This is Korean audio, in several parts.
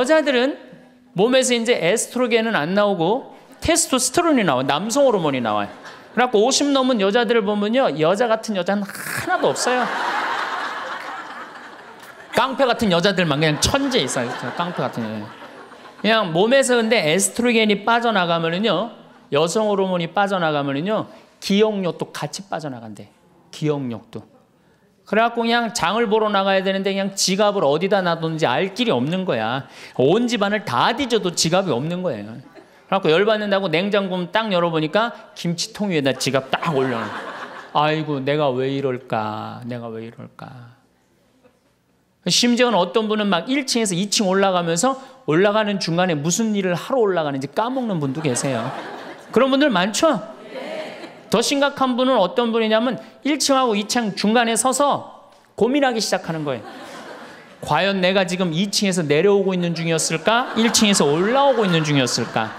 여자들은 몸에서 이제 에스트로겐은 안 나오고 테스토스테론이 나와요. 남성 호르몬이 나와요. 그래갖고 50 넘은 여자들을 보면요, 여자 같은 여자는 하나도 없어요. 깡패 같은 여자들만 그냥 천재 있어요. 깡패 같은 여자. 그냥 몸에서 근데 에스트로겐이 빠져나가면은요, 여성 호르몬이 빠져나가면은요, 기억력도 같이 빠져나간대. 기억력도. 그래갖고 그냥 장을 보러 나가야 되는데 그냥 지갑을 어디다 놔뒀는지 알 길이 없는 거야. 온 집안을 다 뒤져도 지갑이 없는 거예요. 그래갖고 열받는다고 냉장고 딱 열어보니까 김치통 위에다 지갑 딱 올려놔. 아이고, 내가 왜 이럴까? 내가 왜 이럴까? 심지어는 어떤 분은 막 1층에서 2층 올라가면서 올라가는 중간에 무슨 일을 하러 올라가는지 까먹는 분도 계세요. 그런 분들 많죠? 더 심각한 분은 어떤 분이냐면 1층하고 2층 중간에 서서 고민하기 시작하는 거예요. 과연 내가 지금 2층에서 내려오고 있는 중이었을까? 1층에서 올라오고 있는 중이었을까?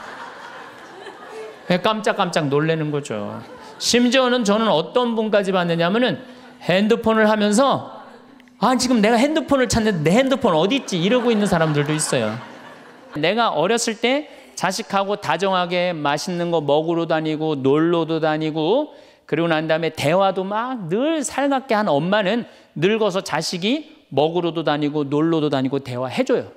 깜짝깜짝 놀라는 거죠. 심지어는 저는 어떤 분까지 봤느냐면은 핸드폰을 하면서 지금 내가 핸드폰을 찾는데 내 핸드폰 어디 있지? 이러고 있는 사람들도 있어요. 내가 어렸을 때 자식하고 다정하게 맛있는 거 먹으러 다니고 놀러도 다니고 그러고 난 다음에 대화도 막 늘 살갑게 한 엄마는 늙어서 자식이 먹으러도 다니고 놀러도 다니고 대화해줘요.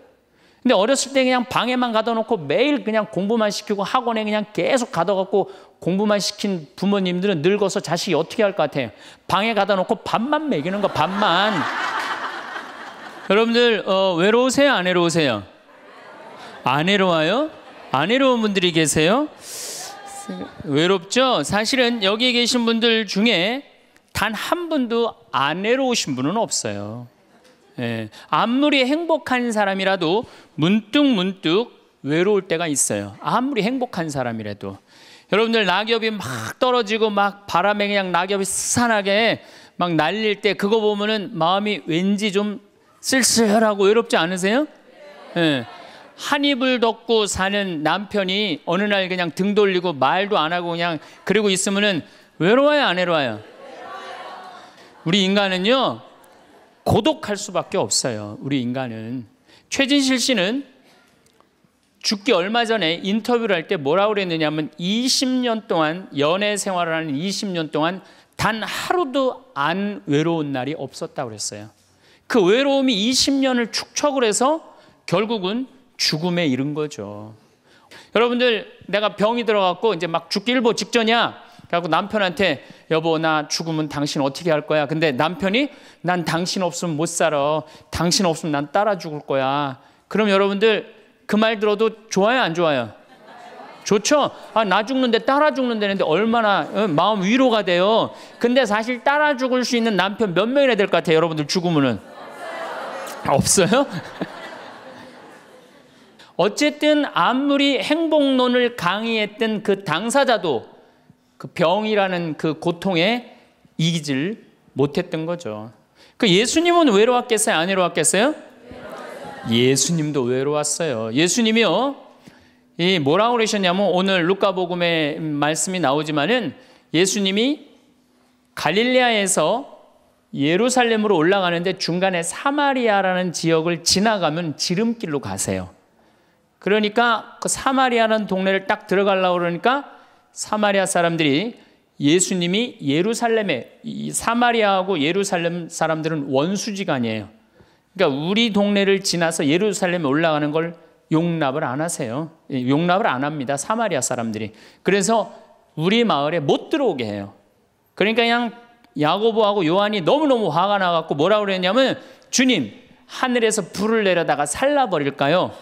근데 어렸을 때 그냥 방에만 가둬 놓고 매일 그냥 공부만 시키고 학원에 그냥 계속 가둬갖고 공부만 시킨 부모님들은 늙어서 자식이 어떻게 할 것 같아요? 방에 가둬 놓고 밥만 먹이는 거, 밥만. 여러분들 외로우세요? 안 외로우세요? 안 외로워요? 안 외로운 분들이 계세요? 외롭죠? 사실은 여기 계신 분들 중에 단 한 분도 안 외로우신 분은 없어요. 예, 아무리 행복한 사람이라도 문득 외로울 때가 있어요. 아무리 행복한 사람이라도. 여러분들 낙엽이 막 떨어지고 막 바람에 그냥 낙엽이 스산하게 막 날릴 때 그거 보면은 마음이 왠지 좀 쓸쓸하고 외롭지 않으세요? 예. 한 입을 덮고 사는 남편이 어느 날 그냥 등 돌리고 말도 안 하고 그냥 그러고 있으면은 외로워요, 안 외로워요? 우리 인간은요, 고독할 수밖에 없어요. 우리 인간은. 최진실 씨는 죽기 얼마 전에 인터뷰를 할 때 뭐라고 그랬느냐면 20년 동안 연애 생활을 하는 20년 동안 단 하루도 안 외로운 날이 없었다고 그랬어요. 그 외로움이 20년을 축적을 해서 결국은 죽음에 이른 거죠. 여러분들, 내가 병이 들어갖고 이제 막 죽기 일보 직전이야. 그래갖고 남편한테 여보, 나 죽으면 당신 어떻게 할 거야? 근데 남편이 난 당신 없으면 못 살아. 당신 없으면 난 따라 죽을 거야. 그럼 여러분들 그 말 들어도 좋아요, 안 좋아요? 좋죠? 나 죽는데 따라 죽는다는데 얼마나 마음 위로가 돼요. 근데 사실 따라 죽을 수 있는 남편 몇 명이나 될 것 같아요, 여러분들 죽으면은? 없어요? 어쨌든 아무리 행복론을 강의했던 그 당사자도 그 병이라는 그 고통에 이기질 못했던 거죠. 그 예수님은 외로웠겠어요? 안 외로웠겠어요? 예수님도 외로웠어요. 예수님이요, 이 뭐라고 그러셨냐면 오늘 루카복음에 말씀이 나오지만은 예수님이 갈릴레아에서 예루살렘으로 올라가는데 중간에 사마리아라는 지역을 지나가면 지름길로 가세요. 그러니까 그 사마리아라는 동네를 딱 들어가려고 그러니까 사마리아 사람들이 예수님이 예루살렘에, 이 사마리아하고 예루살렘 사람들은 원수지간이에요. 그러니까 우리 동네를 지나서 예루살렘에 올라가는 걸 용납을 안 하세요. 용납을 안 합니다, 사마리아 사람들이. 그래서 우리 마을에 못 들어오게 해요. 그러니까 그냥 야고보하고 요한이 너무너무 화가 나갖고 뭐라고 그랬냐면, 주님, 하늘에서 불을 내려다가 살라버릴까요?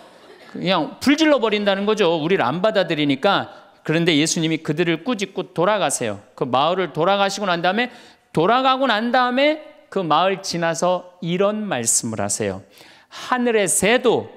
그냥 불질러 버린다는 거죠. 우리를 안 받아들이니까. 그런데 예수님이 그들을 꾸짖고 돌아가세요. 그 마을을 돌아가시고 난 다음에, 돌아가고 난 다음에 그 마을 지나서 이런 말씀을 하세요. 하늘의 새도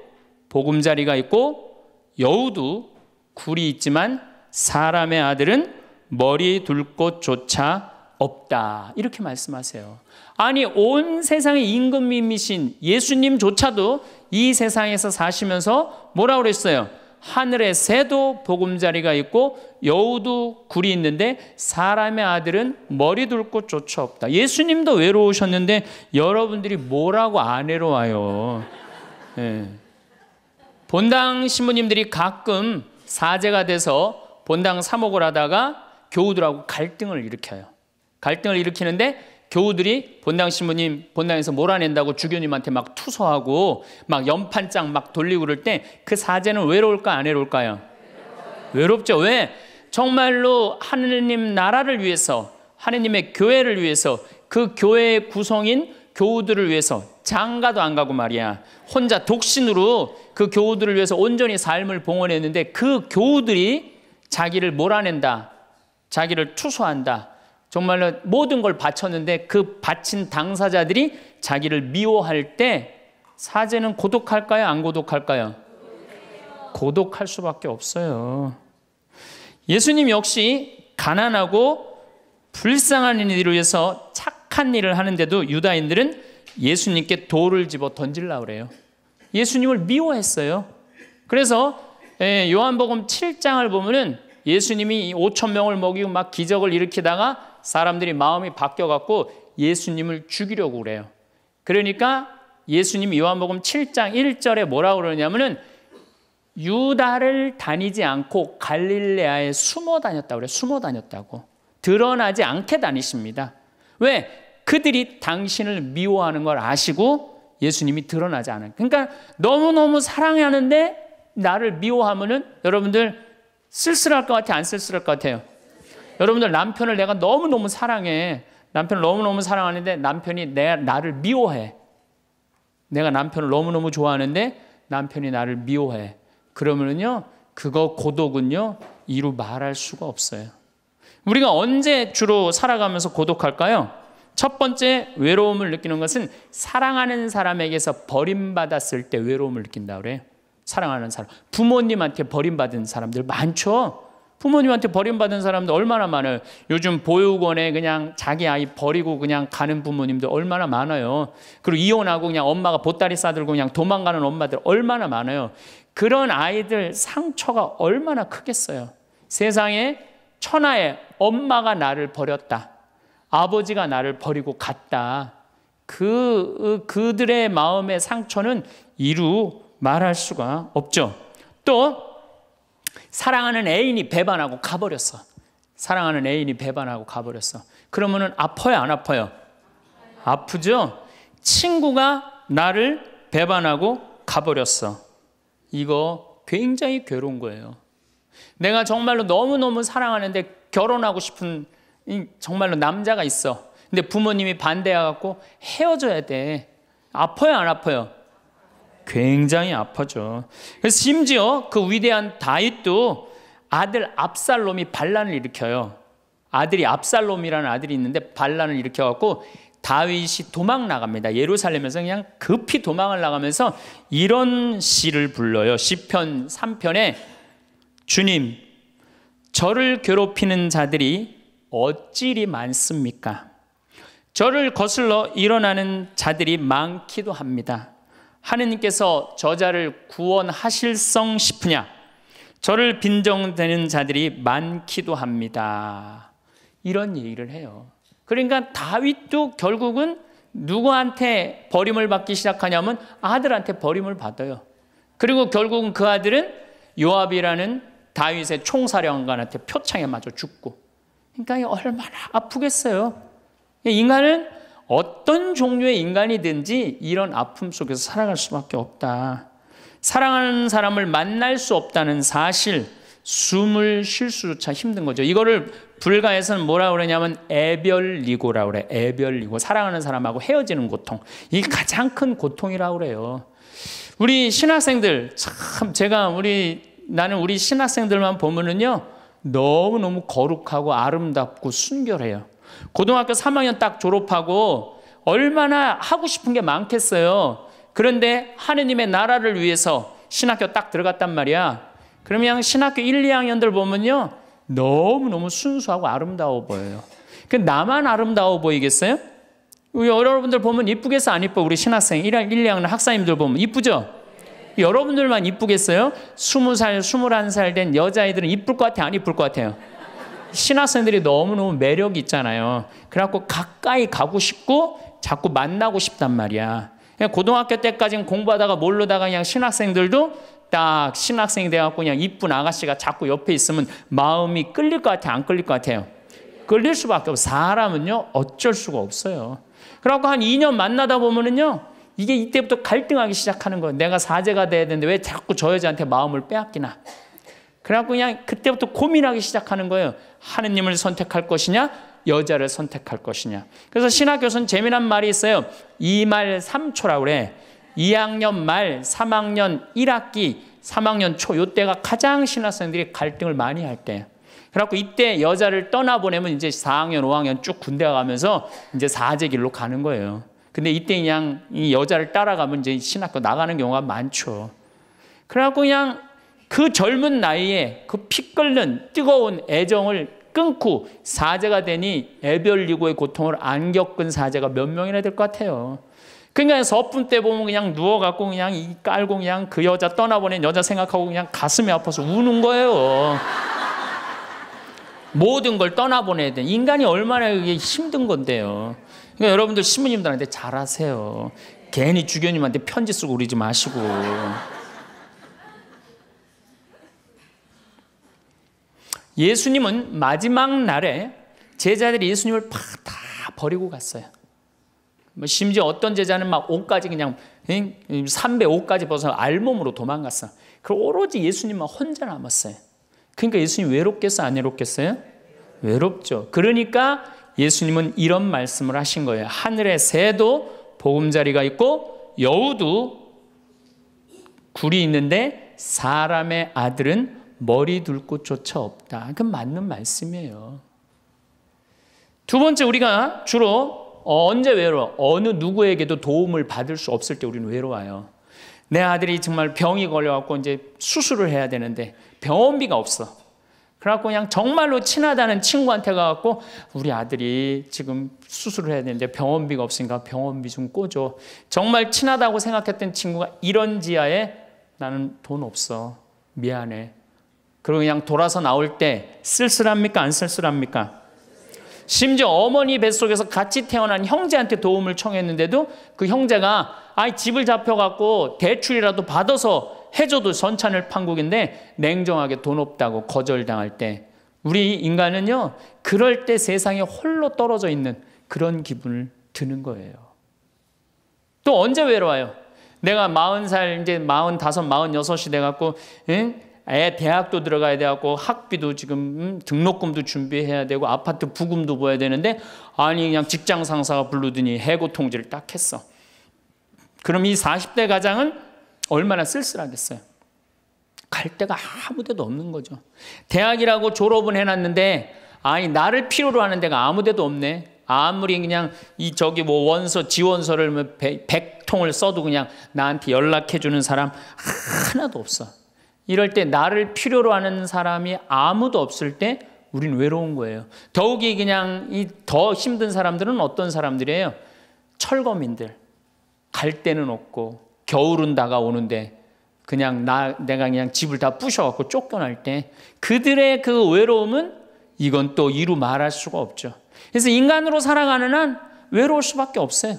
보금자리가 있고 여우도 굴이 있지만 사람의 아들은 머리 둘 곳조차 없다. 이렇게 말씀하세요. 아니, 온 세상의 임금님이신 예수님조차도 이 세상에서 사시면서 뭐라고 그랬어요? 하늘의 새도 보금자리가 있고 여우도 굴이 있는데 사람의 아들은 머리 둘 곳조차 없다. 예수님도 외로우셨는데 여러분들이 뭐라고 안 외로워요? 네. 본당 신부님들이 가끔 사제가 돼서 본당 사목을 하다가 교우들하고 갈등을 일으켜요. 갈등을 일으키는데 교우들이 본당 신부님 본당에서 몰아낸다고 주교님한테 막 투서하고 막 연판장 막 돌리고 그럴 때 그 사제는 외로울까 안 외로울까요? 외롭죠. 왜? 정말로 하느님 나라를 위해서, 하느님의 교회를 위해서, 그 교회의 구성인 교우들을 위해서 장가도 안 가고 말이야, 혼자 독신으로 그 교우들을 위해서 온전히 삶을 봉헌했는데 그 교우들이 자기를 몰아낸다, 자기를 투소한다, 정말로 모든 걸 바쳤는데 그 바친 당사자들이 자기를 미워할 때 사제는 고독할까요? 안 고독할까요? 고독할 수밖에 없어요. 예수님 역시 가난하고 불쌍한 이들을 위해서 착한 일을 하는데도 유다인들은 예수님께 돌을 집어 던지려고 그래요. 예수님을 미워했어요. 그래서 요한복음 7장을 보면은 예수님이 5천 명을 먹이고 막 기적을 일으키다가 사람들이 마음이 바뀌어갖고 예수님을 죽이려고 그래요. 그러니까 예수님이 요한복음 7장 1절에 뭐라고 그러냐면은 유다를 다니지 않고 갈릴레아에 숨어 다녔다고 그래요. 숨어 다녔다고. 드러나지 않게 다니십니다. 왜? 그들이 당신을 미워하는 걸 아시고 예수님이 드러나지 않아요. 그러니까 너무너무 사랑하는데 나를 미워하면은 여러분들 쓸쓸할 것 같아요? 안 쓸쓸할 것 같아요? 여러분들 남편을 내가 너무너무 사랑해. 남편을 너무너무 사랑하는데 남편이 나를 미워해. 내가 남편을 너무너무 좋아하는데 남편이 나를 미워해. 그러면은요, 그거 고독은요, 이루 말할 수가 없어요. 우리가 언제 주로 살아가면서 고독할까요? 첫 번째 외로움을 느끼는 것은 사랑하는 사람에게서 버림받았을 때 외로움을 느낀다 그래요. 사랑하는 사람. 부모님한테 버림받은 사람들 많죠? 부모님한테 버림받은 사람들 얼마나 많아요. 요즘 보육원에 그냥 자기 아이 버리고 그냥 가는 부모님들 얼마나 많아요. 그리고 이혼하고 그냥 엄마가 보따리 싸들고 그냥 도망가는 엄마들 얼마나 많아요. 그런 아이들 상처가 얼마나 크겠어요. 세상에 천하에 엄마가 나를 버렸다, 아버지가 나를 버리고 갔다, 그들의 마음의 상처는 이루 말할 수가 없죠. 또 사랑하는 애인이 배반하고 가버렸어. 사랑하는 애인이 배반하고 가버렸어. 그러면은 아파요, 안 아파요? 아프죠? 친구가 나를 배반하고 가버렸어. 이거 굉장히 괴로운 거예요. 내가 정말로 너무너무 사랑하는데 결혼하고 싶은 정말로 남자가 있어. 근데 부모님이 반대해갖고 헤어져야 돼. 아파요, 안 아파요? 굉장히 아파죠. 그래서 심지어 그 위대한 다윗도 아들 압살롬이 반란을 일으켜요. 아들이 압살롬이라는 아들이 있는데 반란을 일으켜갖고 다윗이 도망 나갑니다. 예루살렘에서 그냥 급히 도망을 나가면서 이런 시를 불러요. 시편 3편에 주님, 저를 괴롭히는 자들이 어찌리 많습니까? 저를 거슬러 일어나는 자들이 많기도 합니다. 하느님께서 저자를 구원하실성 싶으냐? 저를 빈정대는 자들이 많기도 합니다. 이런 얘기를 해요. 그러니까 다윗도 결국은 누구한테 버림을 받기 시작하냐면 아들한테 버림을 받아요. 그리고 결국은 그 아들은 요압이라는 다윗의 총사령관한테 표창에 맞아 죽고. 그러니까 얼마나 아프겠어요. 인간은 어떤 종류의 인간이든지 이런 아픔 속에서 살아갈 수밖에 없다. 사랑하는 사람을 만날 수 없다는 사실, 숨을 쉴 수조차 힘든 거죠. 이거를 불가에서는 뭐라고 그러냐면 애별리고라고 그래. 애별리고. 사랑하는 사람하고 헤어지는 고통. 이게 가장 큰 고통이라고 그래요. 우리 신학생들 참 나는 우리 신학생들만 보면은요, 너무너무 거룩하고 아름답고 순결해요. 고등학교 3학년 딱 졸업하고 얼마나 하고 싶은 게 많겠어요. 그런데 하느님의 나라를 위해서 신학교 딱 들어갔단 말이야. 그러면 신학교 1, 2학년들 보면요, 너무너무 순수하고 아름다워 보여요. 나만 아름다워 보이겠어요? 여러분들 보면 이쁘겠어, 안 이뻐? 우리 신학생 1, 2학년 학사님들 보면 이쁘죠? 여러분들만 이쁘겠어요? 20살, 21살 된 여자아이들은 이쁠 것 같아요, 안 이쁠 것 같아요? 신학생들이 너무너무 매력이 있잖아요. 그래갖고 가까이 가고 싶고 자꾸 만나고 싶단 말이야. 고등학교 때까지는 공부하다가 모르다가 그냥 신학생들도 딱 신학생이 돼갖고 그냥 이쁜 아가씨가 자꾸 옆에 있으면 마음이 끌릴 것 같아요? 안 끌릴 것 같아요? 끌릴 수밖에 없어요. 사람은요, 어쩔 수가 없어요. 그래갖고 한 2년 만나다 보면은요, 이게 이때부터 갈등하기 시작하는 거예요. 내가 사제가 돼야 되는데 왜 자꾸 저 여자한테 마음을 빼앗기나. 그래갖고 그냥 그때부터 고민하기 시작하는 거예요. 하느님을 선택할 것이냐, 여자를 선택할 것이냐. 그래서 신학교에서는 재미난 말이 있어요. 2말 3초라고 그래. 2학년 말, 3학년 1학기, 3학년 초, 이때가 가장 신학생들이 갈등을 많이 할 때. 그래갖고 이때 여자를 떠나보내면 이제 4학년, 5학년 쭉 군대 가면서 이제 사제길로 가는 거예요. 근데 이때 그냥 이 여자를 따라가면 이제 신학교 나가는 경우가 많죠. 그래갖고 그냥 그 젊은 나이에 그 피 끓는 뜨거운 애정을 끊고 사제가 되니 애별리고의 고통을 안 겪은 사제가 몇 명이나 될 것 같아요. 그러니까 서품 때 보면 그냥 누워갖고 그냥 이 깔고 그냥 그 여자 떠나보낸 여자 생각하고 그냥 가슴이 아파서 우는 거예요. 모든 걸 떠나보내야 돼. 인간이 얼마나 이게 힘든 건데요. 그러니까 여러분들 신부님들한테 잘하세요. 괜히 주교님한테 편지 쓰고 그러지 마시고. 예수님은 마지막 날에 제자들이 예수님을 다 버리고 갔어요. 심지어 어떤 제자는 막 옷까지 그냥 삼배 옷까지 벗어 알몸으로 도망갔어. 그리고 오로지 예수님만 혼자 남았어요. 그러니까 예수님 외롭겠어요? 안 외롭겠어요? 외롭죠. 그러니까 예수님은 이런 말씀을 하신 거예요. 하늘의 새도 보금자리가 있고 여우도 굴이 있는데 사람의 아들은 머리 둘 곳조차 없다. 그건 맞는 말씀이에요. 두 번째, 우리가 주로 언제 외로워? 어느 누구에게도 도움을 받을 수 없을 때 우리는 외로워요. 내 아들이 정말 병이 걸려갖고 이제 수술을 해야 되는데 병원비가 없어. 그래갖고 그냥 정말로 친하다는 친구한테 가갖고 우리 아들이 지금 수술을 해야 되는데 병원비가 없으니까 병원비 좀 꿔줘. 정말 친하다고 생각했던 친구가 이런 지하에 나는 돈 없어. 미안해. 그리고 그냥 돌아서 나올 때 쓸쓸합니까? 안 쓸쓸합니까? 심지어 어머니 뱃속에서 같이 태어난 형제한테 도움을 청했는데도 그 형제가 집을 잡혀갖고 대출이라도 받아서 해줘도 전찬을 판국인데 냉정하게 돈 없다고 거절당할 때 우리 인간은요, 그럴 때 세상에 홀로 떨어져 있는 그런 기분을 드는 거예요. 또 언제 외로워요? 내가 40살, 이제 45, 46이 돼갖고 애 대학도 들어가야 돼갖고 학비도 지금 등록금도 준비해야 되고 아파트 부금도 보여야 되는데 그냥 직장 상사가 부르더니 해고 통지를 딱 했어. 그럼 이 40대 가장은 얼마나 쓸쓸하겠어요. 갈 데가 아무 데도 없는 거죠. 대학이라고 졸업은 해놨는데 나를 필요로 하는 데가 아무 데도 없네. 아무리 그냥 원서 지원서를 100통을 써도 그냥 나한테 연락해주는 사람 하나도 없어. 이럴 때 나를 필요로 하는 사람이 아무도 없을 때 우린 외로운 거예요. 더욱이 그냥 더 힘든 사람들은 어떤 사람들이에요? 철거민들. 갈 데는 없고 겨울은 다가오는데 그냥 내가 그냥 집을 다 부셔갖고 쫓겨날 때 그들의 그 외로움은 이건 또 이루 말할 수가 없죠. 그래서 인간으로 살아가는 한 외로울 수밖에 없어요.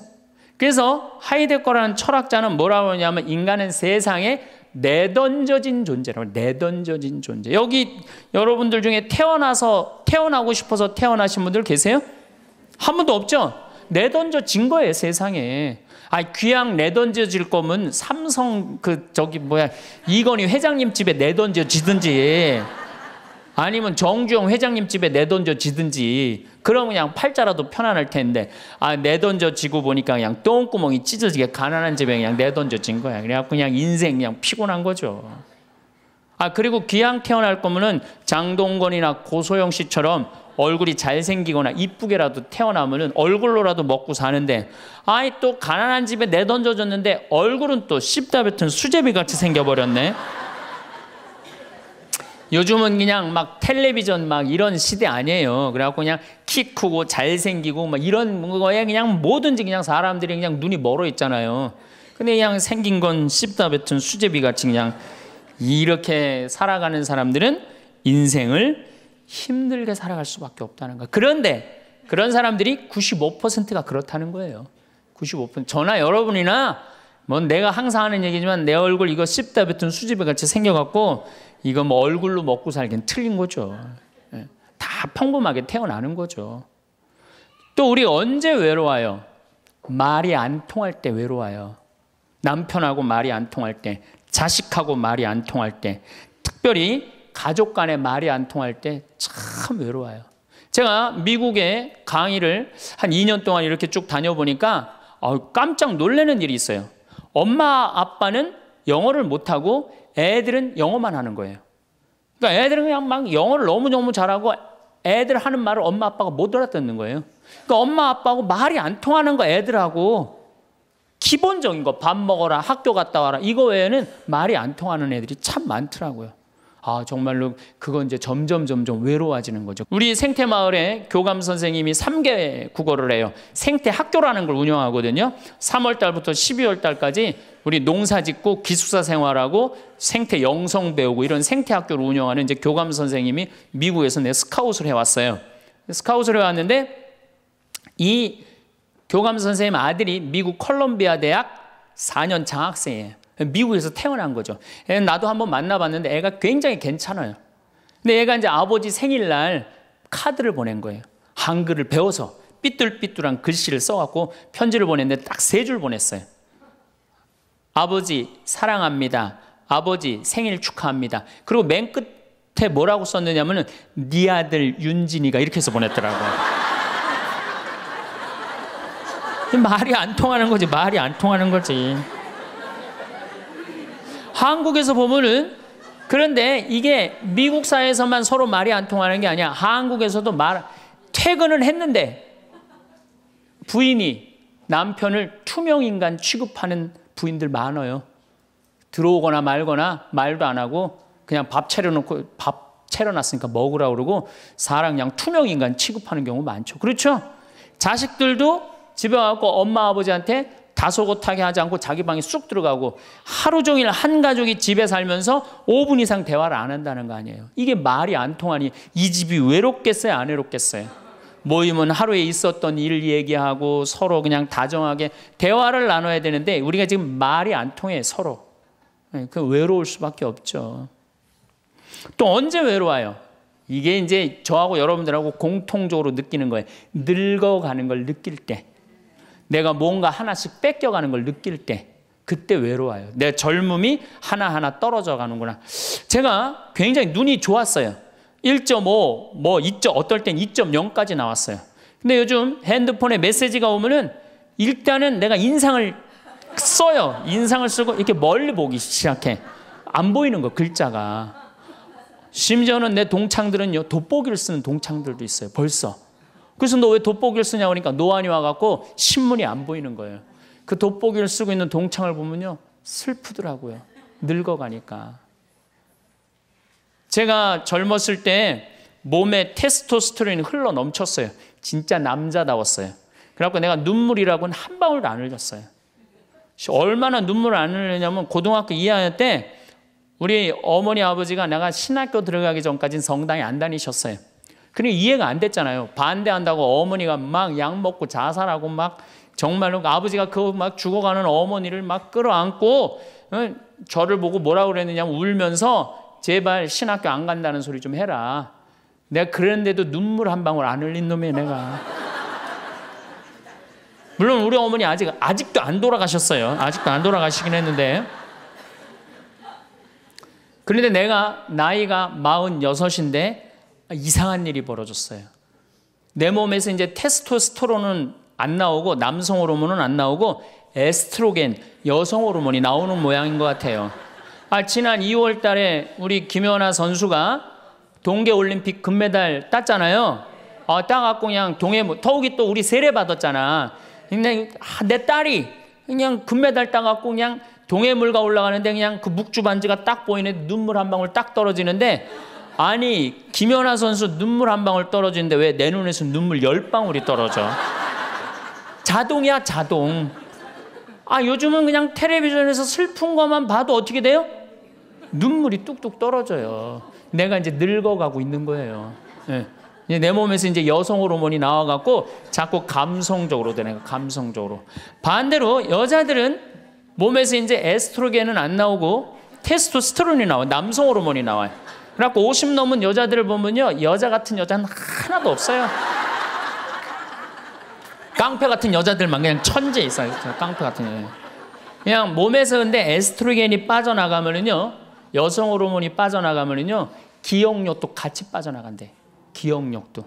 그래서 하이데거라는 철학자는 뭐라고 하냐면 인간은 세상에 내던져진 존재라고. 내던져진 존재. 여기 여러분들 중에 태어나고 싶어서 태어나신 분들 계세요? 한 분도 없죠? 내던져진 거예요, 세상에. 귀양 내던져질 거면 삼성 이건희 회장님 집에 내던져지든지 아니면 정주영 회장님 집에 내던져지든지 그럼 그냥 팔자라도 편안할 텐데 내던져지고 보니까 그냥 똥구멍이 찢어지게 가난한 집에 그냥 내던져진 거야. 그래갖고 그냥 인생 그냥 피곤한 거죠. 그리고 귀양 태어날 거면은 장동건이나 고소영 씨처럼 얼굴이 잘생기거나 이쁘게라도 태어나면은 얼굴로라도 먹고 사는데 또 가난한 집에 내던져졌는데 얼굴은 또 씹다 뱉은 수제비 같이 생겨버렸네. 요즘은 그냥 막 텔레비전 막 이런 시대 아니에요. 그래갖고 그냥 키 크고 잘생기고 막 이런 거에 그냥 뭐든지 그냥 사람들이 그냥 눈이 멀어 있잖아요. 근데 그냥 생긴 건 씹다 뱉은 수제비 같이 그냥 이렇게 살아가는 사람들은 인생을 힘들게 살아갈 수밖에 없다는 거예요. 그런데 그런 사람들이 95%가 그렇다는 거예요. 95%. 저나 여러분이나 뭐 내가 항상 하는 얘기지만 내 얼굴 이거 씹다 뱉은 수지배 같이 생겨갖고 이거 뭐 얼굴로 먹고 살기엔 틀린 거죠. 다 평범하게 태어나는 거죠. 또 우리 언제 외로워요? 말이 안 통할 때 외로워요. 남편하고 말이 안 통할 때, 자식하고 말이 안 통할 때, 특별히 가족 간에 말이 안 통할 때 참 외로워요. 제가 미국에 강의를 한 2년 동안 이렇게 쭉 다녀보니까 깜짝 놀라는 일이 있어요. 엄마 아빠는 영어를 못하고 애들은 영어만 하는 거예요. 그러니까 애들은 그냥 막 영어를 너무너무 잘하고 애들 하는 말을 엄마 아빠가 못 알아듣는 거예요. 그러니까 엄마 아빠하고 말이 안 통하는 거 애들하고 기본적인 거 밥 먹어라, 학교 갔다 와라 이거 외에는 말이 안 통하는 애들이 참 많더라고요. 정말로 그건 이제 점점 외로워지는 거죠. 우리 생태마을에 교감 선생님이 3개 국어를 해요. 생태학교라는 걸 운영하거든요. 3월 달부터 12월 달까지 우리 농사 짓고 기숙사 생활하고 생태 영성 배우고 이런 생태학교를 운영하는 이제 교감 선생님이 미국에서 스카웃을 해왔어요. 스카웃을 해왔는데 이 교감 선생님 아들이 미국 콜롬비아 대학 4년 장학생이에요. 미국에서 태어난 거죠. 나도 한번 만나봤는데 애가 굉장히 괜찮아요. 근데 얘가 이제 아버지 생일날 카드를 보낸 거예요. 한글을 배워서 삐뚤삐뚤한 글씨를 써갖고 편지를 보냈는데 딱 3줄 보냈어요. 아버지 사랑합니다. 아버지 생일 축하합니다. 그리고 맨 끝에 뭐라고 썼느냐면은 네 아들 윤진이가 이렇게 해서 보냈더라고요. 말이 안 통하는 거지. 말이 안 통하는 거지. 한국에서 보면은 그런데 이게 미국 사회에서만 서로 말이 안 통하는 게 아니야. 한국에서도 퇴근을 했는데 부인이 남편을 투명인간 취급하는 부인들 많아요. 들어오거나 말거나 말도 안 하고 그냥 밥 차려놨으니까 먹으라고 그러고 사람 그냥 투명인간 취급하는 경우 많죠. 그렇죠? 자식들도 집에 와서 엄마 아버지한테 다소곳하게 하지 않고 자기 방에 쑥 들어가고 하루 종일 한 가족이 집에 살면서 5분 이상 대화를 안 한다는 거 아니에요. 이게 말이 안 통하니 이 집이 외롭겠어요? 안 외롭겠어요? 모이면 하루에 있었던 일 얘기하고 서로 그냥 다정하게 대화를 나눠야 되는데 우리가 지금 말이 안 통해 서로. 그 외로울 수밖에 없죠. 또 언제 외로워요? 이게 이제 저하고 여러분들하고 공통적으로 느끼는 거예요. 늙어가는 걸 느낄 때. 내가 뭔가 하나씩 뺏겨가는 걸 느낄 때 그때 외로워요. 내 젊음이 하나하나 떨어져 가는구나. 제가 굉장히 눈이 좋았어요. 1.5, 어떨 땐 2.0까지 나왔어요. 근데 요즘 핸드폰에 메시지가 오면은 일단은 내가 인상을 써요. 인상을 쓰고 이렇게 멀리 보기 시작해. 안 보이는 거 글자가. 심지어는 내 동창들은요 돋보기를 쓰는 동창들도 있어요. 벌써. 그래서 너 왜 돋보기를 쓰냐고 하니까 노안이 와갖고 신문이 안 보이는 거예요. 그 돋보기를 쓰고 있는 동창을 보면요 슬프더라고요. 늙어가니까. 제가 젊었을 때 몸에 테스토스테론이 흘러 넘쳤어요. 진짜 남자다웠어요. 그래갖고 내가 눈물이라고는 한 방울도 안 흘렸어요. 얼마나 눈물을 안 흘리냐면 고등학교 2학년 때 우리 어머니 아버지가 내가 신학교 들어가기 전까지는 성당에 안 다니셨어요. 그러니까 이해가 안 됐잖아요. 반대한다고 어머니가 막 약 먹고 자살하고 막 정말로 아버지가 그 막 죽어가는 어머니를 막 끌어안고 저를 보고 뭐라고 그랬느냐 울면서 제발 신학교 안 간다는 소리 좀 해라. 내가 그랬는데도 눈물 한 방울 안 흘린 놈이에요 내가. 물론 우리 어머니 아직도 안 돌아가셨어요. 아직도 안 돌아가시긴 했는데. 그런데 내가 나이가 46인데 이상한 일이 벌어졌어요. 내 몸에서 이제 테스토스테론은 안 나오고 남성 호르몬은 안 나오고 에스트로겐 여성 호르몬이 나오는 모양인 것 같아요. 지난 2월 달에 우리 김연아 선수가 동계올림픽 금메달 땄잖아요. 따갖고 그냥 더욱이 또 우리 세례 받았잖아. 근데 내 딸이 그냥 금메달 따갖고 그냥 동해물가 올라가는데 그냥 그 묵주 반지가 딱 보이는데 눈물 한 방울 딱 떨어지는데 아니 김연아 선수 눈물 한 방울 떨어지는데 왜 내 눈에서 눈물 10방울이 떨어져? 자동이야 자동. 요즘은 그냥 텔레비전에서 슬픈 것만 봐도 어떻게 돼요? 눈물이 뚝뚝 떨어져요. 내가 이제 늙어가고 있는 거예요. 네. 내 몸에서 이제 여성 호르몬이 나와갖고 자꾸 감성적으로 되는 거예요. 감성적으로. 반대로 여자들은 몸에서 이제 에스트로겐은 안 나오고 테스토스테론이 나와요. 남성 호르몬이 나와요. 그래갖고 50 넘은 여자들을 보면요, 여자 같은 여자는 하나도 없어요. 깡패 같은 여자들만 그냥 천재 있어요. 깡패 같은 여자. 그냥 몸에서 근데 에스트로겐이 빠져나가면은요, 여성 호르몬이 빠져나가면은요, 기억력도 같이 빠져나간대. 기억력도.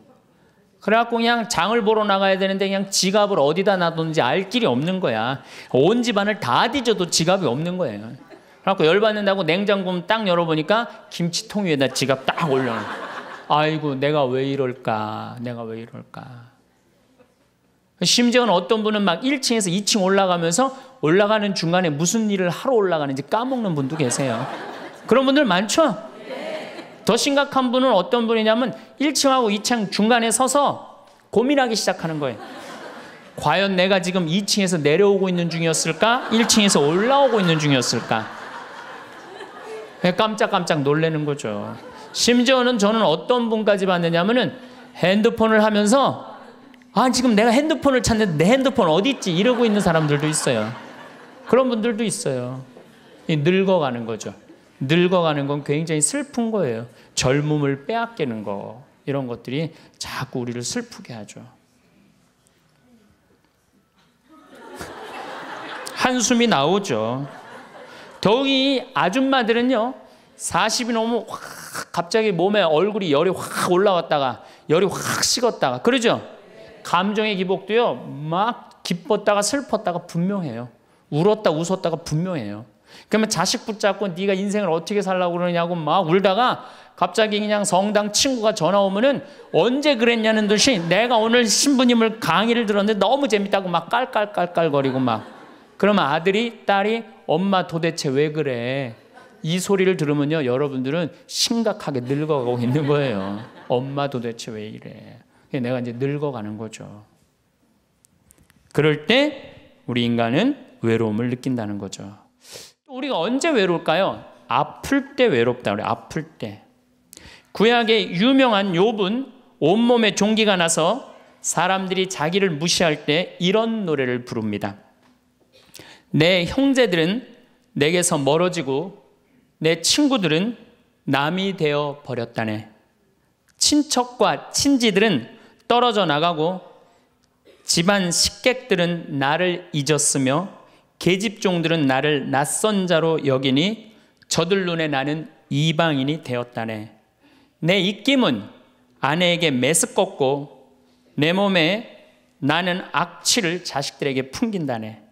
그래갖고 그냥 장을 보러 나가야 되는데 그냥 지갑을 어디다 놔뒀는지 알 길이 없는 거야. 온 집안을 다 뒤져도 지갑이 없는 거예요. 그래갖고 열받는다고 냉장고 딱 열어보니까 김치통 위에다 지갑 딱 올려놔. 아이고, 내가 왜 이럴까? 내가 왜 이럴까? 심지어는 어떤 분은 막 1층에서 2층 올라가면서 올라가는 중간에 무슨 일을 하러 올라가는지 까먹는 분도 계세요. 그런 분들 많죠? 더 심각한 분은 어떤 분이냐면 1층하고 2층 중간에 서서 고민하기 시작하는 거예요. 과연 내가 지금 2층에서 내려오고 있는 중이었을까? 1층에서 올라오고 있는 중이었을까? 깜짝깜짝 놀라는 거죠. 심지어는 저는 어떤 분까지 봤느냐면은 핸드폰을 하면서 지금 내가 핸드폰을 찾는데 내 핸드폰 어디 있지? 이러고 있는 사람들도 있어요. 그런 분들도 있어요. 늙어가는 거죠. 늙어가는 건 굉장히 슬픈 거예요. 젊음을 빼앗기는 거, 이런 것들이 자꾸 우리를 슬프게 하죠. 한숨이 나오죠. 더욱이 아줌마들은요, 40이 넘으면 확 갑자기 몸에 얼굴이 열이 확 올라왔다가 열이 확 식었다가 그러죠. 감정의 기복도요, 막 기뻤다가 슬펐다가 분명해요. 울었다 웃었다가 분명해요. 그러면 자식 붙잡고 네가 인생을 어떻게 살라고 그러냐고 막 울다가 갑자기 그냥 성당 친구가 전화 오면은 언제 그랬냐는 듯이 내가 오늘 신부님을 강의를 들었는데 너무 재밌다고 막 깔깔깔깔거리고 막. 그러면 아들이, 딸이 엄마 도대체 왜 그래? 이 소리를 들으면요, 여러분들은 심각하게 늙어가고 있는 거예요. 엄마 도대체 왜 이래? 내가 이제 늙어가는 거죠. 그럴 때 우리 인간은 외로움을 느낀다는 거죠. 우리가 언제 외로울까요? 아플 때 외롭다 그래요. 아플 때. 구약의 유명한 욥은 온몸에 종기가 나서 사람들이 자기를 무시할 때 이런 노래를 부릅니다. 내 형제들은 내게서 멀어지고 내 친구들은 남이 되어 버렸다네. 친척과 친지들은 떨어져 나가고 집안 식객들은 나를 잊었으며 계집종들은 나를 낯선 자로 여기니 저들 눈에 나는 이방인이 되었다네. 내 입김은 아내에게 메스껍고 내 몸에 나는 악취를 자식들에게 풍긴다네.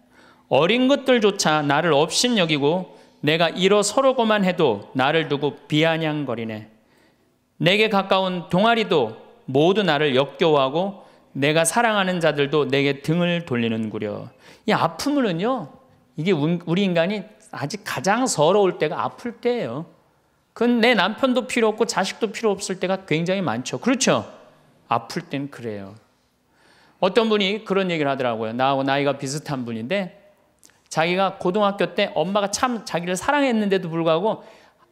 어린 것들조차 나를 업신여기고 내가 일어서려고만 해도 나를 두고 비아냥거리네. 내게 가까운 동아리도 모두 나를 역겨워하고 내가 사랑하는 자들도 내게 등을 돌리는구려. 이 아픔은요, 이게 우리 인간이 아직 가장 서러울 때가 아플 때예요. 그건 내 남편도 필요 없고 자식도 필요 없을 때가 굉장히 많죠. 그렇죠? 아플 땐 그래요. 어떤 분이 그런 얘기를 하더라고요. 나하고 나이가 비슷한 분인데 자기가 고등학교 때 엄마가 참 자기를 사랑했는데도 불구하고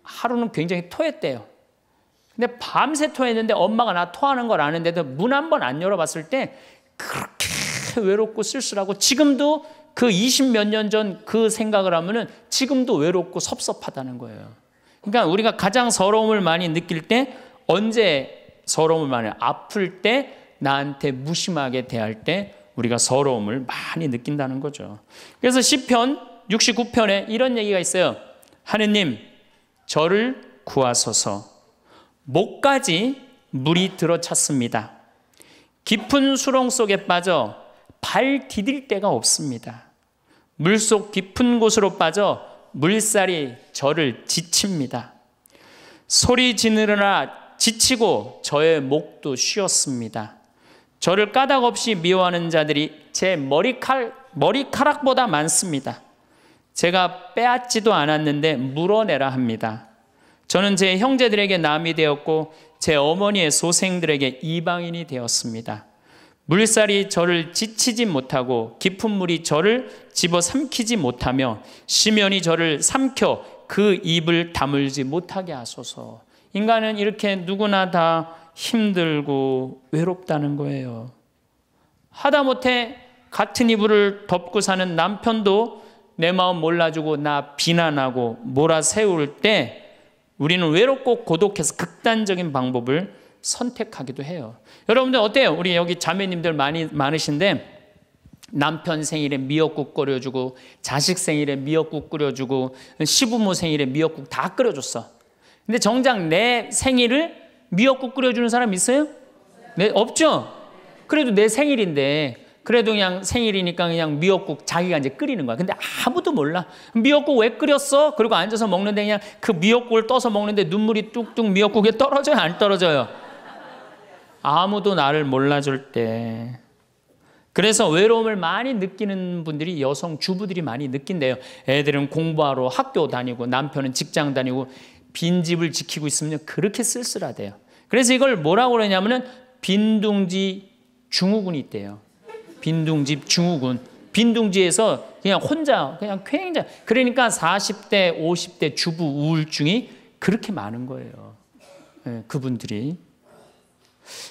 하루는 굉장히 토했대요. 근데 밤새 토했는데 엄마가 나 토하는 걸 아는데도 문 한 번 안 열어봤을 때 그렇게 외롭고 쓸쓸하고 지금도 그 20몇 년 전 그 생각을 하면은 지금도 외롭고 섭섭하다는 거예요. 그러니까 우리가 가장 서러움을 많이 느낄 때 언제 서러움을 많이 아플 때 나한테 무심하게 대할 때 우리가 서러움을 많이 느낀다는 거죠. 그래서 시편 69편에 이런 얘기가 있어요. 하느님 저를 구하소서. 목까지 물이 들어찼습니다. 깊은 수렁 속에 빠져 발 디딜 데가 없습니다. 물속 깊은 곳으로 빠져 물살이 저를 지칩니다. 소리 지르느라 지치고 저의 목도 쉬었습니다. 저를 까닭 없이 미워하는 자들이 제 머리카락보다 많습니다. 제가 빼앗지도 않았는데 물어내라 합니다. 저는 제 형제들에게 남이 되었고 제 어머니의 소생들에게 이방인이 되었습니다. 물살이 저를 지치지 못하고 깊은 물이 저를 집어삼키지 못하며 심연이 저를 삼켜 그 입을 다물지 못하게 하소서. 인간은 이렇게 누구나 다 힘들고 외롭다는 거예요. 하다못해 같은 이불을 덮고 사는 남편도 내 마음 몰라주고 나 비난하고 몰아세울 때 우리는 외롭고 고독해서 극단적인 방법을 선택하기도 해요. 여러분들 어때요? 우리 여기 자매님들 많으신데 남편 생일에 미역국 끓여주고 자식 생일에 미역국 끓여주고 시부모 생일에 미역국 다 끓여줬어. 근데 정작 내 생일을 미역국 끓여주는 사람 있어요? 네, 없죠? 그래도 내 생일인데 그래도 그냥 생일이니까 그냥 미역국 자기가 이제 끓이는 거야. 근데 아무도 몰라. 미역국 왜 끓였어? 그리고 앉아서 먹는데 그냥 그 미역국을 떠서 먹는데 눈물이 뚝뚝 미역국에 떨어져요? 안 떨어져요? 아무도 나를 몰라줄 때. 그래서 외로움을 많이 느끼는 분들이 여성 주부들이 많이 느낀대요. 애들은 공부하러 학교 다니고 남편은 직장 다니고 빈집을 지키고 있으면 그렇게 쓸쓸하대요. 그래서 이걸 뭐라고 그러냐면은 빈둥지 증후군이 있대요. 빈둥집 증후군. 빈둥지에서 그냥 혼자 그냥 굉장히 그러니까 40대 50대 주부 우울증이 그렇게 많은 거예요. 네, 그분들이.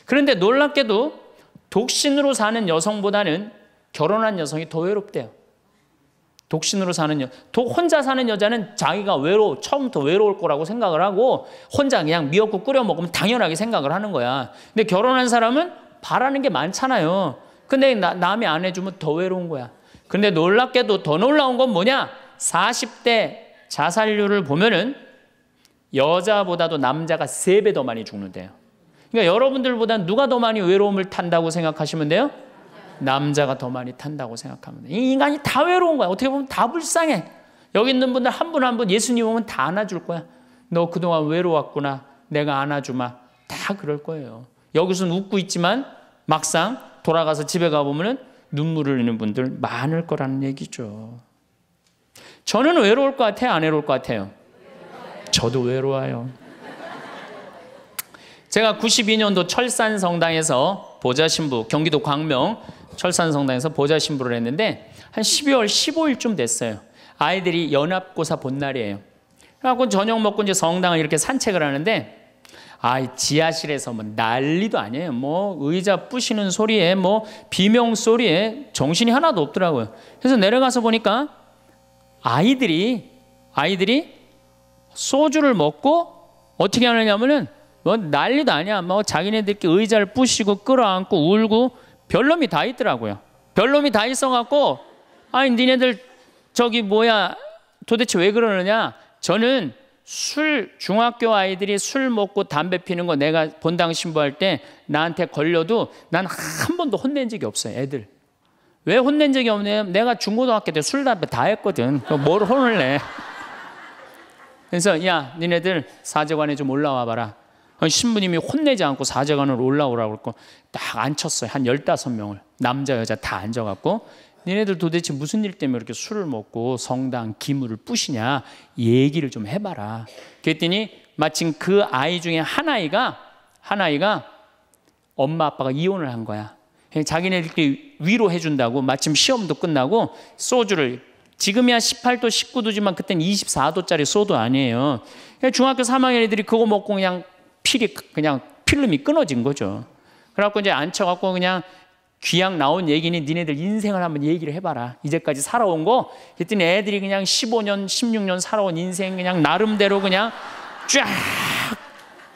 그런데 놀랍게도 독신으로 사는 여성보다는 결혼한 여성이 더 외롭대요. 독신으로 사는 혼자 사는 여자는 자기가 처음부터 외로울 거라고 생각을 하고 혼자 그냥 미역국 끓여 먹으면 당연하게 생각을 하는 거야. 근데 결혼한 사람은 바라는 게 많잖아요. 근데 남이 안 해주면 더 외로운 거야. 근데 놀랍게도 더 놀라운 건 뭐냐? 40대 자살률을 보면은 여자보다도 남자가 3배 더 많이 죽는데요. 그러니까 여러분들보다 누가 더 많이 외로움을 탄다고 생각하시면 돼요? 남자가 더 많이 탄다고 생각하면 돼요. 이 인간이 다 외로운 거야. 어떻게 보면 다 불쌍해. 여기 있는 분들 한 분 한 분 예수님 오면 다 안아줄 거야. 너 그동안 외로웠구나. 내가 안아주마. 다 그럴 거예요. 여기서는 웃고 있지만 막상 돌아가서 집에 가보면 눈물을 흘리는 분들 많을 거라는 얘기죠. 저는 외로울 것 같아요? 안 외로울 것 같아요? 저도 외로워요. 제가 92년도 철산성당에서 보좌신부, 경기도 광명 철산성당에서 보좌신부를 했는데 한 12월 15일쯤 됐어요. 아이들이 연합고사 본 날이에요. 그래갖고 저녁 먹고 이제 성당을 이렇게 산책을 하는데 지하실에서 뭐 난리도 아니에요. 뭐 의자 부시는 소리에 뭐 비명 소리에 정신이 하나도 없더라고요. 그래서 내려가서 보니까 아이들이 소주를 먹고 어떻게 하느냐면은 뭐 난리도 아니야. 뭐 자기네들끼리 의자를 부시고 끌어안고 울고 별놈이 다 있더라고요. 별놈이 다 있어갖고 니네들 도대체 왜 그러느냐? 저는 중학교 아이들이 술 먹고 담배 피는 거 내가 본당 신부할 때 나한테 걸려도 난 한 번도 혼낸 적이 없어요. 애들. 왜 혼낸 적이 없냐면 내가 중고등학교 때 술 담배 다 했거든. 뭘 혼을 내. 그래서 야 니네들 사제관에 좀 올라와 봐라. 신부님이 혼내지 않고 사제관으로 올라오라고 그랬고 딱 앉혔어요. 한 15명을 남자 여자 다 앉아갖고 니네들 도대체 무슨 일 때문에 이렇게 술을 먹고 성당 기물을 부시냐 얘기를 좀 해봐라. 그랬더니 마침 그 아이 중에 한 아이가 엄마 아빠가 이혼을 한 거야. 자기네들끼리 위로해 준다고 마침 시험도 끝나고 소주를 지금이야 18도 19도지만 그땐 24도짜리 소도 아니에요. 중학교 3학년 애들이 그거 먹고 그냥 필름이 끊어진 거죠. 그래갖고 이제 앉혀갖고 그냥 귀양 나온 얘기니 니네들 인생을 한번 얘기를 해봐라. 이제까지 살아온 거. 그랬더니 애들이 그냥 15년, 16년 살아온 인생 그냥 나름대로 그냥 쫙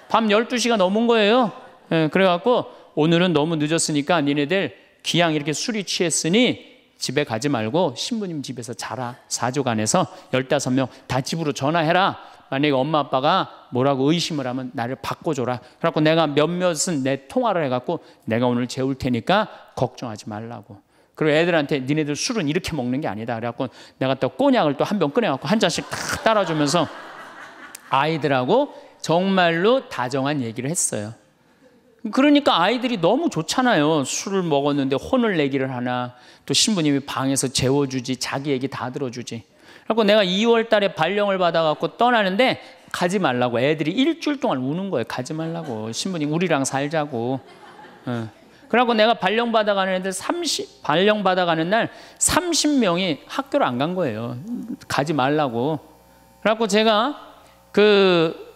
밤 12시가 넘은 거예요. 그래갖고 오늘은 너무 늦었으니까 니네들 귀양 이렇게 술이 취했으니 집에 가지 말고 신부님 집에서 자라. 사조관에서 15명 다 집으로 전화해라. 만약에 엄마 아빠가 뭐라고 의심을 하면 나를 바꿔줘라. 그래갖고 내가 몇몇은 내 통화를 해갖고 내가 오늘 재울 테니까 걱정하지 말라고. 그리고 애들한테 니네들 술은 이렇게 먹는 게 아니다. 그래갖고 내가 또 꼬냑을 또 한 병 꺼내갖고 한 잔씩 다 따라주면서 아이들하고 정말로 다정한 얘기를 했어요. 그러니까 아이들이 너무 좋잖아요. 술을 먹었는데 혼을 내기를 하나, 또 신부님이 방에서 재워주지, 자기 얘기 다 들어주지. 그래서 내가 2월 달에 발령을 받아갖고 떠나는데 가지 말라고. 애들이 일주일 동안 우는 거예요. 가지 말라고. 신부님 우리랑 살자고. 그래갖고 내가 발령 받아가는 애들 발령 받아가는 날 30명이 학교를 안 간 거예요. 가지 말라고. 그래갖고 제가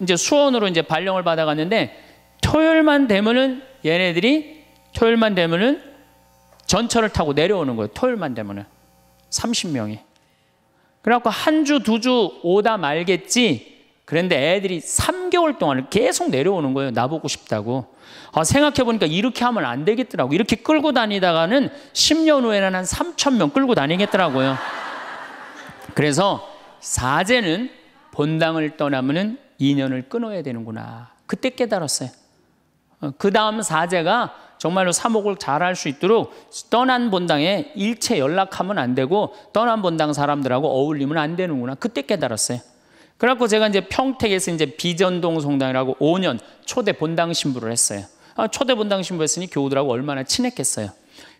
이제 수원으로 이제 발령을 받아갔는데 토요일만 되면은 전철을 타고 내려오는 거예요. 토요일만 되면은 30명이. 그래갖고 한 주, 두 주 오다 말겠지. 그런데 애들이 3개월 동안 계속 내려오는 거예요. 나보고 싶다고. 생각해보니까 이렇게 하면 안 되겠더라고. 이렇게 끌고 다니다가는 10년 후에는 한 3,000명 끌고 다니겠더라고요. 그래서 사제는 본당을 떠나면은 인연을 끊어야 되는구나. 그때 깨달았어요. 그 다음 사제가 정말로 사목을 잘할 수 있도록 떠난 본당에 일체 연락하면 안 되고 떠난 본당 사람들하고 어울리면 안 되는구나. 그때 깨달았어요. 그래갖고 제가 이제 평택에서 이제 비전동 성당이라고 5년 초대 본당 신부를 했어요. 초대 본당 신부 했으니 교우들하고 얼마나 친했겠어요.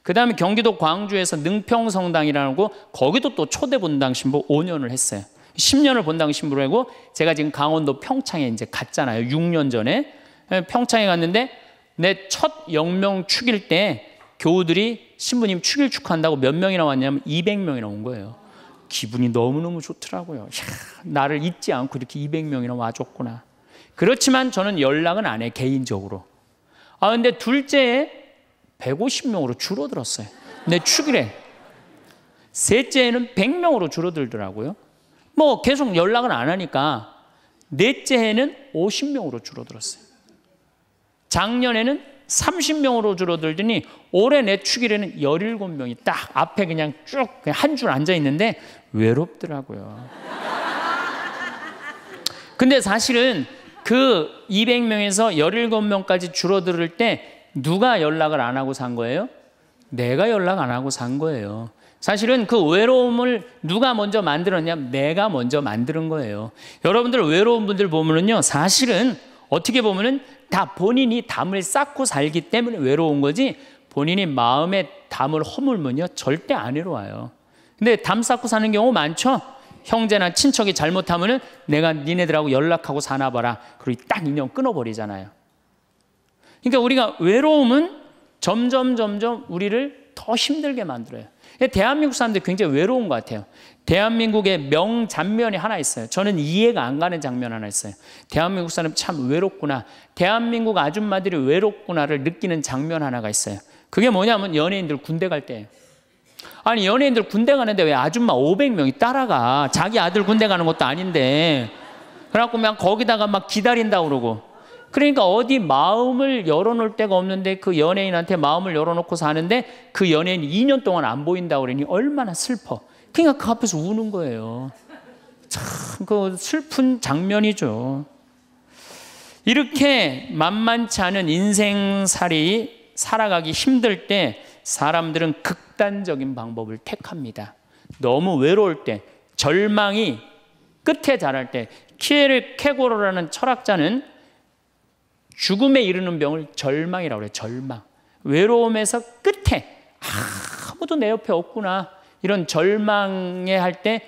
그 다음에 경기도 광주에서 능평성당이라고 거기도 또 초대 본당 신부 5년을 했어요. 10년을 본당 신부로 하고 제가 지금 강원도 평창에 이제 갔잖아요. 6년 전에 평창에 갔는데 내 첫 영명 축일 때 교우들이 신부님 축일 축하한다고 몇 명이나 왔냐면 200명이나 온 거예요. 기분이 너무너무 좋더라고요. 이야, 나를 잊지 않고 이렇게 200명이나 와줬구나. 그렇지만 저는 연락은 안 해, 개인적으로. 근데 둘째에 150명으로 줄어들었어요. 내 축일에. 셋째에는 100명으로 줄어들더라고요. 뭐 계속 연락은 안 하니까 넷째 해는 50명으로 줄어들었어요. 작년에는 30명으로 줄어들더니 올해 내 축일에는 17명이 딱 앞에 그냥 쭉 한 줄 앉아 있는데 외롭더라고요. 근데 사실은 그 200명에서 17명까지 줄어들 때 누가 연락을 안 하고 산 거예요? 내가 연락 안 하고 산 거예요. 사실은 그 외로움을 누가 먼저 만들었냐면 내가 먼저 만드는 거예요. 여러분들 외로운 분들 보면은요, 사실은 어떻게 보면은 다 본인이 담을 쌓고 살기 때문에 외로운 거지, 본인이 마음에 담을 허물면요 절대 안 외로워요. 근데 담 쌓고 사는 경우 많죠. 형제나 친척이 잘못하면은 내가 니네들하고 연락하고 사나 봐라. 그리고 딱 인연 끊어버리잖아요. 그러니까 우리가 외로움은 점점 우리를 더 힘들게 만들어요. 대한민국 사람들이 굉장히 외로운 것 같아요. 대한민국의 명장면이 하나 있어요. 저는 이해가 안 가는 장면 하나 있어요. 대한민국 사람 참 외롭구나, 대한민국 아줌마들이 외롭구나를 느끼는 장면 하나가 있어요. 그게 뭐냐면 연예인들 군대 갈 때예요. 아니, 연예인들 군대 가는데 왜 아줌마 500명이 따라가? 자기 아들 군대 가는 것도 아닌데. 그래갖고 그냥 거기다가 막 기다린다고 그러고. 그러니까 어디 마음을 열어놓을 데가 없는데 그 연예인한테 마음을 열어놓고 사는데 그 연예인이 2년 동안 안 보인다고 그러니 얼마나 슬퍼. 그러니까 그 앞에서 우는 거예요. 참 그 슬픈 장면이죠. 이렇게 만만치 않은 인생살이 살아가기 힘들 때 사람들은 극단적인 방법을 택합니다. 너무 외로울 때, 절망이 끝에 달할 때, 키에르케고르라는 철학자는 죽음에 이르는 병을 절망이라고 해요. 절망. 외로움에서 끝에 아무도 내 옆에 없구나, 이런 절망에 할 때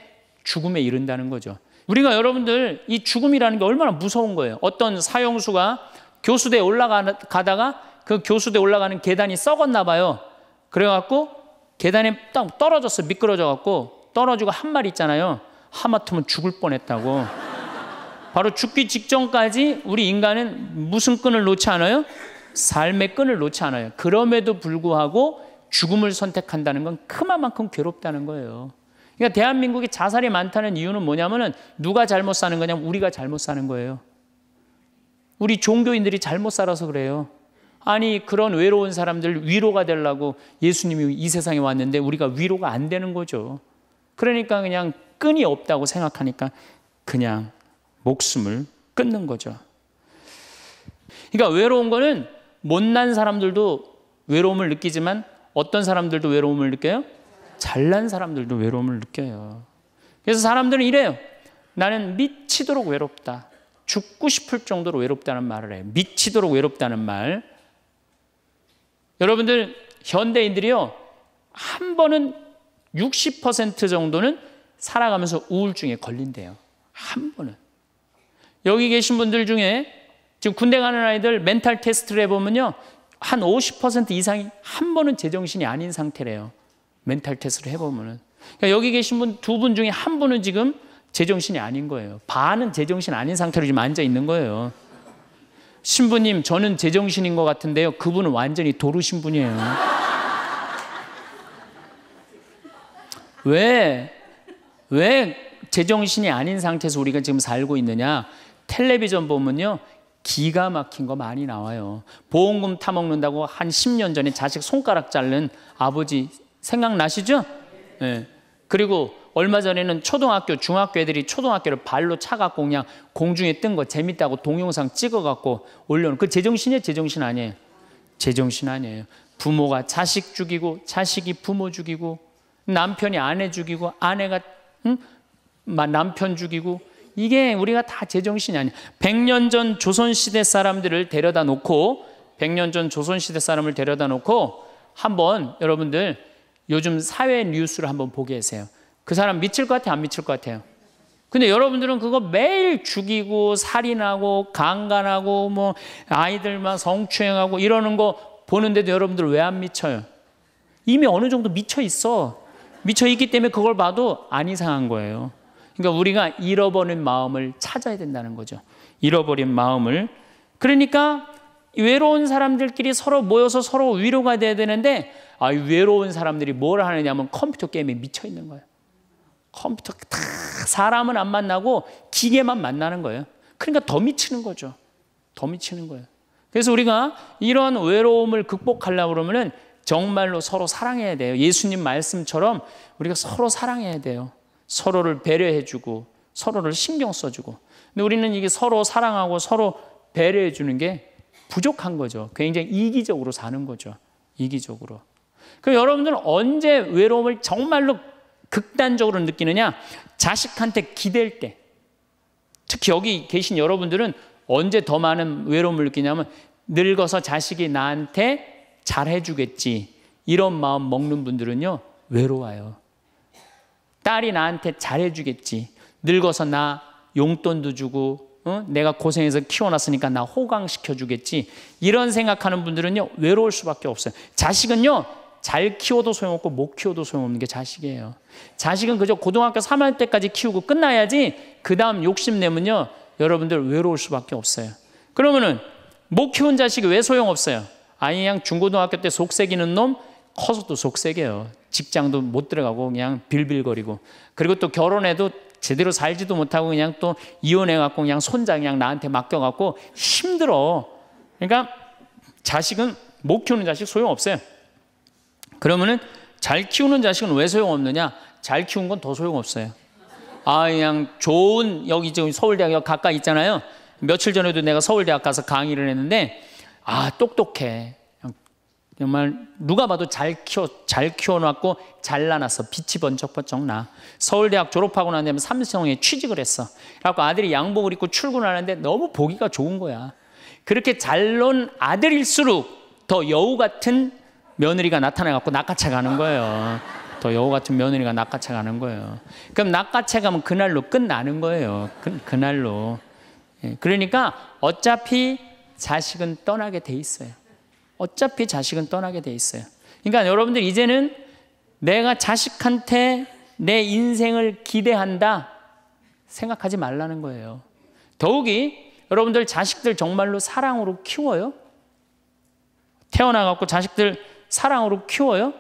죽음에 이른다는 거죠. 우리가 여러분들 이 죽음이라는 게 얼마나 무서운 거예요. 어떤 사형수가 교수대에 올라가다가 그 교수대에 올라가는 계단이 썩었나 봐요. 그래갖고 계단에 딱 떨어졌어. 미끄러져갖고 떨어지고 한 말 있잖아요. 하마터면 죽을 뻔했다고. 바로 죽기 직전까지 우리 인간은 무슨 끈을 놓지 않아요? 삶의 끈을 놓지 않아요. 그럼에도 불구하고 죽음을 선택한다는 건 그만큼 괴롭다는 거예요. 그러니까 대한민국에 자살이 많다는 이유는 뭐냐면은 누가 잘못 사는 거냐면 우리가 잘못 사는 거예요. 우리 종교인들이 잘못 살아서 그래요. 아니, 그런 외로운 사람들 위로가 되려고 예수님이 이 세상에 왔는데 우리가 위로가 안 되는 거죠. 그러니까 그냥 끈이 없다고 생각하니까 그냥 목숨을 끊는 거죠. 그러니까 외로운 거는 못난 사람들도 외로움을 느끼지만 어떤 사람들도 외로움을 느껴요? 잘난 사람들도 외로움을 느껴요. 그래서 사람들은 이래요. 나는 미치도록 외롭다. 죽고 싶을 정도로 외롭다는 말을 해요. 미치도록 외롭다는 말. 여러분들 현대인들이요, 한 번은 60% 정도는 살아가면서 우울증에 걸린대요. 한 번은. 여기 계신 분들 중에 지금 군대 가는 아이들 멘탈 테스트를 해보면요, 한 50% 이상이 한 번은 제정신이 아닌 상태래요. 멘탈 테스트를 해보면은. 그러니까 여기 계신 분 두 분 중에 한 분은 지금 제정신이 아닌 거예요. 반은 제정신 아닌 상태로 지금 앉아 있는 거예요. 신부님, 저는 제정신인 것 같은데요. 그분은 완전히 도루신 분이에요. 왜 왜 제정신이 아닌 상태에서 우리가 지금 살고 있느냐? 텔레비전 보면요, 기가 막힌 거 많이 나와요. 보험금 타먹는다고 한 10년 전에 자식 손가락 자른 아버지 생각나시죠? 네. 그리고 얼마 전에는 초등학교, 중학교 애들이 초등학교를 발로 차갖고 그냥 공중에 뜬 거 재밌다고 동영상 찍어갖고 올려놓은, 그 제정신이에요? 제정신 아니에요? 제정신 아니에요. 부모가 자식 죽이고, 자식이 부모 죽이고, 남편이 아내 죽이고, 아내가 남편 죽이고, 이게 우리가 다 제정신이 아니에요. 100년 전 조선시대 사람들을 데려다 놓고, 100년 전 조선시대 사람을 데려다 놓고 한번 여러분들 요즘 사회 뉴스를 한번 보게 하세요. 그 사람 미칠 것 같아요? 안 미칠 것 같아요? 근데 여러분들은 그거 매일 죽이고 살인하고 강간하고 뭐 아이들만 성추행하고 이러는 거 보는데도 여러분들 왜 안 미쳐요? 이미 어느 정도 미쳐 있어. 미쳐 있기 때문에 그걸 봐도 안 이상한 거예요. 그러니까 우리가 잃어버린 마음을 찾아야 된다는 거죠. 잃어버린 마음을. 그러니까 외로운 사람들끼리 서로 모여서 서로 위로가 돼야 되는데, 외로운 사람들이 뭘 하느냐면 컴퓨터 게임에 미쳐 있는 거예요. 컴퓨터 다 사람은 안 만나고 기계만 만나는 거예요. 그러니까 더 미치는 거죠. 더 미치는 거예요. 그래서 우리가 이런 외로움을 극복하려고 그러면은 정말로 서로 사랑해야 돼요. 예수님 말씀처럼 우리가 서로 사랑해야 돼요. 서로를 배려해주고 서로를 신경 써주고. 근데 우리는 이게 서로 사랑하고 서로 배려해주는 게 부족한 거죠. 굉장히 이기적으로 사는 거죠. 이기적으로. 그럼 여러분들은 언제 외로움을 정말로 극단적으로 느끼느냐? 자식한테 기댈 때. 특히 여기 계신 여러분들은 언제 더 많은 외로움을 느끼냐면, 늙어서 자식이 나한테 잘해주겠지, 이런 마음 먹는 분들은요 외로워요. 딸이 나한테 잘해주겠지, 늙어서 나 용돈도 주고 내가 고생해서 키워놨으니까 나 호강시켜주겠지, 이런 생각하는 분들은요 외로울 수밖에 없어요. 자식은요 잘 키워도 소용없고 못 키워도 소용없는 게 자식이에요. 자식은 그저 고등학교 3학년 때까지 키우고 끝나야지, 그 다음 욕심내면요 여러분들 외로울 수밖에 없어요. 그러면은 못 키운 자식이 왜 소용없어요? 아니 그냥 중고등학교 때 속새기는 놈 커서도 속새겨요. 직장도 못 들어가고 그냥 빌빌거리고, 그리고 또 결혼해도 제대로 살지도 못하고 그냥 또 이혼해갖고 그냥 손자 그냥 나한테 맡겨갖고 힘들어. 그러니까 자식은 못 키우는 자식 소용없어요. 그러면은 잘 키우는 자식은 왜 소용없느냐? 잘 키운 건 더 소용없어요. 그냥 좋은, 여기 지금 서울대학 가까이 있잖아요. 며칠 전에도 내가 서울대학 가서 강의를 했는데, 똑똑해. 정말 누가 봐도 잘 키워놨고 잘라놨어. 빛이 번쩍번쩍 나. 서울대학 졸업하고 난 다음에 삼성에 취직을 했어. 그래갖고 아들이 양복을 입고 출근하는데 너무 보기가 좋은 거야. 그렇게 잘 논 아들일수록 더 여우 같은 며느리가 나타나갖고 낚아채 가는 거예요. 더 여우 같은 며느리가 낚아채 가는 거예요. 그럼 낚아채 가면 그날로 끝나는 거예요. 그날로. 그러니까 어차피 자식은 떠나게 돼 있어요. 어차피 자식은 떠나게 돼 있어요. 그러니까 여러분들 이제는 내가 자식한테 내 인생을 기대한다 생각하지 말라는 거예요. 더욱이 여러분들 자식들 정말로 사랑으로 키워요? 태어나갖고 자식들 사랑으로 키워요?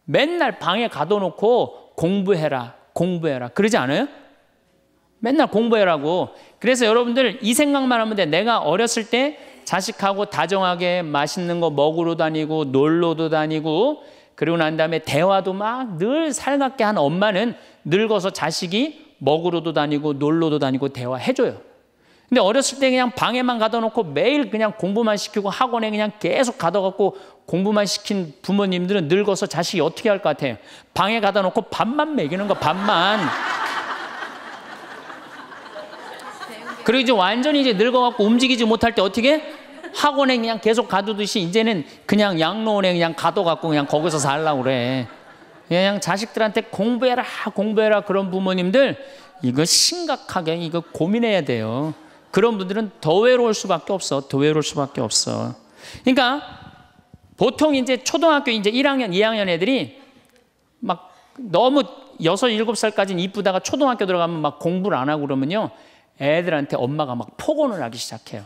맨날 방에 가둬놓고 공부해라 그러지 않아요? 맨날 공부해라고. 그래서 여러분들 이 생각만 하면 돼. 내가 어렸을 때 자식하고 다정하게 맛있는 거 먹으러 다니고 놀러도 다니고, 그리고 난 다음에 대화도 막 늘 살갑게 한 엄마는 늙어서 자식이 먹으러도 다니고 놀러도 다니고 대화해줘요. 근데 어렸을 때 그냥 방에만 가둬놓고 매일 그냥 공부만 시키고 학원에 그냥 계속 가둬갖고 공부만 시킨 부모님들은 늙어서 자식이 어떻게 할 것 같아요? 방에 가둬놓고 밥만 먹이는 거, 밥만. 그리고 이제 완전히 이제 늙어갖고 움직이지 못할 때 어떻게? 학원에 그냥 계속 가두듯이 이제는 그냥 양로원에 그냥 가둬갖고 그냥 거기서 살라고 그래. 그냥 자식들한테 공부해라 그런 부모님들, 이거 심각하게 이거 고민해야 돼요. 그런 분들은 더 외로울 수밖에 없어. 더 외로울 수밖에 없어. 그러니까 보통 이제 초등학교 이제 1학년, 2학년 애들이 막 너무 6, 7살까지는 이쁘다가 초등학교 들어가면 막 공부를 안 하고 그러면요, 애들한테 엄마가 막 폭언을 하기 시작해요.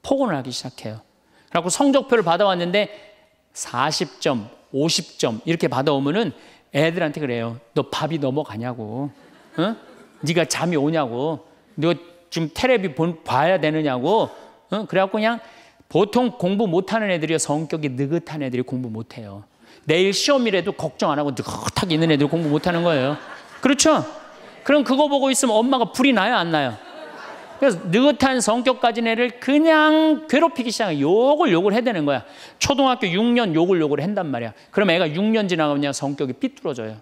폭언을 하기 시작해요. 그래갖고 성적표를 받아왔는데 40점, 50점 이렇게 받아오면은 애들한테 그래요. 너 밥이 넘어가냐고. 어? 네가 잠이 오냐고. 너 지금 텔레비 봐야 되느냐고. 어? 그래갖고 그냥 보통 공부 못하는 애들이 성격이 느긋한 애들이 공부 못해요. 내일 시험이라도 걱정 안 하고 느긋하게 있는 애들이 공부 못하는 거예요. 그렇죠? 그럼 그거 보고 있으면 엄마가 불이 나요, 안 나요? 그래서 느긋한 성격 가진 애를 그냥 괴롭히기 시작해. 욕을 해대는 거야. 초등학교 6년 욕을 한단 말이야. 그럼 애가 6년 지나가면 그냥 성격이 삐뚤어져요.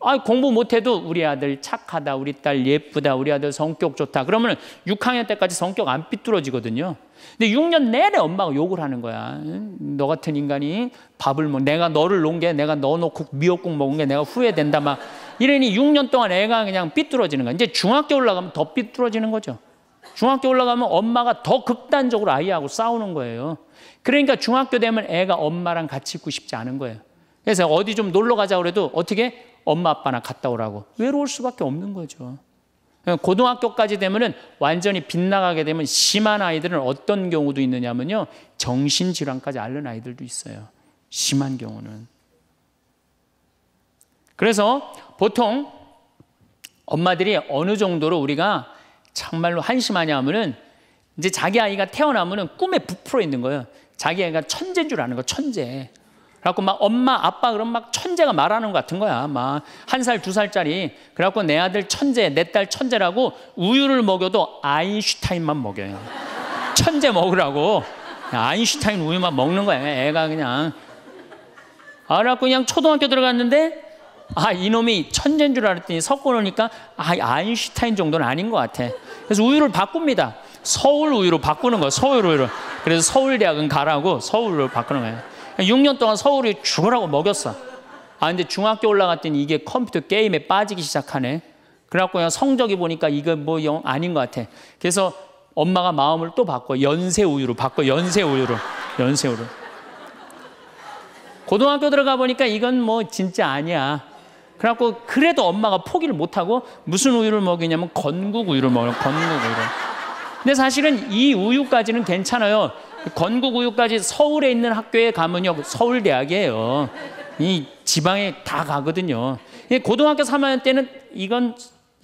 아, 공부 못해도 우리 아들 착하다, 우리 딸 예쁘다, 우리 아들 성격 좋다. 그러면 6학년 때까지 성격 안 삐뚤어지거든요. 근데 6년 내내 엄마가 욕을 하는 거야. 너 같은 인간이 밥을 내가 너를 놓은 게, 내가 너 놓고 미역국 먹은 게 내가 후회된다 막 이러니 6년 동안 애가 그냥 삐뚤어지는 거야. 이제 중학교 올라가면 더 삐뚤어지는 거죠. 중학교 올라가면 엄마가 더 극단적으로 아이하고 싸우는 거예요. 그러니까 중학교 되면 애가 엄마랑 같이 있고 싶지 않은 거예요. 그래서 어디 좀 놀러 가자고 그래도 어떻게 엄마 아빠나 갔다 오라고. 외로울 수밖에 없는 거죠. 고등학교까지 되면은 완전히 빗나가게 되면 심한 아이들은 어떤 경우도 있느냐면요, 정신질환까지 앓는 아이들도 있어요. 심한 경우는. 그래서 보통 엄마들이 어느 정도로 우리가 정말로 한심하냐 하면은 이제 자기 아이가 태어나면은 꿈에 부풀어 있는 거예요. 자기 아이가 천재인 줄 아는 거, 천재. 그래갖고 막 엄마, 아빠 그럼 막 천재가 말하는 것 같은 거야. 막 1살, 2살짜리. 그래갖고 내 아들 천재, 내 딸 천재라고 우유를 먹여도 아인슈타인만 먹여요. 천재 먹으라고. 아인슈타인 우유만 먹는 거야. 애가 그냥. 그래갖고 그냥 초등학교 들어갔는데 이놈이 천재인 줄 알았더니 섞어 놓으니까 아인슈타인 정도는 아닌 것 같아. 그래서 우유를 바꿉니다. 서울 우유로 바꾸는 거야. 서울 우유로. 그래서 서울대학은 가라고 서울로 바꾸는 거예요. 6년 동안 서울이 죽으라고 먹였어. 근데 중학교 올라갔더니 이게 컴퓨터 게임에 빠지기 시작하네. 그래갖고 그냥 성적이 보니까 이거 뭐 영 아닌 것 같아. 그래서 엄마가 마음을 또 바꿔. 연세 우유로 바꿔. 연세 우유로. 고등학교 들어가 보니까 이건 뭐 진짜 아니야. 그래갖고 그래도 엄마가 포기를 못하고 무슨 우유를 먹이냐면 건국 우유를 먹어요. 건국 우유를. 근데 사실은 이 우유까지는 괜찮아요. 건국 우유까지 서울에 있는 학교에 가면요, 서울대학이에요. 이 지방에 다 가거든요. 고등학교 3학년 때는 이건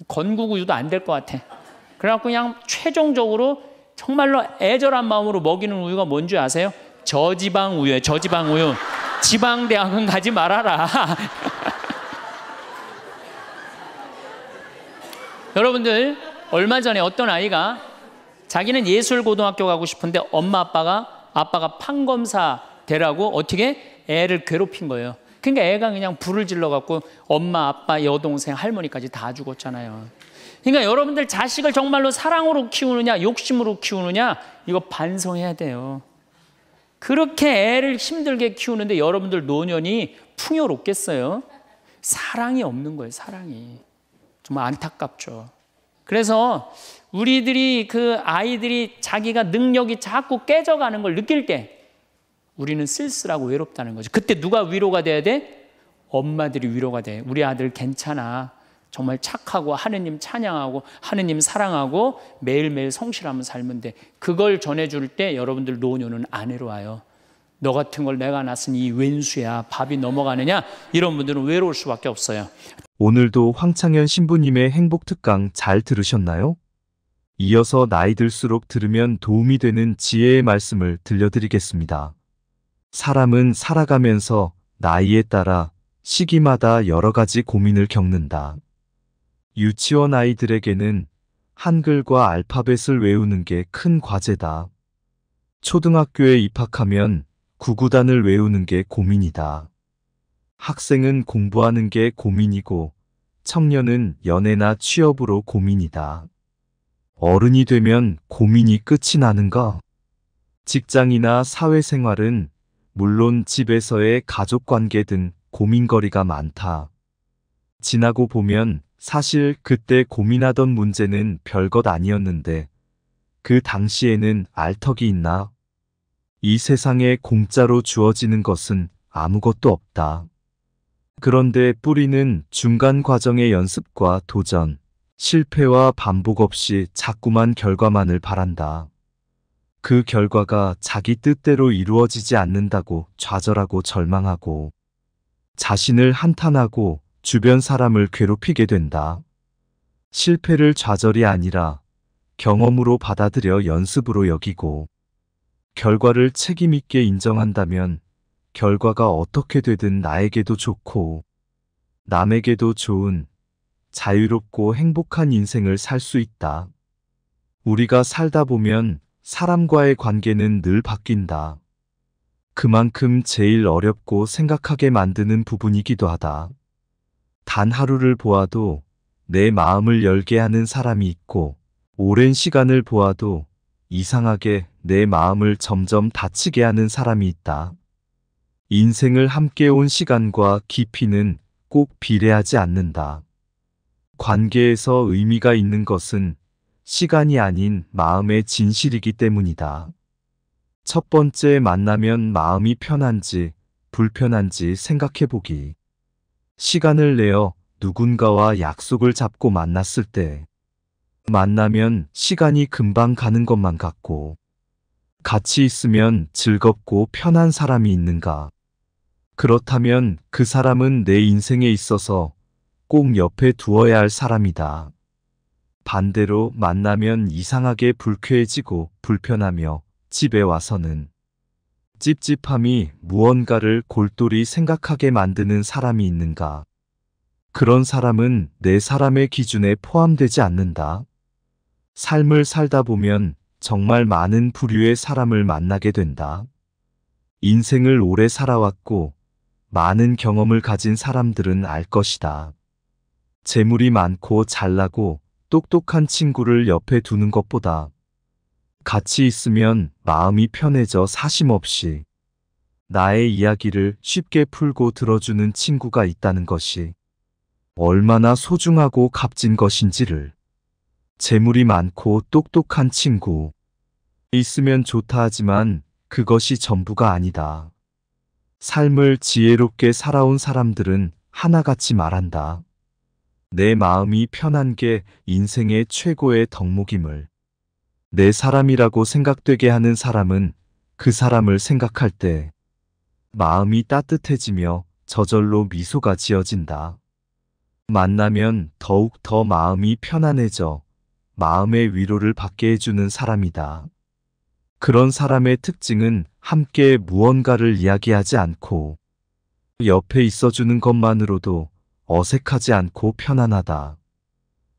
건국 우유도 안 될 것 같아. 그래갖고 그냥 최종적으로 정말로 애절한 마음으로 먹이는 우유가 뭔지 아세요? 저지방 우유예요. 저지방 우유. 지방대학은 가지 말아라. 여러분들, 얼마 전에 어떤 아이가 자기는 예술고등학교 가고 싶은데 엄마 아빠가 판검사 되라고 어떻게 애를 괴롭힌 거예요. 그러니까 애가 그냥 불을 질러갖고 엄마 아빠 여동생 할머니까지 다 죽었잖아요. 그러니까 여러분들 자식을 정말로 사랑으로 키우느냐 욕심으로 키우느냐 이거 반성해야 돼요. 그렇게 애를 힘들게 키우는데 여러분들 노년이 풍요롭겠어요? 사랑이 없는 거예요. 사랑이. 정말 안타깝죠. 그래서 우리들이 그 아이들이 자기가 능력이 자꾸 깨져가는 걸 느낄 때 우리는 쓸쓸하고 외롭다는 거죠. 그때 누가 위로가 돼야 돼? 엄마들이 위로가 돼. 우리 아들 괜찮아. 정말 착하고 하느님 찬양하고 하느님 사랑하고 매일매일 성실하면 살면 돼. 그걸 전해줄 때 여러분들 노년은 안 외로워요. 너 같은 걸 내가 낳았으니 이 웬수야. 밥이 넘어가느냐? 이런 분들은 외로울 수밖에 없어요. 오늘도 황창현 신부님의 행복특강 잘 들으셨나요? 이어서 나이 들수록 들으면 도움이 되는 지혜의 말씀을 들려드리겠습니다. 사람은 살아가면서 나이에 따라 시기마다 여러 가지 고민을 겪는다. 유치원 아이들에게는 한글과 알파벳을 외우는 게 큰 과제다. 초등학교에 입학하면 구구단을 외우는 게 고민이다. 학생은 공부하는 게 고민이고 청년은 연애나 취업으로 고민이다. 어른이 되면 고민이 끝이 나는가? 직장이나 사회생활은 물론 집에서의 가족관계 등 고민거리가 많다. 지나고 보면 사실 그때 고민하던 문제는 별것 아니었는데 그 당시에는 알턱이 있나? 이 세상에 공짜로 주어지는 것은 아무것도 없다. 그런데 뿌리는 중간 과정의 연습과 도전, 실패와 반복 없이 자꾸만 결과만을 바란다. 그 결과가 자기 뜻대로 이루어지지 않는다고 좌절하고 절망하고 자신을 한탄하고 주변 사람을 괴롭히게 된다. 실패를 좌절이 아니라 경험으로 받아들여 연습으로 여기고 결과를 책임 있게 인정한다면 결과가 어떻게 되든 나에게도 좋고 남에게도 좋은 자유롭고 행복한 인생을 살 수 있다. 우리가 살다 보면 사람과의 관계는 늘 바뀐다. 그만큼 제일 어렵고 생각하게 만드는 부분이기도 하다. 단 하루를 보아도 내 마음을 열게 하는 사람이 있고 오랜 시간을 보아도 이상하게 내 마음을 점점 다치게 하는 사람이 있다. 인생을 함께 온 시간과 깊이는 꼭 비례하지 않는다. 관계에서 의미가 있는 것은 시간이 아닌 마음의 진실이기 때문이다. 첫 번째 만나면 마음이 편한지 불편한지 생각해보기. 시간을 내어 누군가와 약속을 잡고 만났을 때 만나면 시간이 금방 가는 것만 같고 같이 있으면 즐겁고 편한 사람이 있는가? 그렇다면 그 사람은 내 인생에 있어서 꼭 옆에 두어야 할 사람이다. 반대로 만나면 이상하게 불쾌해지고 불편하며 집에 와서는 찝찝함이 무언가를 골똘히 생각하게 만드는 사람이 있는가? 그런 사람은 내 사람의 기준에 포함되지 않는다. 삶을 살다 보면 정말 많은 부류의 사람을 만나게 된다. 인생을 오래 살아왔고 많은 경험을 가진 사람들은 알 것이다. 재물이 많고 잘나고 똑똑한 친구를 옆에 두는 것보다 같이 있으면 마음이 편해져 사심없이 나의 이야기를 쉽게 풀고 들어주는 친구가 있다는 것이 얼마나 소중하고 값진 것인지를. 재물이 많고 똑똑한 친구 있으면 좋다 하지만 그것이 전부가 아니다. 삶을 지혜롭게 살아온 사람들은 하나같이 말한다. 내 마음이 편한 게 인생의 최고의 덕목임을. 내 사람이라고 생각되게 하는 사람은 그 사람을 생각할 때 마음이 따뜻해지며 저절로 미소가 지어진다. 만나면 더욱 더 마음이 편안해져 마음의 위로를 받게 해주는 사람이다. 그런 사람의 특징은 함께 무언가를 이야기하지 않고 옆에 있어주는 것만으로도 어색하지 않고 편안하다.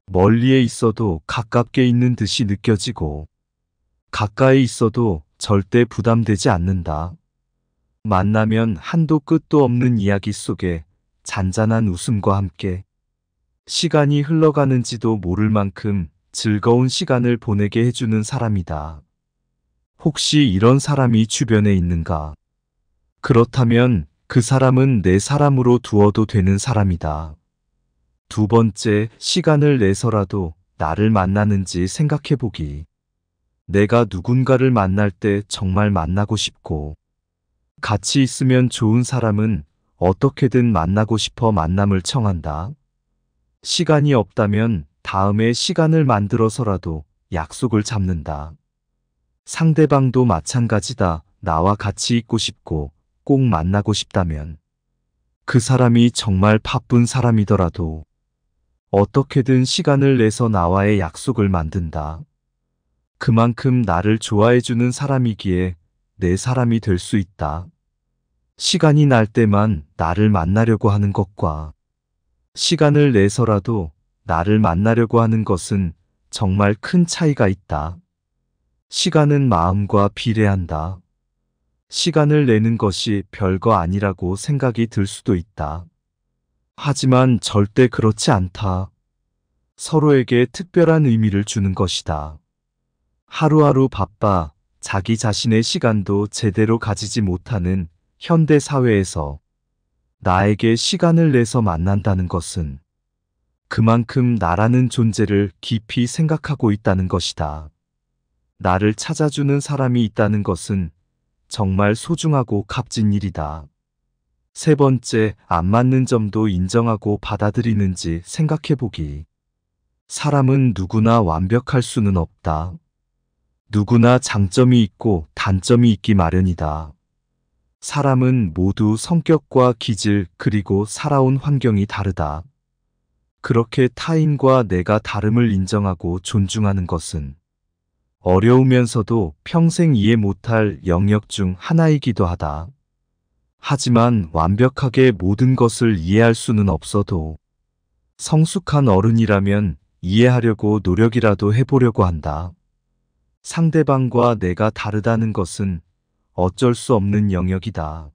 멀리에 있어도 가깝게 있는 듯이 느껴지고 가까이 있어도 절대 부담되지 않는다. 만나면 한도 끝도 없는 이야기 속에 잔잔한 웃음과 함께 시간이 흘러가는지도 모를 만큼 즐거운 시간을 보내게 해주는 사람이다. 혹시 이런 사람이 주변에 있는가? 그렇다면 그 사람은 내 사람으로 두어도 되는 사람이다. 두 번째, 시간을 내서라도 나를 만나는지 생각해보기. 내가 누군가를 만날 때 정말 만나고 싶고 같이 있으면 좋은 사람은 어떻게든 만나고 싶어 만남을 청한다. 시간이 없다면 다음에 시간을 만들어서라도 약속을 잡는다. 상대방도 마찬가지다. 나와 같이 있고 싶고 꼭 만나고 싶다면 그 사람이 정말 바쁜 사람이더라도 어떻게든 시간을 내서 나와의 약속을 만든다. 그만큼 나를 좋아해주는 사람이기에 내 사람이 될 수 있다. 시간이 날 때만 나를 만나려고 하는 것과 시간을 내서라도 나를 만나려고 하는 것은 정말 큰 차이가 있다. 시간은 마음과 비례한다. 시간을 내는 것이 별거 아니라고 생각이 들 수도 있다. 하지만 절대 그렇지 않다. 서로에게 특별한 의미를 주는 것이다. 하루하루 바빠 자기 자신의 시간도 제대로 가지지 못하는 현대 사회에서 나에게 시간을 내서 만난다는 것은 그만큼 나라는 존재를 깊이 생각하고 있다는 것이다. 나를 찾아주는 사람이 있다는 것은 정말 소중하고 값진 일이다. 세 번째, 안 맞는 점도 인정하고 받아들이는지 생각해보기. 사람은 누구나 완벽할 수는 없다. 누구나 장점이 있고 단점이 있기 마련이다. 사람은 모두 성격과 기질 그리고 살아온 환경이 다르다. 그렇게 타인과 내가 다름을 인정하고 존중하는 것은 어려우면서도 평생 이해 못할 영역 중 하나이기도 하다. 하지만 완벽하게 모든 것을 이해할 수는 없어도 성숙한 어른이라면 이해하려고 노력이라도 해보려고 한다. 상대방과 내가 다르다는 것은 어쩔 수 없는 영역이다.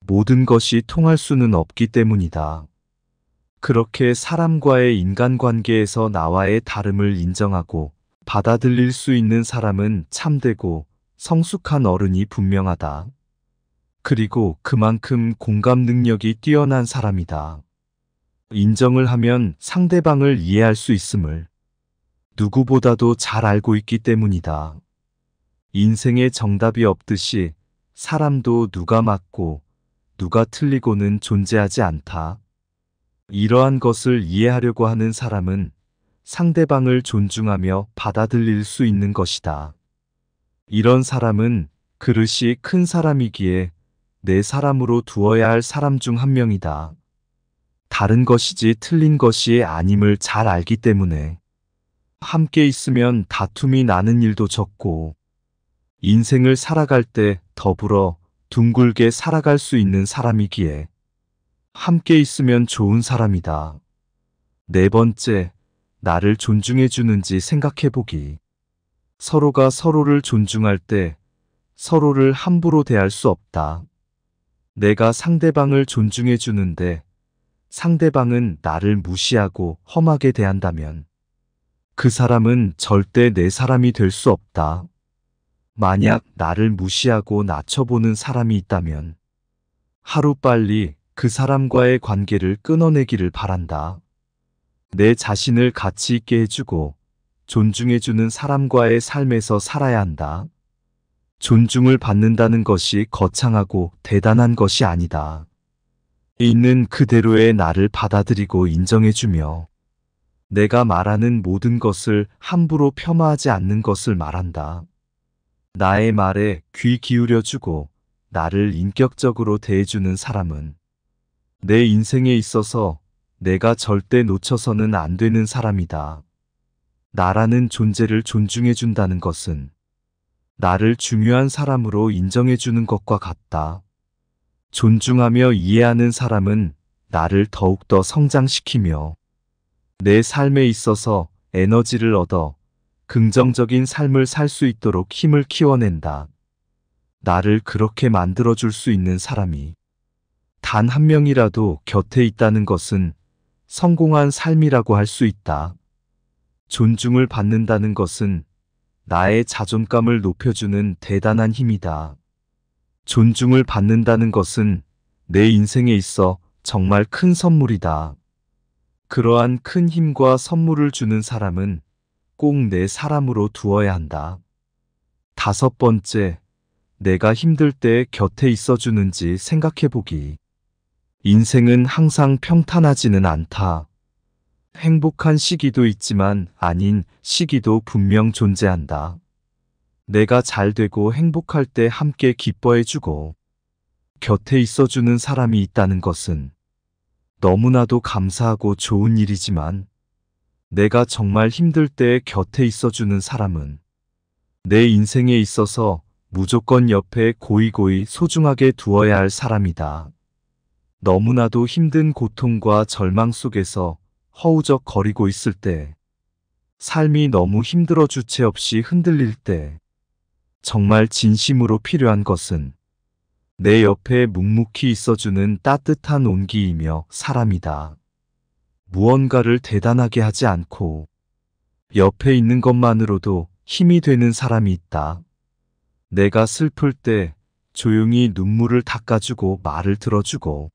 모든 것이 통할 수는 없기 때문이다. 그렇게 사람과의 인간관계에서 나와의 다름을 인정하고 받아들일 수 있는 사람은 참되고 성숙한 어른이 분명하다. 그리고 그만큼 공감 능력이 뛰어난 사람이다. 인정을 하면 상대방을 이해할 수 있음을 누구보다도 잘 알고 있기 때문이다. 인생에 정답이 없듯이 사람도 누가 맞고 누가 틀리고는 존재하지 않다. 이러한 것을 이해하려고 하는 사람은 상대방을 존중하며 받아들일 수 있는 것이다. 이런 사람은 그릇이 큰 사람이기에 내 사람으로 두어야 할 사람 중 한 명이다. 다른 것이지 틀린 것이 아님을 잘 알기 때문에 함께 있으면 다툼이 나는 일도 적고 인생을 살아갈 때 더불어 둥글게 살아갈 수 있는 사람이기에 함께 있으면 좋은 사람이다. 네 번째, 나를 존중해 주는지 생각해 보기. 서로가 서로를 존중할 때 서로를 함부로 대할 수 없다. 내가 상대방을 존중해 주는데 상대방은 나를 무시하고 험하게 대한다면 그 사람은 절대 내 사람이 될 수 없다. 만약 나를 무시하고 낮춰보는 사람이 있다면 하루빨리 그 사람과의 관계를 끊어내기를 바란다. 내 자신을 가치 있게 해주고 존중해주는 사람과의 삶에서 살아야 한다. 존중을 받는다는 것이 거창하고 대단한 것이 아니다. 있는 그대로의 나를 받아들이고 인정해주며 내가 말하는 모든 것을 함부로 폄하하지 않는 것을 말한다. 나의 말에 귀 기울여주고 나를 인격적으로 대해주는 사람은 내 인생에 있어서 내가 절대 놓쳐서는 안 되는 사람이다. 나라는 존재를 존중해준다는 것은 나를 중요한 사람으로 인정해주는 것과 같다. 존중하며 이해하는 사람은 나를 더욱더 성장시키며 내 삶에 있어서 에너지를 얻어 긍정적인 삶을 살 수 있도록 힘을 키워낸다. 나를 그렇게 만들어줄 수 있는 사람이 단 한 명이라도 곁에 있다는 것은 성공한 삶이라고 할 수 있다. 존중을 받는다는 것은 나의 자존감을 높여주는 대단한 힘이다. 존중을 받는다는 것은 내 인생에 있어 정말 큰 선물이다. 그러한 큰 힘과 선물을 주는 사람은 꼭 내 사람으로 두어야 한다. 다섯 번째, 내가 힘들 때 곁에 있어주는지 생각해보기. 인생은 항상 평탄하지는 않다. 행복한 시기도 있지만 아닌 시기도 분명 존재한다. 내가 잘 되고 행복할 때 함께 기뻐해주고 곁에 있어주는 사람이 있다는 것은 너무나도 감사하고 좋은 일이지만 내가 정말 힘들 때 곁에 있어주는 사람은 내 인생에 있어서 무조건 옆에 고이고이 소중하게 두어야 할 사람이다. 너무나도 힘든 고통과 절망 속에서 허우적거리고 있을 때, 삶이 너무 힘들어 주체 없이 흔들릴 때, 정말 진심으로 필요한 것은 내 옆에 묵묵히 있어주는 따뜻한 온기이며 사람이다. 무언가를 대단하게 하지 않고 옆에 있는 것만으로도 힘이 되는 사람이 있다. 내가 슬플 때 조용히 눈물을 닦아주고 말을 들어주고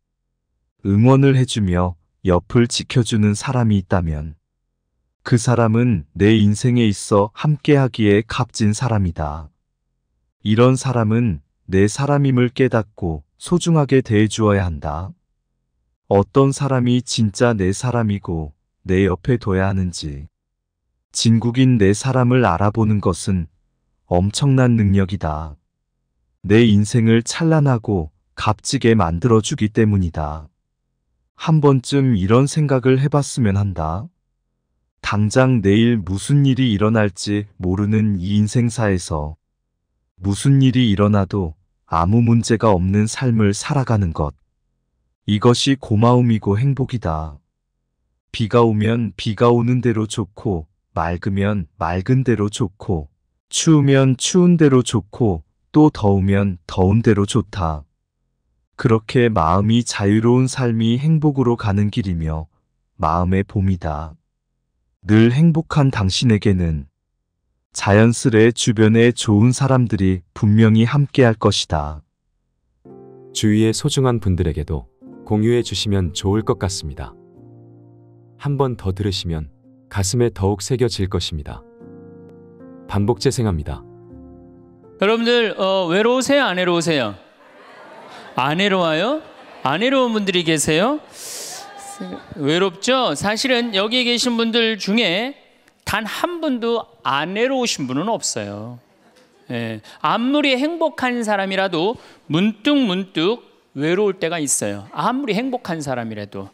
응원을 해주며 옆을 지켜주는 사람이 있다면 그 사람은 내 인생에 있어 함께하기에 값진 사람이다. 이런 사람은 내 사람임을 깨닫고 소중하게 대해주어야 한다. 어떤 사람이 진짜 내 사람이고 내 옆에 둬야 하는지 진국인 내 사람을 알아보는 것은 엄청난 능력이다. 내 인생을 찬란하고 값지게 만들어주기 때문이다. 한 번쯤 이런 생각을 해봤으면 한다. 당장 내일 무슨 일이 일어날지 모르는 이 인생사에서 무슨 일이 일어나도 아무 문제가 없는 삶을 살아가는 것. 이것이 고마움이고 행복이다. 비가 오면 비가 오는 대로 좋고, 맑으면 맑은 대로 좋고, 추우면 추운 대로 좋고, 또 더우면 더운 대로 좋다. 그렇게 마음이 자유로운 삶이 행복으로 가는 길이며 마음의 봄이다. 늘 행복한 당신에게는 자연스레 주변에 좋은 사람들이 분명히 함께할 것이다. 주위의 소중한 분들에게도 공유해 주시면 좋을 것 같습니다. 한 번 더 들으시면 가슴에 더욱 새겨질 것입니다. 반복 재생합니다. 여러분들 외로우세요? 안 외로우세요? 안 외로워요? 안 외로운 분들이 계세요? 외롭죠? 사실은 여기 계신 분들 중에 단 한 분도 안 외로우신 분은 없어요. 예, 아무리 행복한 사람이라도 문득 외로울 때가 있어요. 아무리 행복한 사람이라도.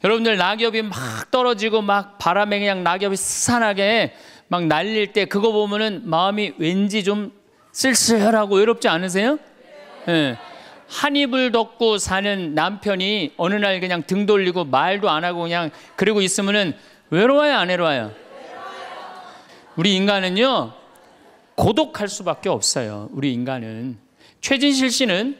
여러분들 낙엽이 막 떨어지고 막 바람에 그냥 낙엽이 스산하게 막 날릴 때 그거 보면은 마음이 왠지 좀 쓸쓸하고 외롭지 않으세요? 예. 한 이불 덮고 사는 남편이 어느 날 그냥 등 돌리고 말도 안 하고 그냥 그러고 있으면은 외로워요, 안 외로워요? 우리 인간은요 고독할 수밖에 없어요. 우리 인간은. 최진실 씨는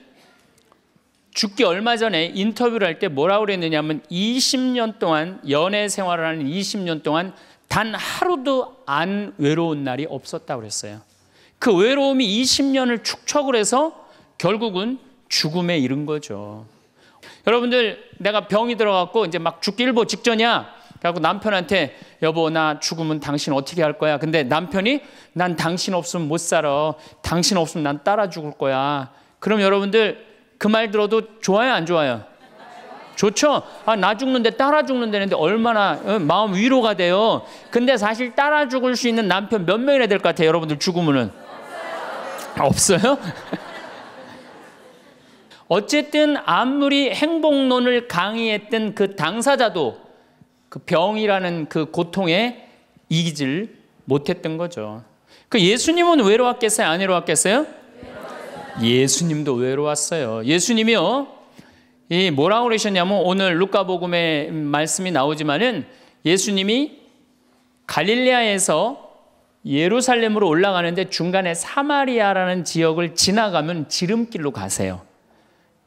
죽기 얼마 전에 인터뷰를 할 때 뭐라고 그랬느냐면 20년 동안 연애 생활을 하는 20년 동안 단 하루도 안 외로운 날이 없었다고 그랬어요. 그 외로움이 20년을 축적을 해서 결국은 죽음에 이른 거죠. 여러분들 내가 병이 들어갖고 이제 막 죽기 일보 직전이야. 그래갖고 남편한테 여보 나 죽으면 당신 어떻게 할 거야? 근데 남편이 난 당신 없으면 못 살아. 당신 없으면 난 따라 죽을 거야. 그럼 여러분들 그 말 들어도 좋아요, 안 좋아요? 좋죠? 아, 나 죽는데 따라 죽는다는데 얼마나 마음 위로가 돼요. 근데 사실 따라 죽을 수 있는 남편 몇 명이나 될 것 같아요, 여러분들 죽으면은? 없어요? 어쨌든 아무리 행복론을 강의했던 그 당사자도 그 병이라는 그 고통에 이기질 못했던 거죠. 그 예수님은 외로웠겠어요? 안 외로웠겠어요? 예수님도 외로웠어요. 예수님이요, 이 뭐라고 그러셨냐면 오늘 루카복음에 말씀이 나오지만은 예수님이 갈릴레아에서 예루살렘으로 올라가는데 중간에 사마리아라는 지역을 지나가면 지름길로 가세요.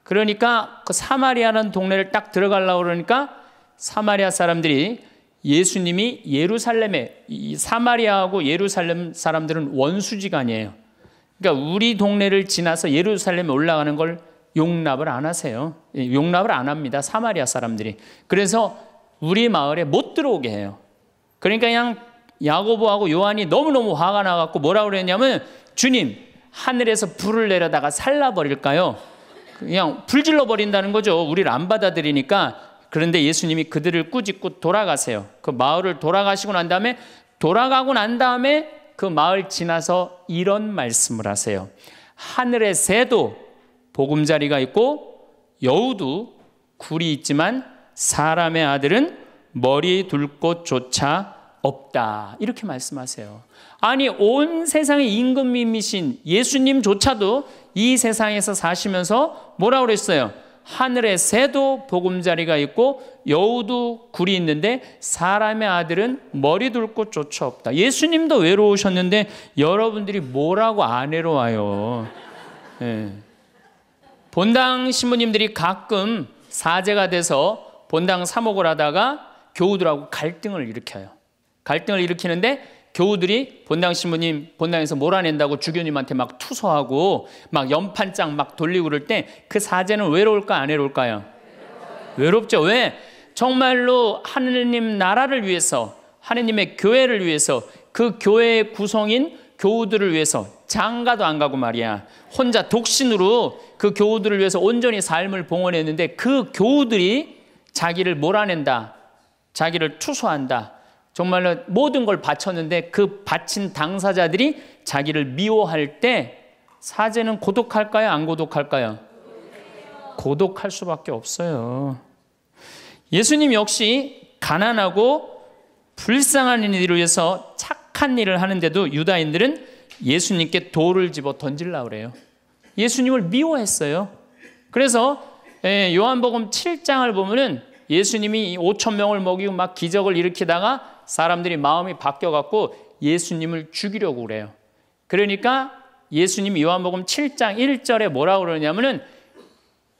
그러니까 그 사마리아라는 동네를 딱 들어가려고 그러니까 사마리아 사람들이 예수님이 예루살렘에, 이 사마리아하고 예루살렘 사람들은 원수지간이에요. 그러니까 우리 동네를 지나서 예루살렘에 올라가는 걸 용납을 안 하세요. 용납을 안 합니다, 사마리아 사람들이. 그래서 우리 마을에 못 들어오게 해요. 그러니까 그냥 야고보하고 요한이 너무너무 화가 나갖고 뭐라고 그랬냐면 주님, 하늘에서 불을 내려다가 살라버릴까요? 그냥 불질러 버린다는 거죠. 우리를 안 받아들이니까. 그런데 예수님이 그들을 꾸짖고 돌아가세요. 그 마을을 돌아가시고 난 다음에 그 마을 지나서 이런 말씀을 하세요. 하늘의 새도 보금자리가 있고 여우도 굴이 있지만 사람의 아들은 머리 둘 곳조차 없다. 이렇게 말씀하세요. 아니, 온 세상의 임금님이신 예수님조차도 이 세상에서 사시면서 뭐라고 그랬어요? 하늘의 새도 보금자리가 있고 여우도 굴이 있는데 사람의 아들은 머리 둘 곳조차 없다. 예수님도 외로우셨는데 여러분들이 뭐라고 안 외로워요? 예. 본당 신부님들이 가끔 사제가 돼서 본당 사목을 하다가 교우들하고 갈등을 일으켜요. 갈등을 일으키는데 교우들이 본당 신부님 본당에서 몰아낸다고 주교님한테 막 투서하고 막 연판장 막 돌리고 그럴 때 그 사제는 외로울까 안 외로울까요? 외롭죠. 왜? 정말로 하느님 나라를 위해서, 하느님의 교회를 위해서, 그 교회의 구성인 교우들을 위해서 장가도 안 가고 말이야, 혼자 독신으로 그 교우들을 위해서 온전히 삶을 봉헌했는데 그 교우들이 자기를 몰아낸다, 자기를 투서한다, 정말로 모든 걸 바쳤는데 그 바친 당사자들이 자기를 미워할 때 사제는 고독할까요? 안 고독할까요? 고독할 수밖에 없어요. 예수님 역시 가난하고 불쌍한 이들을 위해서 착한 일을 하는데도 유다인들은 예수님께 돌을 집어 던지려고 그래요. 예수님을 미워했어요. 그래서 요한복음 7장을 보면은 예수님이 5천 명을 먹이고 막 기적을 일으키다가 사람들이 마음이 바뀌어갖고 예수님을 죽이려고 그래요. 그러니까 예수님이 요한복음 7장 1절에 뭐라고 그러냐면은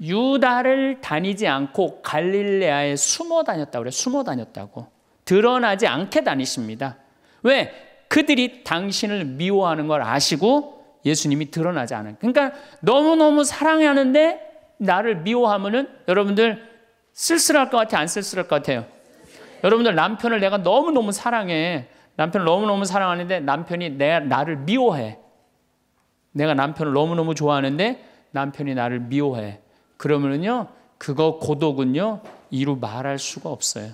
유다를 다니지 않고 갈릴레아에 숨어 다녔다고 그래요. 숨어 다녔다고. 드러나지 않게 다니십니다. 왜? 그들이 당신을 미워하는 걸 아시고 예수님이 드러나지 않아요. 그러니까 너무너무 사랑하는데 나를 미워하면은 여러분들 쓸쓸할 것 같아요? 안 쓸쓸할 것 같아요? 여러분들 남편을 내가 너무너무 사랑해. 남편을 너무너무 사랑하는데 남편이 나를 미워해. 내가 남편을 너무너무 좋아하는데 남편이 나를 미워해. 그러면은요, 그거 고독은요, 이루 말할 수가 없어요.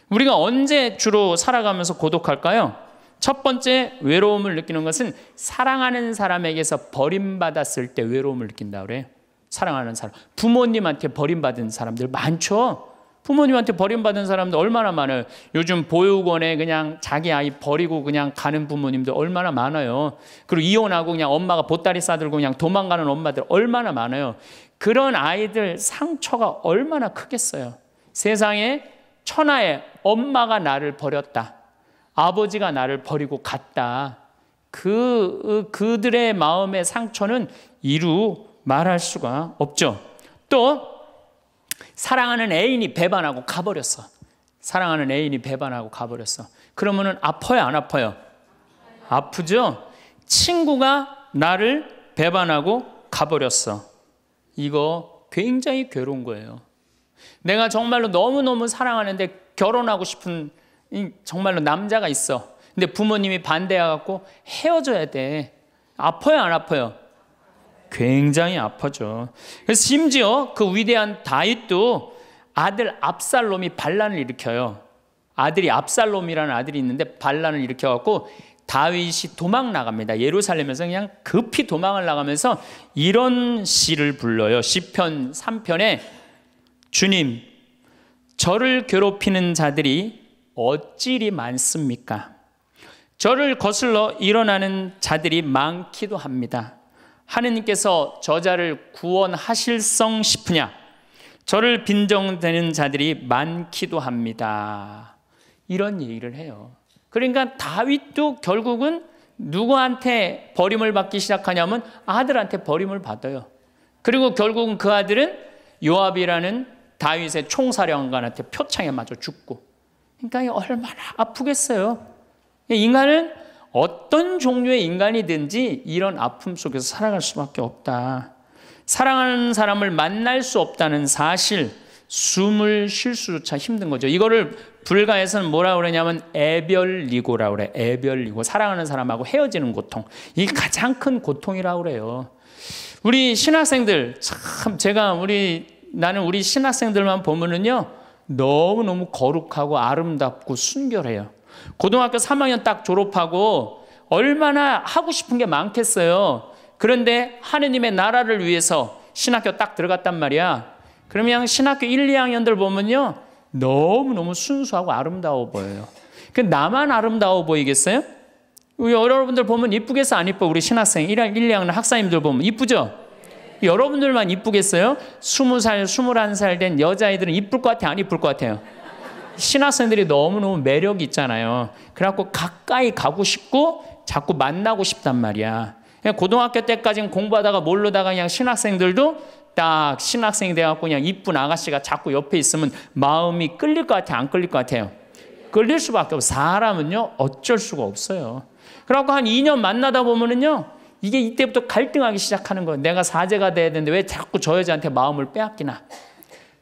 우리가 언제 주로 살아가면서 고독할까요? 첫 번째 외로움을 느끼는 것은 사랑하는 사람에게서 버림받았을 때 외로움을 느낀다 그래요. 사랑하는 사람. 부모님한테 버림받은 사람들 많죠. 부모님한테 버림받은 사람들 얼마나 많아요. 요즘 보육원에 그냥 자기 아이 버리고 그냥 가는 부모님들 얼마나 많아요. 그리고 이혼하고 그냥 엄마가 보따리 싸들고 그냥 도망가는 엄마들 얼마나 많아요. 그런 아이들 상처가 얼마나 크겠어요. 세상에 천하에 엄마가 나를 버렸다. 아버지가 나를 버리고 갔다. 그들의 마음의 상처는 이루 말할 수가 없죠. 또 사랑하는 애인이 배반하고 가버렸어. 사랑하는 애인이 배반하고 가버렸어. 그러면은 아파요, 안 아파요? 아프죠? 친구가 나를 배반하고 가버렸어. 이거 굉장히 괴로운 거예요. 내가 정말로 너무너무 사랑하는데 결혼하고 싶은 정말로 남자가 있어. 근데 부모님이 반대해갖고 헤어져야 돼. 아파요, 안 아파요? 굉장히 아파죠. 그래서 심지어 그 위대한 다윗도 아들 압살롬이 반란을 일으켜요. 아들이 압살롬이라는 아들이 있는데 반란을 일으켜갖고 다윗이 도망 나갑니다. 예루살렘에서 그냥 급히 도망을 나가면서 이런 시를 불러요. 시편 3편에 주님, 저를 괴롭히는 자들이 어찌리 많습니까? 저를 거슬러 일어나는 자들이 많기도 합니다. 하느님께서 저자를 구원하실성 싶으냐? 저를 빈정대는 자들이 많기도 합니다. 이런 얘기를 해요. 그러니까 다윗도 결국은 누구한테 버림을 받기 시작하냐면 아들한테 버림을 받아요. 그리고 결국은 그 아들은 요압이라는 다윗의 총사령관한테 표창에 맞아 죽고. 그러니까 얼마나 아프겠어요. 인간은 어떤 종류의 인간이든지 이런 아픔 속에서 살아갈 수밖에 없다. 사랑하는 사람을 만날 수 없다는 사실, 숨을 쉴 수조차 힘든 거죠. 이거를 불가에서는 뭐라고 그러냐면 애별리고라고 그래. 애별리고. 사랑하는 사람하고 헤어지는 고통. 이게 가장 큰 고통이라고 그래요. 우리 신학생들 참 나는 우리 신학생들만 보면은요 너무너무 거룩하고 아름답고 순결해요. 고등학교 3학년 딱 졸업하고 얼마나 하고 싶은 게 많겠어요. 그런데 하느님의 나라를 위해서 신학교 딱 들어갔단 말이야. 그러면 신학교 1, 2학년들 보면요 너무너무 순수하고 아름다워 보여요. 나만 아름다워 보이겠어요? 여러분들 보면 이쁘겠어, 안 이뻐? 우리 신학생 1, 2학년 학사님들 보면 이쁘죠? 여러분들만 이쁘겠어요? 20살, 21살 된 여자아이들은 이쁠 것 같아요, 안 이쁠 것 같아요? 신학생들이 너무너무 매력이 있잖아요. 그래갖고 가까이 가고 싶고 자꾸 만나고 싶단 말이야. 고등학교 때까지는 공부하다가 모르다가 그냥 신학생들도 딱 신학생이 돼갖고 그냥 이쁜 아가씨가 자꾸 옆에 있으면 마음이 끌릴 것 같아요, 안 끌릴 것 같아요? 끌릴 수밖에 없어요. 사람은요 어쩔 수가 없어요. 그래갖고 한 2년 만나다 보면은요 이게 이때부터 갈등하기 시작하는 거예요. 내가 사제가 돼야 되는데 왜 자꾸 저 여자한테 마음을 빼앗기나.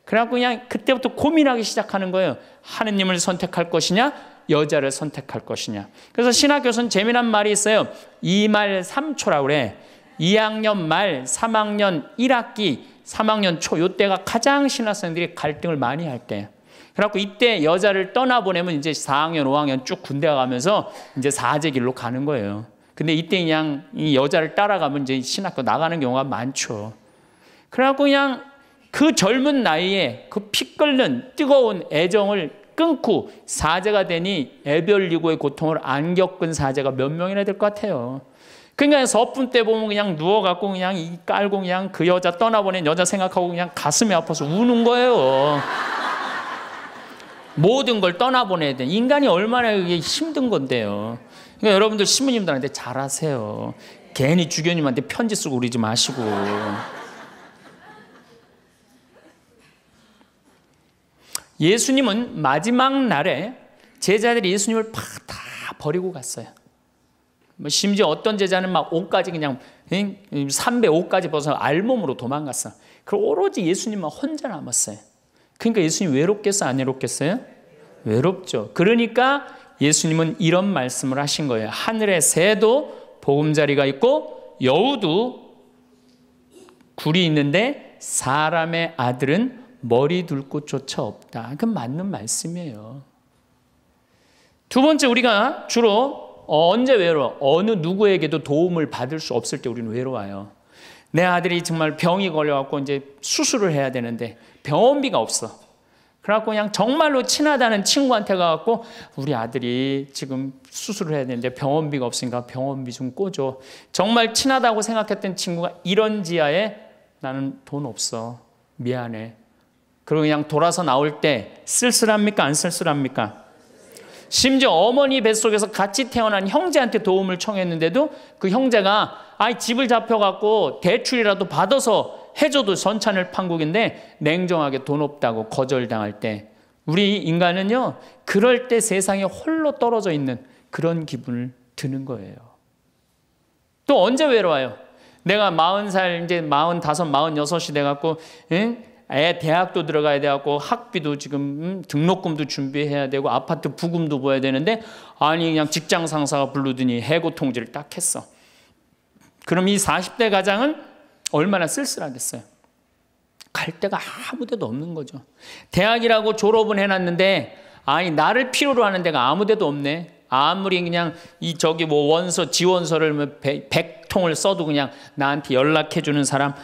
그래갖고 그냥 그때부터 고민하기 시작하는 거예요. 하느님을 선택할 것이냐 여자를 선택할 것이냐. 그래서 신학교에서는 재미난 말이 있어요. 2말 3초라고 그래. 2학년 말 3학년 1학기 3학년 초 이때가 가장 신학생들이 갈등을 많이 할 때. 그래갖고 이때 여자를 떠나보내면 이제 4학년 5학년 쭉 군대 가면서 이제 사제길로 가는 거예요. 근데 이때 그냥 이 여자를 따라가면 이제 신학교 나가는 경우가 많죠. 그래갖고 그냥 그 젊은 나이에 그 피 끓는 뜨거운 애정을 끊고 사제가 되니 애별리고의 고통을 안 겪은 사제가 몇 명이나 될 것 같아요. 그러니까 서품 때 보면 그냥 누워갖고 그냥 이 깔고 그냥 그 여자 떠나보낸 여자 생각하고 그냥 가슴이 아파서 우는 거예요. 모든 걸 떠나보내야 돼. 인간이 얼마나 이게 힘든 건데요. 그러니까 여러분들 신부님들한테 잘하세요. 괜히 주교님한테 편지 쓰고 그러지 마시고. 예수님은 마지막 날에 제자들이 예수님을 다 버리고 갔어요. 심지어 어떤 제자는 막 옷까지 그냥 삼배 옷까지 벗어 알몸으로 도망갔어. 그리고 오로지 예수님만 혼자 남았어요. 그러니까 예수님 외롭겠어요? 안 외롭겠어요? 외롭죠. 그러니까 예수님은 이런 말씀을 하신 거예요. 하늘의 새도 보금자리가 있고 여우도 굴이 있는데 사람의 아들은 머리 둘 곳조차 없다. 그건 맞는 말씀이에요. 두 번째, 우리가 주로 언제 외로워? 어느 누구에게도 도움을 받을 수 없을 때 우리는 외로워요. 내 아들이 정말 병이 걸려갖고 이제 수술을 해야 되는데 병원비가 없어. 그래갖고 그냥 정말로 친하다는 친구한테 가갖고 우리 아들이 지금 수술을 해야 되는데 병원비가 없으니까 병원비 좀 꿔줘. 정말 친하다고 생각했던 친구가 이런 지하에 나는 돈 없어. 미안해. 그리고 그냥 돌아서 나올 때 쓸쓸합니까? 안 쓸쓸합니까? 심지어 어머니 뱃속에서 같이 태어난 형제한테 도움을 청했는데도 그 형제가 집을 잡혀갖고 대출이라도 받아서 해줘도 전찬을 판국인데 냉정하게 돈 없다고 거절당할 때 우리 인간은요, 그럴 때 세상에 홀로 떨어져 있는 그런 기분을 드는 거예요. 또 언제 외로워요? 내가 40살, 이제 45, 46이 돼갖고 애 대학도 들어가야 돼갖고 학비도 지금 등록금도 준비해야 되고 아파트 부금도 보여야 되는데 그냥 직장 상사가 부르더니 해고 통지를 딱 했어. 그럼 이 40대 가장은 얼마나 쓸쓸하겠어요. 갈 데가 아무 데도 없는 거죠. 대학이라고 졸업은 해놨는데 나를 필요로 하는 데가 아무 데도 없네. 아무리 그냥 원서 지원서를 100통을 써도 그냥 나한테 연락해주는 사람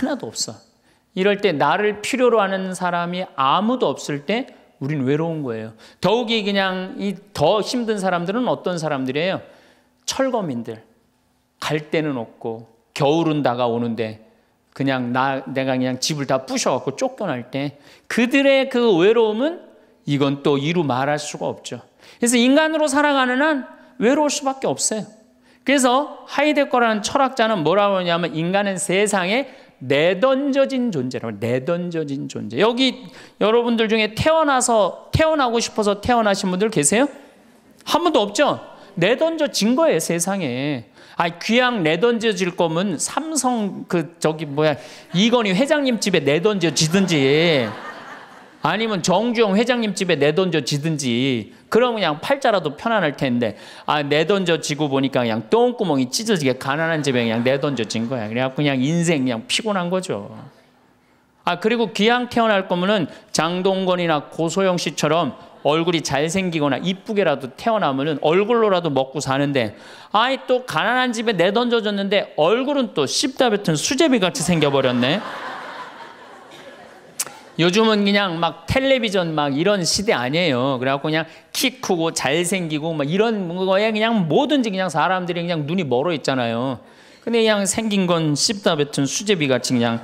하나도 없어. 이럴 때 나를 필요로 하는 사람이 아무도 없을 때 우린 외로운 거예요. 더욱이 그냥 더 힘든 사람들은 어떤 사람들이에요? 철거민들. 갈 데는 없고 겨울은 다가오는데 그냥 내가 그냥 집을 다 부셔갖고 쫓겨날 때 그들의 그 외로움은 이건 또 이루 말할 수가 없죠. 그래서 인간으로 살아가는 한 외로울 수밖에 없어요. 그래서 하이데거라는 철학자는 뭐라고 하냐면 인간은 세상에 내던져진 존재라고. 내던져진 존재. 여기 여러분들 중에 태어나고 싶어서 태어나신 분들 계세요? 한 분도 없죠? 내던져진 거예요, 세상에. 귀양 내던져질 거면 삼성 이건희 회장님 집에 내던져지든지 아니면 정주영 회장님 집에 내던져지든지 그러면 그냥 팔자라도 편안할 텐데 내던져지고 보니까 그냥 똥구멍이 찢어지게 가난한 집에 그냥 내던져진 거야. 그래갖고 그냥 인생 그냥 피곤한 거죠. 그리고 귀양 태어날 거면은 장동건이나 고소영 씨처럼 얼굴이 잘생기거나 이쁘게라도 태어나면은 얼굴로라도 먹고 사는데 또 가난한 집에 내던져졌는데 얼굴은 또 씹다 뱉은 수제비 같이 생겨버렸네. 요즘은 그냥 막 텔레비전 막 이런 시대 아니에요. 그래갖고 그냥 키 크고 잘생기고 막 이런 거에 그냥 뭐든지 그냥 사람들이 그냥 눈이 멀어 있잖아요. 근데 그냥 생긴 건 씹다 뱉은 수제비 같이 그냥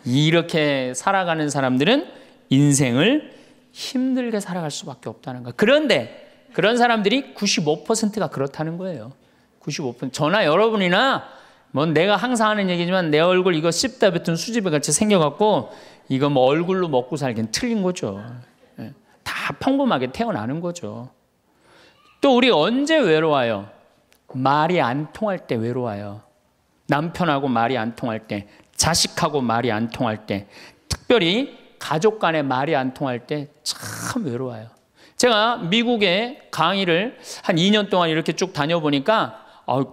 이렇게 살아가는 사람들은 인생을 힘들게 살아갈 수밖에 없다는 거예요. 그런데 그런 사람들이 95%가 그렇다는 거예요. 95%. 저나 여러분이나 내가 항상 하는 얘기지만 내 얼굴 이거 씹다 뱉은 수제비 같이 생겨갖고 이거 얼굴로 먹고 살기엔 틀린 거죠. 다 평범하게 태어나는 거죠. 또 우리 언제 외로워요? 말이 안 통할 때 외로워요. 남편하고 말이 안 통할 때, 자식하고 말이 안 통할 때, 특별히 가족 간에 말이 안 통할 때 참 외로워요. 제가 미국에 강의를 한 2년 동안 이렇게 쭉 다녀보니까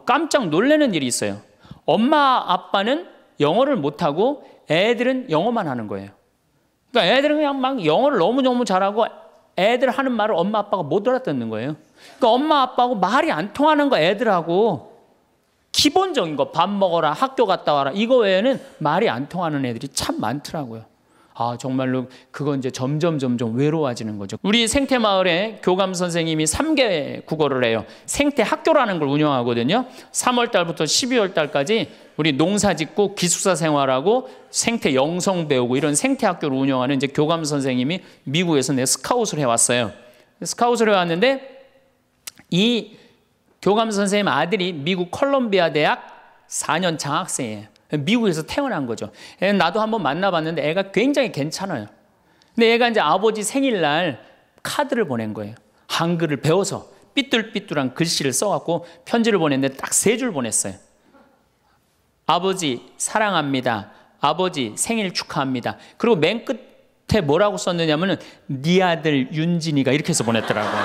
깜짝 놀라는 일이 있어요. 엄마 아빠는 영어를 못하고 애들은 영어만 하는 거예요. 그러니까 애들은 그냥 막 영어를 너무너무 잘하고 애들 하는 말을 엄마 아빠가 못 알아듣는 거예요. 그러니까 엄마 아빠하고 말이 안 통하는 거 애들하고 기본적인 거 밥 먹어라 학교 갔다 와라 이거 외에는 말이 안 통하는 애들이 참 많더라고요. 정말로 그건 이제 점점 외로워지는 거죠. 우리 생태마을에 교감 선생님이 3개 국어를 해요. 생태학교라는 걸 운영하거든요. 3월 달부터 12월 달까지 우리 농사 짓고 기숙사 생활하고 생태 영성 배우고 이런 생태학교를 운영하는 이제 교감 선생님이 미국에서 스카웃을 해왔어요. 스카웃을 해왔는데 이 교감 선생님 아들이 미국 컬럼비아 대학 4년 장학생이에요. 미국에서 태어난 거죠. 나도 한번 만나봤는데 애가 굉장히 괜찮아요. 근데 애가 이제 아버지 생일날 카드를 보낸 거예요. 한글을 배워서 삐뚤삐뚤한 글씨를 써갖고 편지를 보냈는데 딱 3줄 보냈어요. 아버지 사랑합니다. 아버지 생일 축하합니다. 그리고 맨 끝에 뭐라고 썼느냐면은 네 아들 윤진이가 이렇게 해서 보냈더라고요.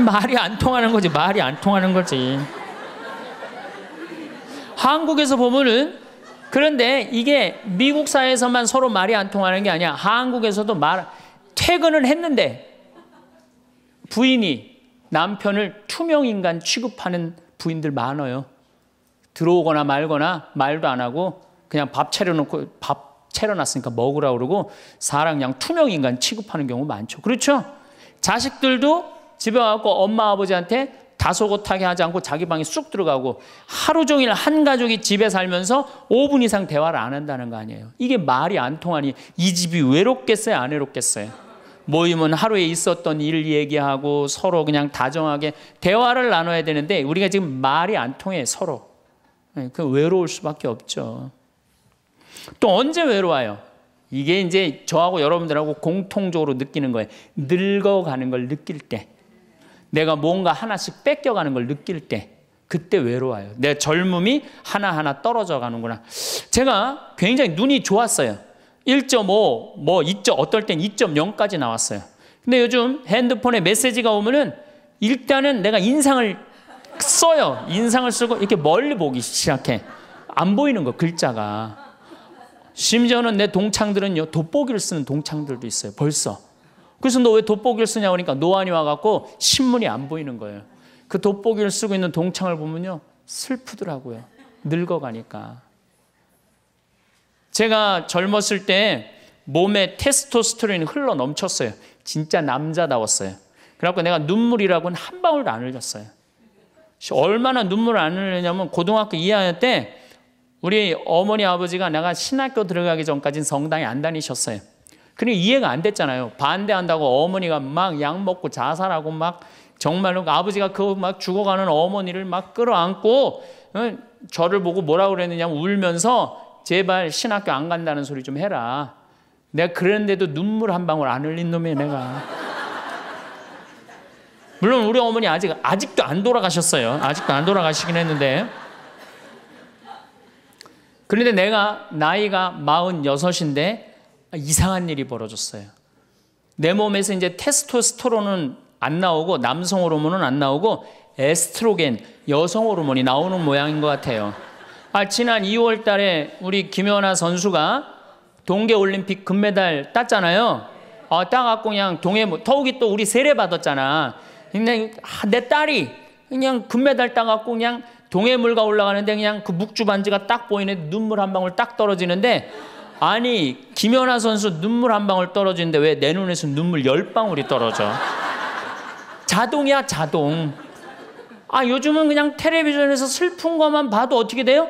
말이 안 통하는 거지. 말이 안 통하는 거지. 한국에서 보면은 그런데 이게 미국 사회에서만 서로 말이 안 통하는 게 아니야. 한국에서도 퇴근을 했는데 부인이 남편을 투명인간 취급하는 부인들 많아요. 들어오거나 말거나 말도 안 하고 그냥 밥 차려놨으니까 먹으라고 그러고 사람 그냥 투명인간 취급하는 경우 많죠. 그렇죠? 자식들도 집에 와서 엄마 아버지한테 다소곳하게 하지 않고 자기 방에 쑥 들어가고 하루 종일 한 가족이 집에 살면서 5분 이상 대화를 안 한다는 거 아니에요. 이게 말이 안 통하니 이 집이 외롭겠어요? 안 외롭겠어요? 모이면 하루에 있었던 일 얘기하고 서로 그냥 다정하게 대화를 나눠야 되는데 우리가 지금 말이 안 통해 서로. 그 외로울 수밖에 없죠. 또 언제 외로워요? 이게 이제 저하고 여러분들하고 공통적으로 느끼는 거예요. 늙어가는 걸 느낄 때. 내가 뭔가 하나씩 뺏겨가는 걸 느낄 때 그때 외로워요. 내 젊음이 하나하나 떨어져 가는구나. 제가 굉장히 눈이 좋았어요. 1.5, 어떨 땐 2.0까지 나왔어요. 근데 요즘 핸드폰에 메시지가 오면은 일단은 내가 인상을 써요. 인상을 쓰고 이렇게 멀리 보기 시작해. 안 보이는 거, 글자가. 심지어는 내 동창들은요, 돋보기를 쓰는 동창들도 있어요. 벌써. 그래서 너 왜 돋보기를 쓰냐고 하니까 노안이 와갖고 신문이 안 보이는 거예요. 그 돋보기를 쓰고 있는 동창을 보면요, 슬프더라고요. 늙어가니까. 제가 젊었을 때 몸에 테스토스테론이 흘러 넘쳤어요. 진짜 남자다웠어요. 그래갖고 내가 눈물이라고는 한 방울도 안 흘렸어요. 얼마나 눈물을 안 흘리냐면 고등학교 2학년 때 우리 어머니 아버지가 내가 신학교 들어가기 전까지는 성당에 안 다니셨어요. 그러니까 이해가 안 됐잖아요. 반대한다고 어머니가 막 약 먹고 자살하고 막 정말로 아버지가 그 막 죽어가는 어머니를 막 끌어안고 저를 보고 뭐라고 그랬느냐면 울면서 제발 신학교 안 간다는 소리 좀 해라. 내가 그랬는데도 눈물 한 방울 안 흘린 놈이에요, 내가. 물론 우리 어머니 아직도 안 돌아가셨어요. 아직도 안 돌아가시긴 했는데. 그런데 내가 나이가 46인데 이상한 일이 벌어졌어요. 내 몸에서 이제 테스토스테론은 안 나오고 남성 호르몬은 안 나오고 에스트로겐, 여성 호르몬이 나오는 모양인 것 같아요. 지난 2월 달에 우리 김연아 선수가 동계올림픽 금메달 땄잖아요. 따갖고 그냥 더욱이 또 우리 세례 받았잖아. 근데 내 딸이 그냥 금메달 따갖고 그냥 동해물가 올라가는데 그냥 그 묵주 반지가 딱 보이는데 눈물 한 방울 딱 떨어지는데 아니 김연아 선수 눈물 한 방울 떨어지는데 왜 내 눈에서 눈물 10방울이 떨어져? 자동이야 자동. 요즘은 그냥 텔레비전에서 슬픈 것만 봐도 어떻게 돼요?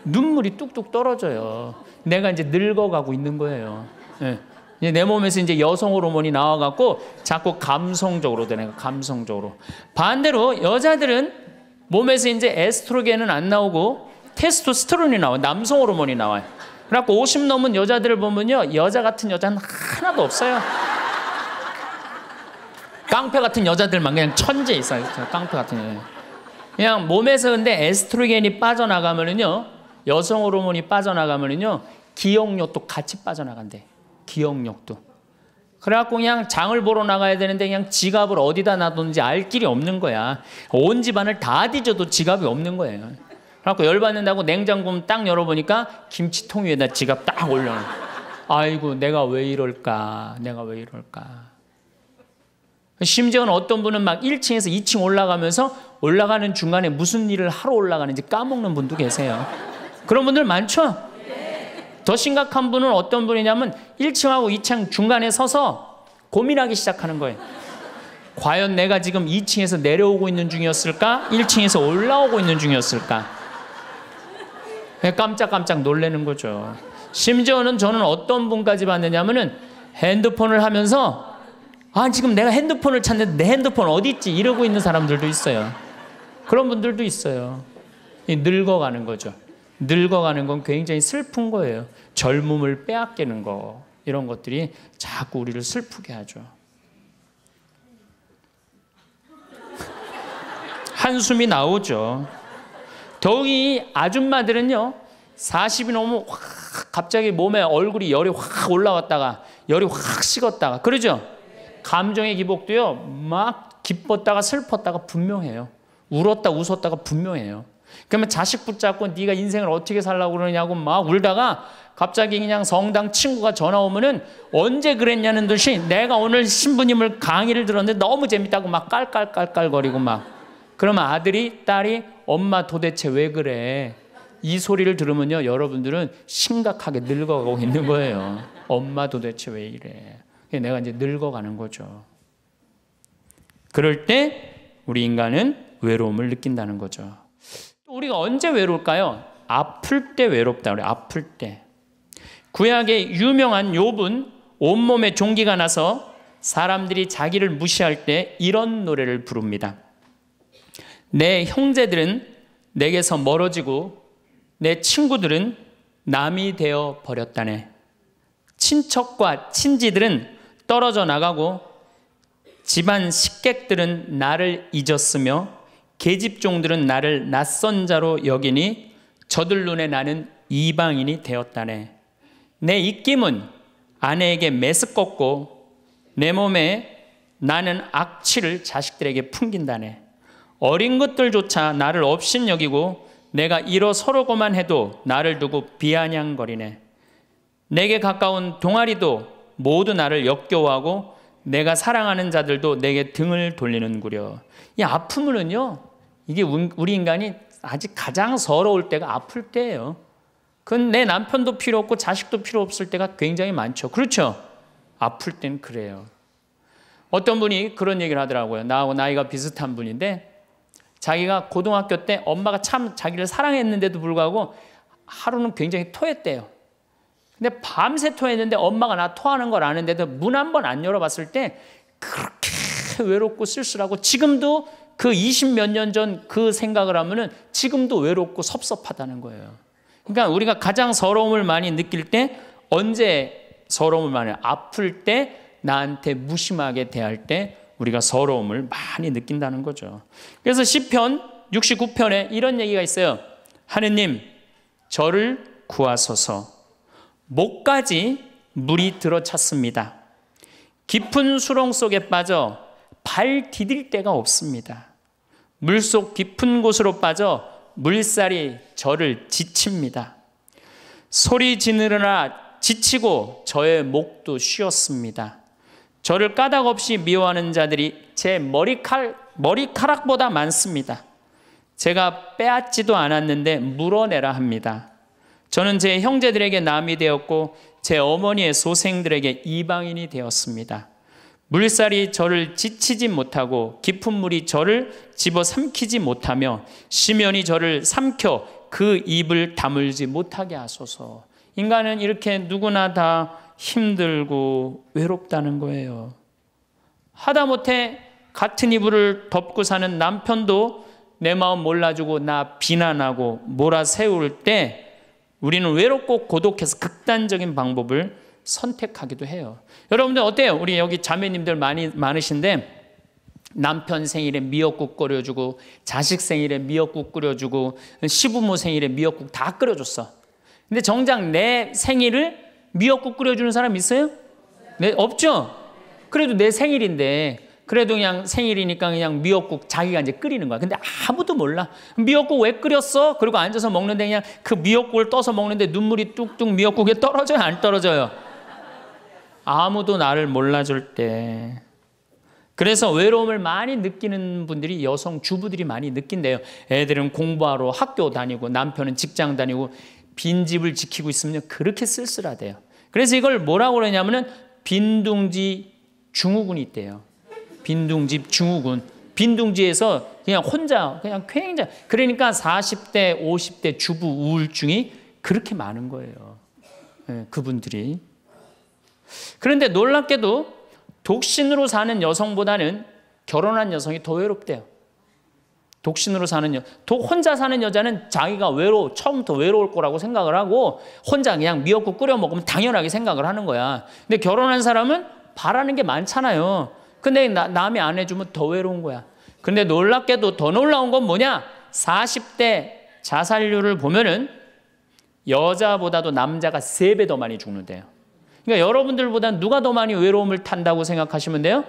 눈물이 뚝뚝 떨어져요. 내가 이제 늙어가고 있는 거예요. 네. 내 몸에서 이제 여성 호르몬이 나와갖고 자꾸 감성적으로 되는 거예요. 감성적으로. 반대로 여자들은 몸에서 이제 에스트로겐은 안 나오고 테스토스테론이 나와요. 남성 호르몬이 나와요. 그래갖고 50 넘은 여자들을 보면요, 여자 같은 여자는 하나도 없어요. 깡패 같은 여자들만 그냥 천재 있어요. 깡패 같은 여자. 그냥 몸에서 근데 에스트로겐이 빠져나가면은요, 여성 호르몬이 빠져나가면은요, 기억력도 같이 빠져나간대. 기억력도. 그래갖고 그냥 장을 보러 나가야 되는데 그냥 지갑을 어디다 놔뒀는지 알 길이 없는 거야. 온 집안을 다 뒤져도 지갑이 없는 거예요. 그래갖고 열받는다고 냉장고 딱 열어보니까 김치통 위에다 지갑 딱 올려놔. 아이고 내가 왜 이럴까. 내가 왜 이럴까. 심지어는 어떤 분은 막 1층에서 2층 올라가면서 올라가는 중간에 무슨 일을 하러 올라가는지 까먹는 분도 계세요. 그런 분들 많죠? 더 심각한 분은 어떤 분이냐면 1층하고 2층 중간에 서서 고민하기 시작하는 거예요. 과연 내가 지금 2층에서 내려오고 있는 중이었을까? 1층에서 올라오고 있는 중이었을까? 깜짝깜짝 놀라는 거죠. 심지어는 저는 어떤 분까지 봤느냐면은 핸드폰을 하면서 지금 내가 핸드폰을 찾는데 내 핸드폰 어디 있지? 이러고 있는 사람들도 있어요. 그런 분들도 있어요. 늙어가는 거죠. 늙어가는 건 굉장히 슬픈 거예요. 젊음을 빼앗기는 거, 이런 것들이 자꾸 우리를 슬프게 하죠. 한숨이 나오죠. 더욱이 아줌마들은요, 40이 넘으면 확 갑자기 몸에 얼굴이 열이 확 올라왔다가 열이 확 식었다가, 그러죠? 감정의 기복도요, 막 기뻤다가 슬펐다가 분명해요. 울었다 웃었다가 분명해요. 그러면 자식 붙잡고 네가 인생을 어떻게 살라고 그러냐고 막 울다가 갑자기 그냥 성당 친구가 전화 오면은 언제 그랬냐는 듯이 내가 오늘 신부님을 강의를 들었는데 너무 재밌다고 막 깔깔깔깔거리고 막. 그러면 아들이, 딸이 엄마 도대체 왜 그래? 이 소리를 들으면요, 여러분들은 심각하게 늙어가고 있는 거예요. 엄마 도대체 왜 이래? 내가 이제 늙어가는 거죠. 그럴 때 우리 인간은 외로움을 느낀다는 거죠. 우리가 언제 외로울까요? 아플 때 외롭다 그래요. 아플 때. 구약의 유명한 욥은 온몸에 종기가 나서 사람들이 자기를 무시할 때 이런 노래를 부릅니다. 내 형제들은 내게서 멀어지고 내 친구들은 남이 되어 버렸다네. 친척과 친지들은 떨어져 나가고 집안 식객들은 나를 잊었으며 계집종들은 나를 낯선 자로 여기니 저들 눈에 나는 이방인이 되었다네. 내 입김은 아내에게 메스껍고 내 몸에 나는 악취를 자식들에게 풍긴다네. 어린 것들조차 나를 업신여기고 내가 일어서려고만 해도 나를 두고 비아냥거리네. 내게 가까운 동아리도 모두 나를 역겨워하고 내가 사랑하는 자들도 내게 등을 돌리는구려. 이 아픔은요, 이게 우리 인간이 아직 가장 서러울 때가 아플 때예요. 그건 내 남편도 필요 없고 자식도 필요 없을 때가 굉장히 많죠. 그렇죠? 아플 땐 그래요. 어떤 분이 그런 얘기를 하더라고요. 나하고 나이가 비슷한 분인데 자기가 고등학교 때 엄마가 참 자기를 사랑했는데도 불구하고 하루는 굉장히 토했대요. 근데 밤새 토했는데 엄마가 나 토하는 걸 아는데도 문 한 번 안 열어봤을 때 그렇게 외롭고 쓸쓸하고, 지금도 그 20몇 년 전 그 생각을 하면은 지금도 외롭고 섭섭하다는 거예요. 그러니까 우리가 가장 서러움을 많이 느낄 때, 언제 서러움을 많이, 아플 때, 나한테 무심하게 대할 때 우리가 서러움을 많이 느낀다는 거죠. 그래서 시편 69편에 이런 얘기가 있어요. 하느님, 저를 구하소서. 목까지 물이 들어찼습니다. 깊은 수렁 속에 빠져 발 디딜 데가 없습니다. 물속 깊은 곳으로 빠져 물살이 저를 지칩니다. 소리 지르느라 지치고 저의 목도 쉬었습니다. 저를 까닭 없이 미워하는 자들이 제 머리카락보다 많습니다. 제가 빼앗지도 않았는데 물어내라 합니다. 저는 제 형제들에게 남이 되었고 제 어머니의 소생들에게 이방인이 되었습니다. 물살이 저를 지치지 못하고 깊은 물이 저를 집어삼키지 못하며 심연이 저를 삼켜 그 입을 다물지 못하게 하소서. 인간은 이렇게 누구나 다 힘들고 외롭다는 거예요. 하다못해 같은 이불을 덮고 사는 남편도 내 마음 몰라주고 나 비난하고 몰아세울 때 우리는 외롭고 고독해서 극단적인 방법을 선택하기도 해요. 여러분들 어때요? 우리 여기 자매님들 많으신데 남편 생일에 미역국 끓여주고 자식 생일에 미역국 끓여주고 시부모 생일에 미역국 다 끓여줬어. 근데 정작 내 생일을 미역국 끓여주는 사람 있어요? 네, 없죠? 그래도 내 생일인데 그래도 그냥 생일이니까 그냥 미역국 자기가 이제 끓이는 거야. 근데 아무도 몰라. 미역국 왜 끓였어? 그리고 앉아서 먹는데 그냥 그 미역국을 떠서 먹는데 눈물이 뚝뚝 미역국에 떨어져요? 안 떨어져요? 아무도 나를 몰라줄 때. 그래서 외로움을 많이 느끼는 분들이 여성 주부들이 많이 느낀대요. 애들은 공부하러 학교 다니고 남편은 직장 다니고 빈집을 지키고 있으면 그렇게 쓸쓸하대요. 그래서 이걸 뭐라고 그러냐면은 빈둥지 증후군이 있대요. 빈둥집 증후군. 빈둥지에서 그냥 혼자 그냥 굉장히, 그러니까 40대 50대 주부 우울증이 그렇게 많은 거예요. 네, 그분들이. 그런데 놀랍게도 독신으로 사는 여성보다는 결혼한 여성이 더 외롭대요. 독신으로 사는 혼자 사는 여자는 자기가 처음부터 외로울 거라고 생각을 하고 혼자 그냥 미역국 끓여 먹으면 당연하게 생각을 하는 거야. 근데 결혼한 사람은 바라는 게 많잖아요. 근데 남이 안 해주면 더 외로운 거야. 근데 놀랍게도 더 놀라운 건 뭐냐? 40대 자살률을 보면은 여자보다도 남자가 3배 더 많이 죽는데요. 그러니까 여러분들보다 누가 더 많이 외로움을 탄다고 생각하시면 돼요?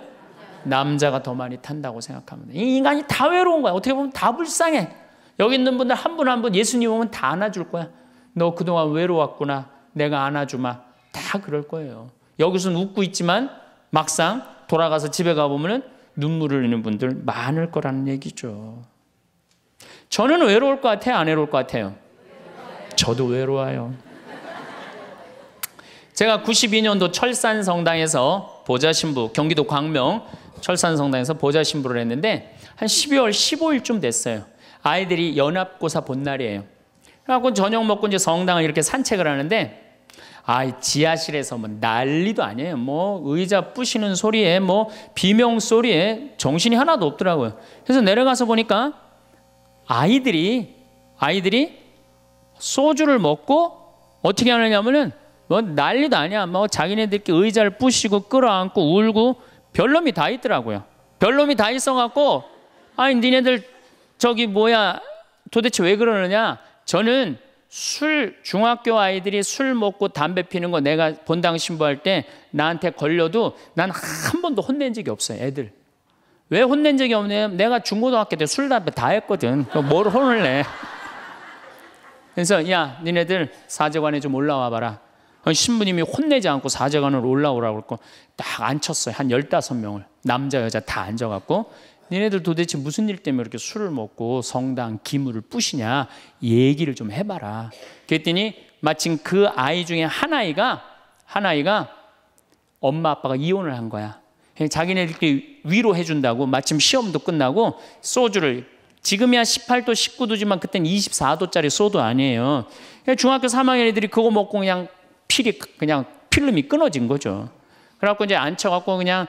남자가 더 많이 탄다고 생각하면 돼요. 이 인간이 다 외로운 거야. 어떻게 보면 다 불쌍해. 여기 있는 분들 한 분 한 분 예수님 오면 다 안아줄 거야. 너 그동안 외로웠구나. 내가 안아주마. 다 그럴 거예요. 여기서는 웃고 있지만 막상 돌아가서 집에 가보면 눈물을 흘리는 분들 많을 거라는 얘기죠. 저는 외로울 것 같아요? 안 외로울 것 같아요? 저도 외로워요. 제가 92년도 철산성당에서 보좌신부, 경기도 광명 철산성당에서 보좌신부를 했는데 한 12월 15일쯤 됐어요. 아이들이 연합고사 본 날이에요. 그래갖고 저녁 먹고 이제 성당을 이렇게 산책을 하는데 지하실에서 뭐 난리도 아니에요. 뭐 의자 부시는 소리에 뭐 비명 소리에 정신이 하나도 없더라고요. 그래서 내려가서 보니까 아이들이 소주를 먹고 어떻게 하느냐면은 뭐 난리도 아니야. 뭐 자기네들끼리 의자를 부시고 끌어안고 울고 별놈이 다 있더라고요. 별놈이 다 있어갖고 니네들 도대체 왜 그러느냐? 저는 중학교 아이들이 술 먹고 담배 피는 거 내가 본당 신부할 때 나한테 걸려도 난 한 번도 혼낸 적이 없어요. 애들. 왜 혼낸 적이 없냐면 내가 중고등학교 때 술 담배 다 했거든. 뭘 혼을 내. 그래서 야 니네들 사제관에 좀 올라와 봐라. 신부님이 혼내지 않고 사제관으로 올라오라고 그랬고 딱 앉혔어요. 한 15명을 남자 여자 다 앉아갖고 니네들 도대체 무슨 일 때문에 이렇게 술을 먹고 성당 기물을 부시냐 얘기를 좀 해봐라. 그랬더니 마침 그 아이 중에 한 아이가 엄마 아빠가 이혼을 한 거야. 자기네들끼리 위로해 준다고 마침 시험도 끝나고 소주를 지금이야 18도 19도지만 그땐 24도짜리 소주 아니에요. 중학교 3학년 애들이 그거 먹고 그냥 필름이 끊어진 거죠. 그래갖고 이제 앉혀갖고 그냥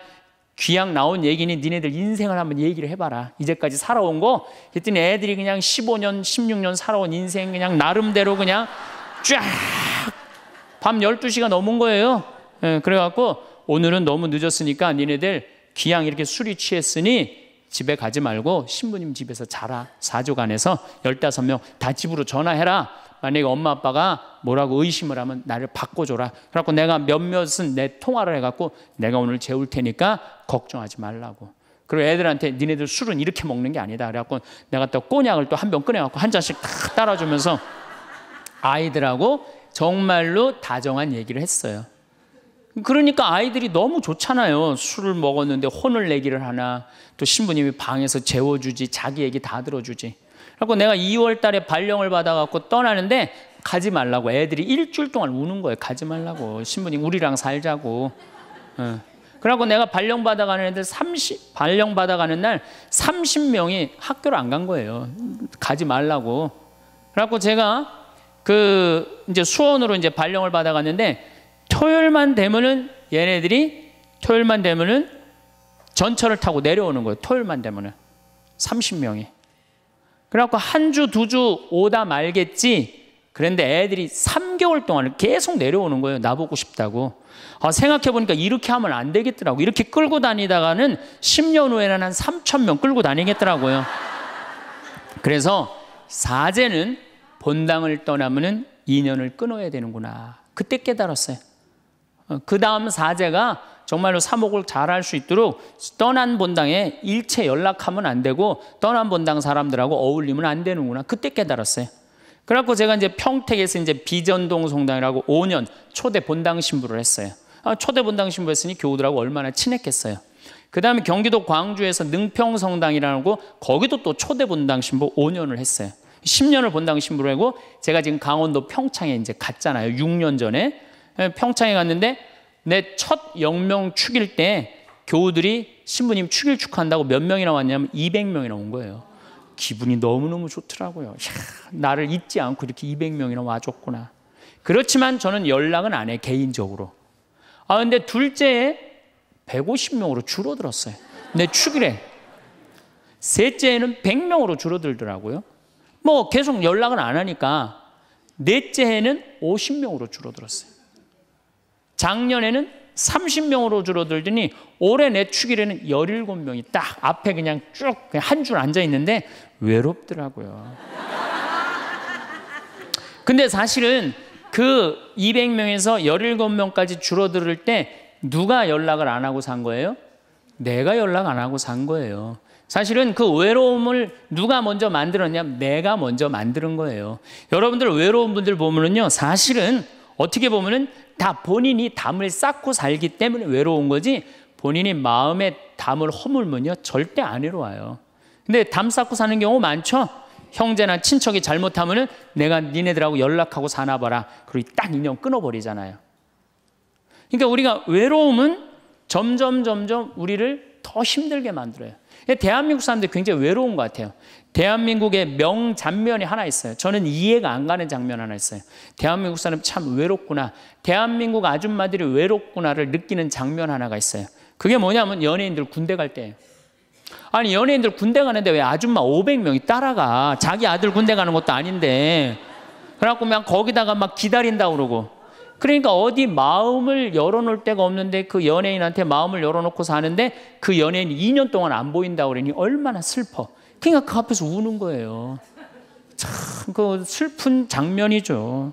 귀양 나온 얘기니 니네들 인생을 한번 얘기를 해봐라. 이제까지 살아온 거. 그랬더니 애들이 그냥 15년, 16년 살아온 인생 그냥 나름대로 그냥 쫙 밤 12시가 넘은 거예요. 그래갖고 오늘은 너무 늦었으니까 니네들 귀양 이렇게 술이 취했으니 집에 가지 말고 신부님 집에서 자라. 사조관에서 15명 다 집으로 전화해라. 만약에 엄마 아빠가 뭐라고 의심을 하면 나를 바꿔줘라. 그래갖고 내가 몇몇은 내 통화를 해갖고 내가 오늘 재울 테니까 걱정하지 말라고. 그리고 애들한테 니네들 술은 이렇게 먹는 게 아니다. 그래갖고 내가 또 꼬냑을 또 한 병 꺼내갖고 한 잔씩 딱 따라주면서 아이들하고 정말로 다정한 얘기를 했어요. 그러니까 아이들이 너무 좋잖아요. 술을 먹었는데 혼을 내기를 하나, 또 신부님이 방에서 재워주지, 자기 얘기 다 들어주지. 그래서 내가 2월 달에 발령을 받아갖고 떠나는데 가지 말라고. 애들이 일주일 동안 우는 거예요. 가지 말라고. 신부님 우리랑 살자고. 그래갖고 내가 발령 받아가는 애들 발령 받아가는 날 30명이 학교를 안 간 거예요. 가지 말라고. 그래갖고 제가 이제 수원으로 이제 발령을 받아갔는데 토요일만 되면은 전철을 타고 내려오는 거예요. 토요일만 되면은 30명이. 그래갖고 한 주, 2주 오다 말겠지. 그런데 애들이 3개월 동안 계속 내려오는 거예요. 나보고 싶다고. 생각해보니까 이렇게 하면 안 되겠더라고. 이렇게 끌고 다니다가는 10년 후에는 한 3,000명 끌고 다니겠더라고요. 그래서 사제는 본당을 떠나면은 인연을 끊어야 되는구나. 그때 깨달았어요. 그 다음 사제가 정말로 사목을 잘할 수 있도록 떠난 본당에 일체 연락하면 안 되고 떠난 본당 사람들하고 어울리면 안 되는구나. 그때 깨달았어요. 그래갖고 제가 이제 평택에서 이제 비전동 성당이라고 5년 초대 본당 신부를 했어요. 초대 본당 신부 했으니 교우들하고 얼마나 친했겠어요. 그 다음에 경기도 광주에서 능평 성당이라고 거기도 또 초대 본당 신부 5년을 했어요. 10년을 본당 신부라고 제가 지금 강원도 평창에 이제 갔잖아요. 6년 전에. 평창에 갔는데 내 첫 영명 축일 때 교우들이 신부님 축일 축하한다고 몇 명이나 왔냐면 200명이나 온 거예요. 기분이 너무너무 좋더라고요. 이야, 나를 잊지 않고 이렇게 200명이나 와줬구나. 그렇지만 저는 연락은 안 해, 개인적으로. 근데 둘째에 150명으로 줄어들었어요. 내 축일에. 셋째에는 100명으로 줄어들더라고요. 뭐 계속 연락은 안 하니까 넷째 해는 50명으로 줄어들었어요. 작년에는 30명으로 줄어들더니 올해 내 축일에는 17명이 딱 앞에 그냥 쭉 한 줄 앉아 있는데 외롭더라고요. 근데 사실은 그 200명에서 17명까지 줄어들 때 누가 연락을 안 하고 산 거예요? 내가 연락 안 하고 산 거예요. 사실은 그 외로움을 누가 먼저 만들었냐면 내가 먼저 만드는 거예요. 여러분들 외로운 분들 보면은요, 사실은 어떻게 보면은 다 본인이 담을 쌓고 살기 때문에 외로운 거지, 본인이 마음에 담을 허물면요 절대 안 외로워요. 근데 담 쌓고 사는 경우 많죠. 형제나 친척이 잘못하면은 내가 니네들하고 연락하고 사나 봐라, 그리고 딱 인연 끊어버리잖아요. 그러니까 우리가 외로움은 점점 우리를 더 힘들게 만들어요. 대한민국 사람들이 굉장히 외로운 것 같아요. 대한민국의 명장면이 하나 있어요. 저는 이해가 안 가는 장면 하나 있어요. 대한민국 사람 참 외롭구나, 대한민국 아줌마들이 외롭구나를 느끼는 장면 하나가 있어요. 그게 뭐냐면 연예인들 군대 갈 때예요. 아니, 연예인들 군대 가는데 왜 아줌마 500명이 따라가? 자기 아들 군대 가는 것도 아닌데. 그래갖고 그냥 거기다가 막 기다린다고 그러고. 그러니까 어디 마음을 열어놓을 데가 없는데 그 연예인한테 마음을 열어놓고 사는데 그 연예인이 2년 동안 안 보인다고 그러니 얼마나 슬퍼. 그러니까 그 앞에서 우는 거예요. 참 그 슬픈 장면이죠.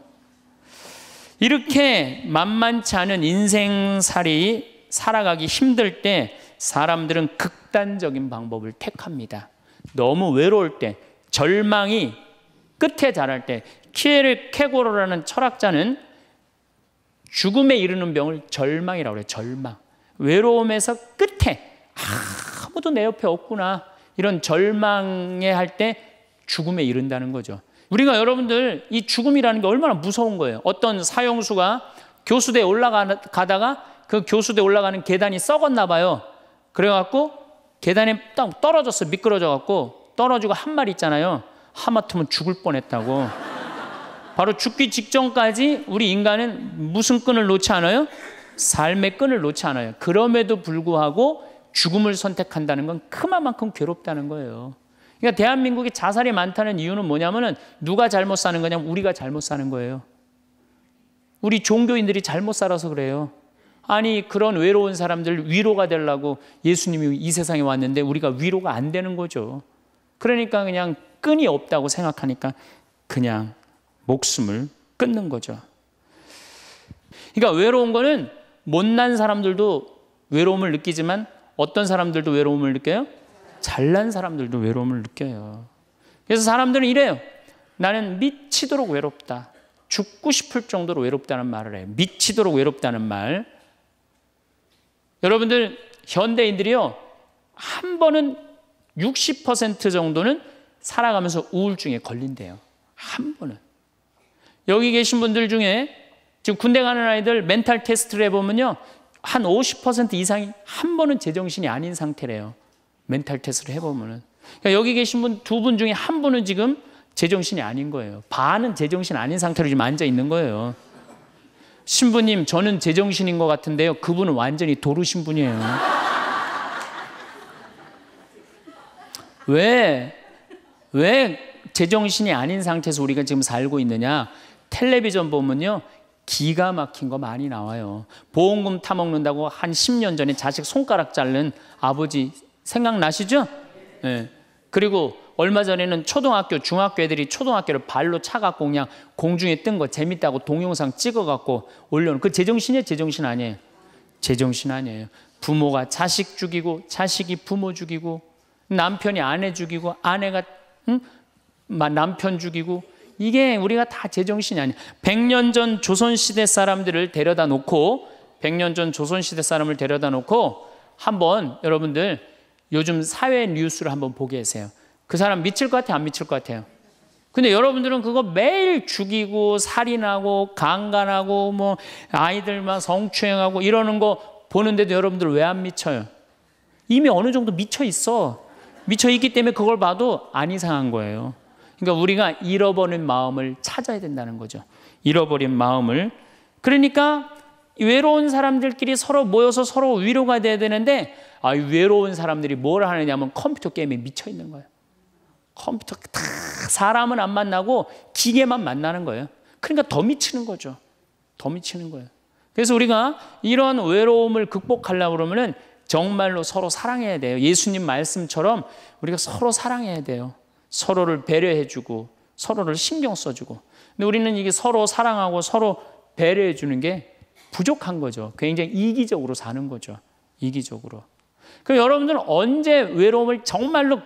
이렇게 만만치 않은 인생살이 살아가기 힘들 때 사람들은 극단적인 방법을 택합니다. 너무 외로울 때, 절망이 끝에 달할 때, 키에르케고르라는 철학자는 죽음에 이르는 병을 절망이라고 그래요. 절망. 외로움에서 끝에 아무도 내 옆에 없구나, 이런 절망에 할 때 죽음에 이른다는 거죠. 우리가 여러분들 이 죽음이라는 게 얼마나 무서운 거예요. 어떤 사형수가 교수대에 올라가다가 그 교수대에 올라가는 계단이 썩었나 봐요. 그래갖고 계단에 딱 떨어졌어. 미끄러져갖고 떨어지고 한 말 있잖아요. 하마터면 죽을 뻔했다고. 바로 죽기 직전까지 우리 인간은 무슨 끈을 놓지 않아요? 삶의 끈을 놓지 않아요. 그럼에도 불구하고 죽음을 선택한다는 건 그만큼 괴롭다는 거예요. 그러니까 대한민국이 자살이 많다는 이유는 뭐냐면은 누가 잘못 사는 거냐면 우리가 잘못 사는 거예요. 우리 종교인들이 잘못 살아서 그래요. 아니, 그런 외로운 사람들 위로가 되려고 예수님이 이 세상에 왔는데 우리가 위로가 안 되는 거죠. 그러니까 그냥 끈이 없다고 생각하니까 그냥 목숨을 끊는 거죠. 그러니까 외로운 거는 못난 사람들도 외로움을 느끼지만 어떤 사람들도 외로움을 느껴요? 잘난 사람들도 외로움을 느껴요. 그래서 사람들은 이래요. 나는 미치도록 외롭다. 죽고 싶을 정도로 외롭다는 말을 해요. 미치도록 외롭다는 말. 여러분들 현대인들이요, 한 번은 60% 정도는 살아가면서 우울증에 걸린대요. 한 번은. 여기 계신 분들 중에 지금 군대 가는 아이들 멘탈 테스트를 해보면요, 한 50% 이상이 한 번은 제정신이 아닌 상태래요. 멘탈 테스트를 해보면은. 그러니까 여기 계신 분 두 분 중에 한 분은 지금 제정신이 아닌 거예요. 반은 제정신 아닌 상태로 지금 앉아 있는 거예요. 신부님, 저는 제정신인 것 같은데요. 그분은 완전히 도루신 분이에요. 왜 제정신이 아닌 상태에서 우리가 지금 살고 있느냐? 텔레비전 보면요, 기가 막힌 거 많이 나와요. 보험금 타먹는다고 한 10년 전에 자식 손가락 자른 아버지 생각나시죠? 네. 그리고 얼마 전에는 초등학교, 중학교 애들이 초등학교를 발로 차갖고 그냥 공중에 뜬 거 재밌다고 동영상 찍어갖고 올려놓은, 그 제정신이에요? 제정신 아니에요? 제정신 아니에요. 부모가 자식 죽이고, 자식이 부모 죽이고, 남편이 아내 죽이고, 아내가 남편 죽이고, 이게 우리가 다 제정신이 아니에요. 100년 전 조선시대 사람들을 데려다 놓고, 100년 전 조선시대 사람을 데려다 놓고 한번 여러분들 요즘 사회 뉴스를 한번 보게 하세요. 그 사람 미칠 것 같아요? 안 미칠 것 같아요? 근데 여러분들은 그거 매일 죽이고 살인하고 강간하고 뭐 아이들만 성추행하고 이러는 거 보는데도 여러분들 왜 안 미쳐요? 이미 어느 정도 미쳐 있어. 미쳐 있기 때문에 그걸 봐도 안 이상한 거예요. 그러니까 우리가 잃어버린 마음을 찾아야 된다는 거죠. 잃어버린 마음을. 그러니까 외로운 사람들끼리 서로 모여서 서로 위로가 돼야 되는데 외로운 사람들이 뭘 하느냐면 컴퓨터 게임에 미쳐 있는 거예요. 컴퓨터 다 사람은 안 만나고 기계만 만나는 거예요. 그러니까 더 미치는 거죠. 더 미치는 거예요. 그래서 우리가 이런 외로움을 극복하려고 그러면은 정말로 서로 사랑해야 돼요. 예수님 말씀처럼 우리가 서로 사랑해야 돼요. 서로를 배려해주고 서로를 신경 써주고. 근데 우리는 이게 서로 사랑하고 서로 배려해주는 게 부족한 거죠. 굉장히 이기적으로 사는 거죠. 이기적으로. 그럼 여러분들은 언제 외로움을 정말로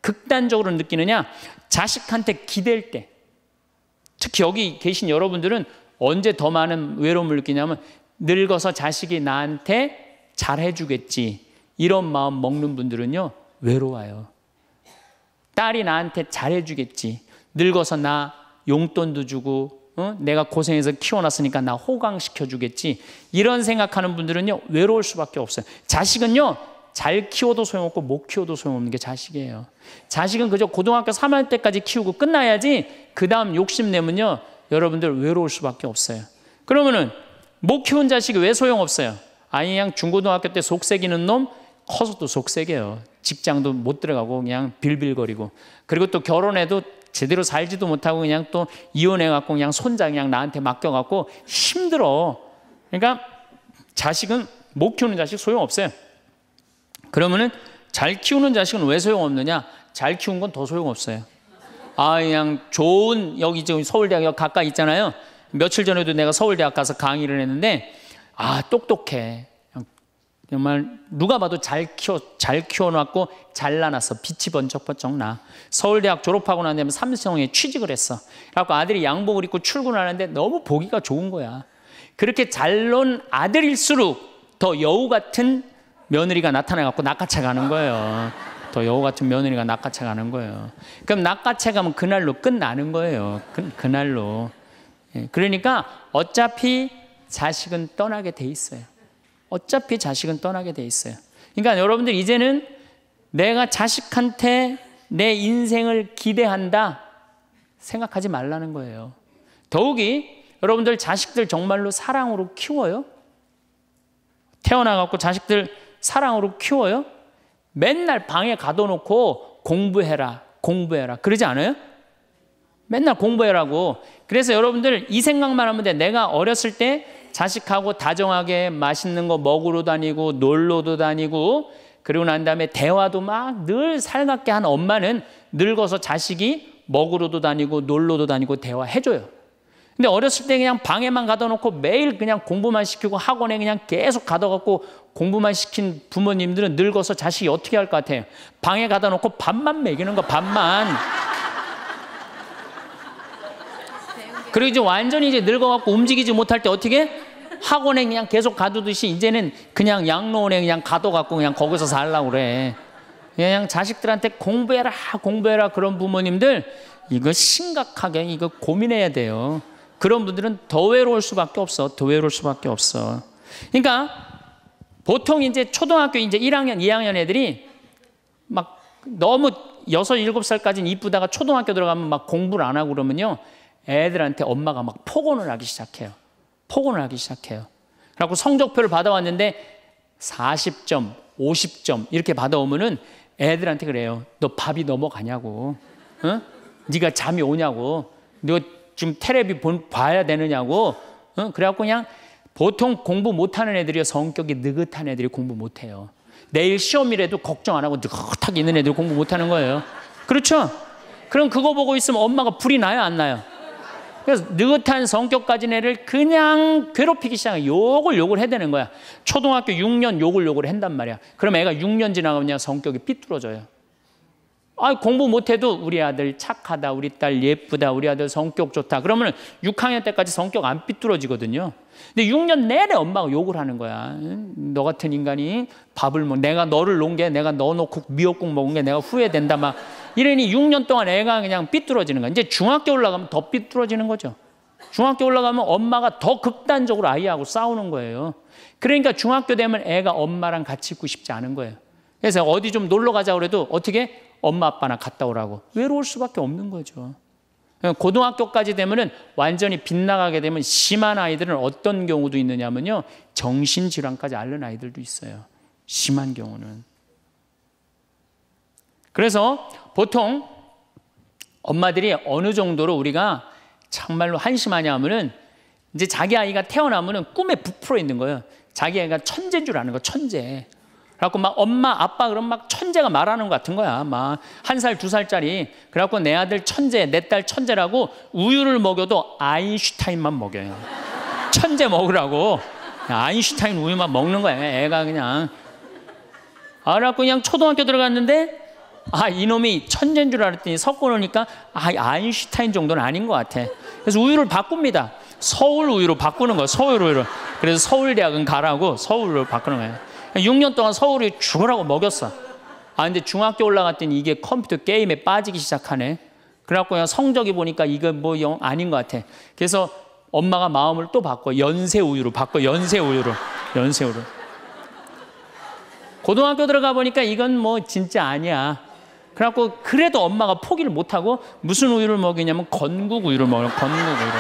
극단적으로 느끼느냐? 자식한테 기댈 때. 특히 여기 계신 여러분들은 언제 더 많은 외로움을 느끼냐면 늙어서 자식이 나한테 잘해주겠지 이런 마음 먹는 분들은요 외로워요. 딸이 나한테 잘해주겠지. 늙어서 나 용돈도 주고 내가 고생해서 키워놨으니까 나 호강시켜주겠지. 이런 생각하는 분들은요 외로울 수밖에 없어요. 자식은요 잘 키워도 소용없고 못 키워도 소용없는 게 자식이에요. 자식은 그저 고등학교 3학년 때까지 키우고 끝나야지 그 다음 욕심내면요 여러분들 외로울 수밖에 없어요. 그러면은 못 키운 자식이 왜 소용없어요? 아니 그냥 중고등학교 때 속새기는 놈 커서도 속새겨요. 직장도 못 들어가고 그냥 빌빌거리고. 그리고 또 결혼해도 제대로 살지도 못하고 그냥 또 이혼해갖고 그냥 손자 그냥 나한테 맡겨갖고 힘들어. 그러니까 자식은 못 키우는 자식 소용없어요. 그러면은 잘 키우는 자식은 왜 소용없느냐? 잘 키운 건 더 소용없어요. 그냥 좋은 여기 지금 서울대학 가까이 있잖아요. 며칠 전에도 내가 서울대학 가서 강의를 했는데 똑똑해. 정말 누가 봐도 잘 키워놨고 잘라놨어. 빛이 번쩍번쩍 나. 서울대학 졸업하고 난 다음에 삼성에 취직을 했어. 그래갖고 아들이 양복을 입고 출근하는데 너무 보기가 좋은 거야. 그렇게 잘 논 아들일수록 더 여우 같은 며느리가 나타나갖고 낚아채 가는 거예요. 더 여우 같은 며느리가 낚아채 가는 거예요. 그럼 낚아채 가면 그날로 끝나는 거예요. 그날로. 그러니까 어차피 자식은 떠나게 돼 있어요. 어차피 자식은 떠나게 돼 있어요. 그러니까 여러분들 이제는 내가 자식한테 내 인생을 기대한다 생각하지 말라는 거예요. 더욱이 여러분들 자식들 정말로 사랑으로 키워요? 태어나갖고 자식들 사랑으로 키워요? 맨날 방에 가둬놓고 공부해라 그러지 않아요? 맨날 공부해라고. 그래서 여러분들 이 생각만 하면 돼. 내가 어렸을 때 자식하고 다정하게 맛있는 거 먹으러 다니고 놀러도 다니고 그리고 난 다음에 대화도 막 늘 살갑게 한 엄마는 늙어서 자식이 먹으러도 다니고 놀러도 다니고 대화해줘요. 근데 어렸을 때 그냥 방에만 가둬놓고 매일 그냥 공부만 시키고 학원에 그냥 계속 가둬갖고 공부만 시킨 부모님들은 늙어서 자식이 어떻게 할 것 같아요? 방에 가둬놓고 밥만 먹이는 거, 밥만. 그리고 이제 완전히 이제 늙어갖고 움직이지 못할 때 어떻게? 학원에 그냥 계속 가두듯이 이제는 그냥 양로원에 그냥 가둬갖고 그냥 거기서 살라고 그래. 그냥 자식들한테 공부해라 그런 부모님들 이거 심각하게 이거 고민해야 돼요. 그런 분들은 더 외로울 수밖에 없어. 더 외로울 수밖에 없어. 그러니까 보통 이제 초등학교 이제 1학년, 2학년 애들이 막 너무 6, 7살까지는 이쁘다가 초등학교 들어가면 막 공부를 안 하고 그러면요. 애들한테 엄마가 막 폭언을 하기 시작해요. 폭언을 하기 시작해요. 그래갖고 성적표를 받아왔는데 40점, 50점 이렇게 받아오면은 애들한테 그래요. 너 밥이 넘어가냐고. 어? 네가 잠이 오냐고. 너 지금 텔레비 봐야 되느냐고. 어? 그래갖고 그냥 보통 공부 못하는 애들이요. 성격이 느긋한 애들이 공부 못해요. 내일 시험이라도 걱정 안 하고 느긋하게 있는 애들이 공부 못하는 거예요. 그렇죠? 그럼 그거 보고 있으면 엄마가 불이 나요? 안 나요? 그래서 느긋한 성격 가진 애를 그냥 괴롭히기 시작해요. 욕을 해대는 거야. 초등학교 6년 욕을 한단 말이야. 그럼 애가 6년 지나가면 그냥 성격이 삐뚤어져요. 공부 못해도 우리 아들 착하다, 우리 딸 예쁘다, 우리 아들 성격 좋다. 그러면 6학년 때까지 성격 안 삐뚤어지거든요. 근데 6년 내내 엄마가 욕을 하는 거야. 너 같은 인간이 밥을 내가 너를 놓은 게, 내가 너 놓고 미역국 먹은 게 내가 후회된다 막 이러니 6년 동안 애가 그냥 삐뚤어지는 거야. 이제 중학교 올라가면 더 삐뚤어지는 거죠. 중학교 올라가면 엄마가 더 극단적으로 아이하고 싸우는 거예요. 그러니까 중학교 되면 애가 엄마랑 같이 있고 싶지 않은 거예요. 그래서 어디 좀 놀러 가자고 그래도 어떻게 엄마 아빠랑 갔다 오라고. 외로울 수밖에 없는 거죠. 고등학교까지 되면은 완전히 빗나가게 되면 심한 아이들은 어떤 경우도 있느냐면요, 정신질환까지 앓는 아이들도 있어요. 심한 경우는. 그래서 보통 엄마들이 어느 정도로 우리가 정말로 한심하냐 하면은 이제 자기 아이가 태어나면은 꿈에 부풀어 있는 거예요. 자기 아이가 천재인 줄 아는 거, 천재. 그래갖고 막 엄마, 아빠 그럼 막 천재가 말하는 것 같은 거야. 막 1살, 2살짜리. 그래갖고 내 아들 천재, 내 딸 천재라고 우유를 먹여도 아인슈타인만 먹여요. 천재 먹으라고 아인슈타인 우유만 먹는 거야. 애가 그냥. 그래갖고 그냥 초등학교 들어갔는데 이놈이 천재인 줄 알았더니 섞어 놓으니까 아인슈타인 정도는 아닌 것 같아. 그래서 우유를 바꿉니다. 서울 우유로 바꾸는 거야. 서울 우유로. 그래서 서울대학은 가라고 서울로 바꾸는 거예요. 6년 동안 서울이 죽으라고 먹였어. 근데 중학교 올라갔더니 이게 컴퓨터 게임에 빠지기 시작하네. 그래갖고 그냥 성적이 보니까 이거 뭐 영 아닌 것 같아. 그래서 엄마가 마음을 또 바꿔. 연세 우유로 바꿔. 연세 우유로. 연세 우유로. 고등학교 들어가 보니까 이건 뭐 진짜 아니야. 그래갖고 그래도 엄마가 포기를 못하고 무슨 우유를 먹이냐면 건국 우유를 먹어요. 건국 우유를.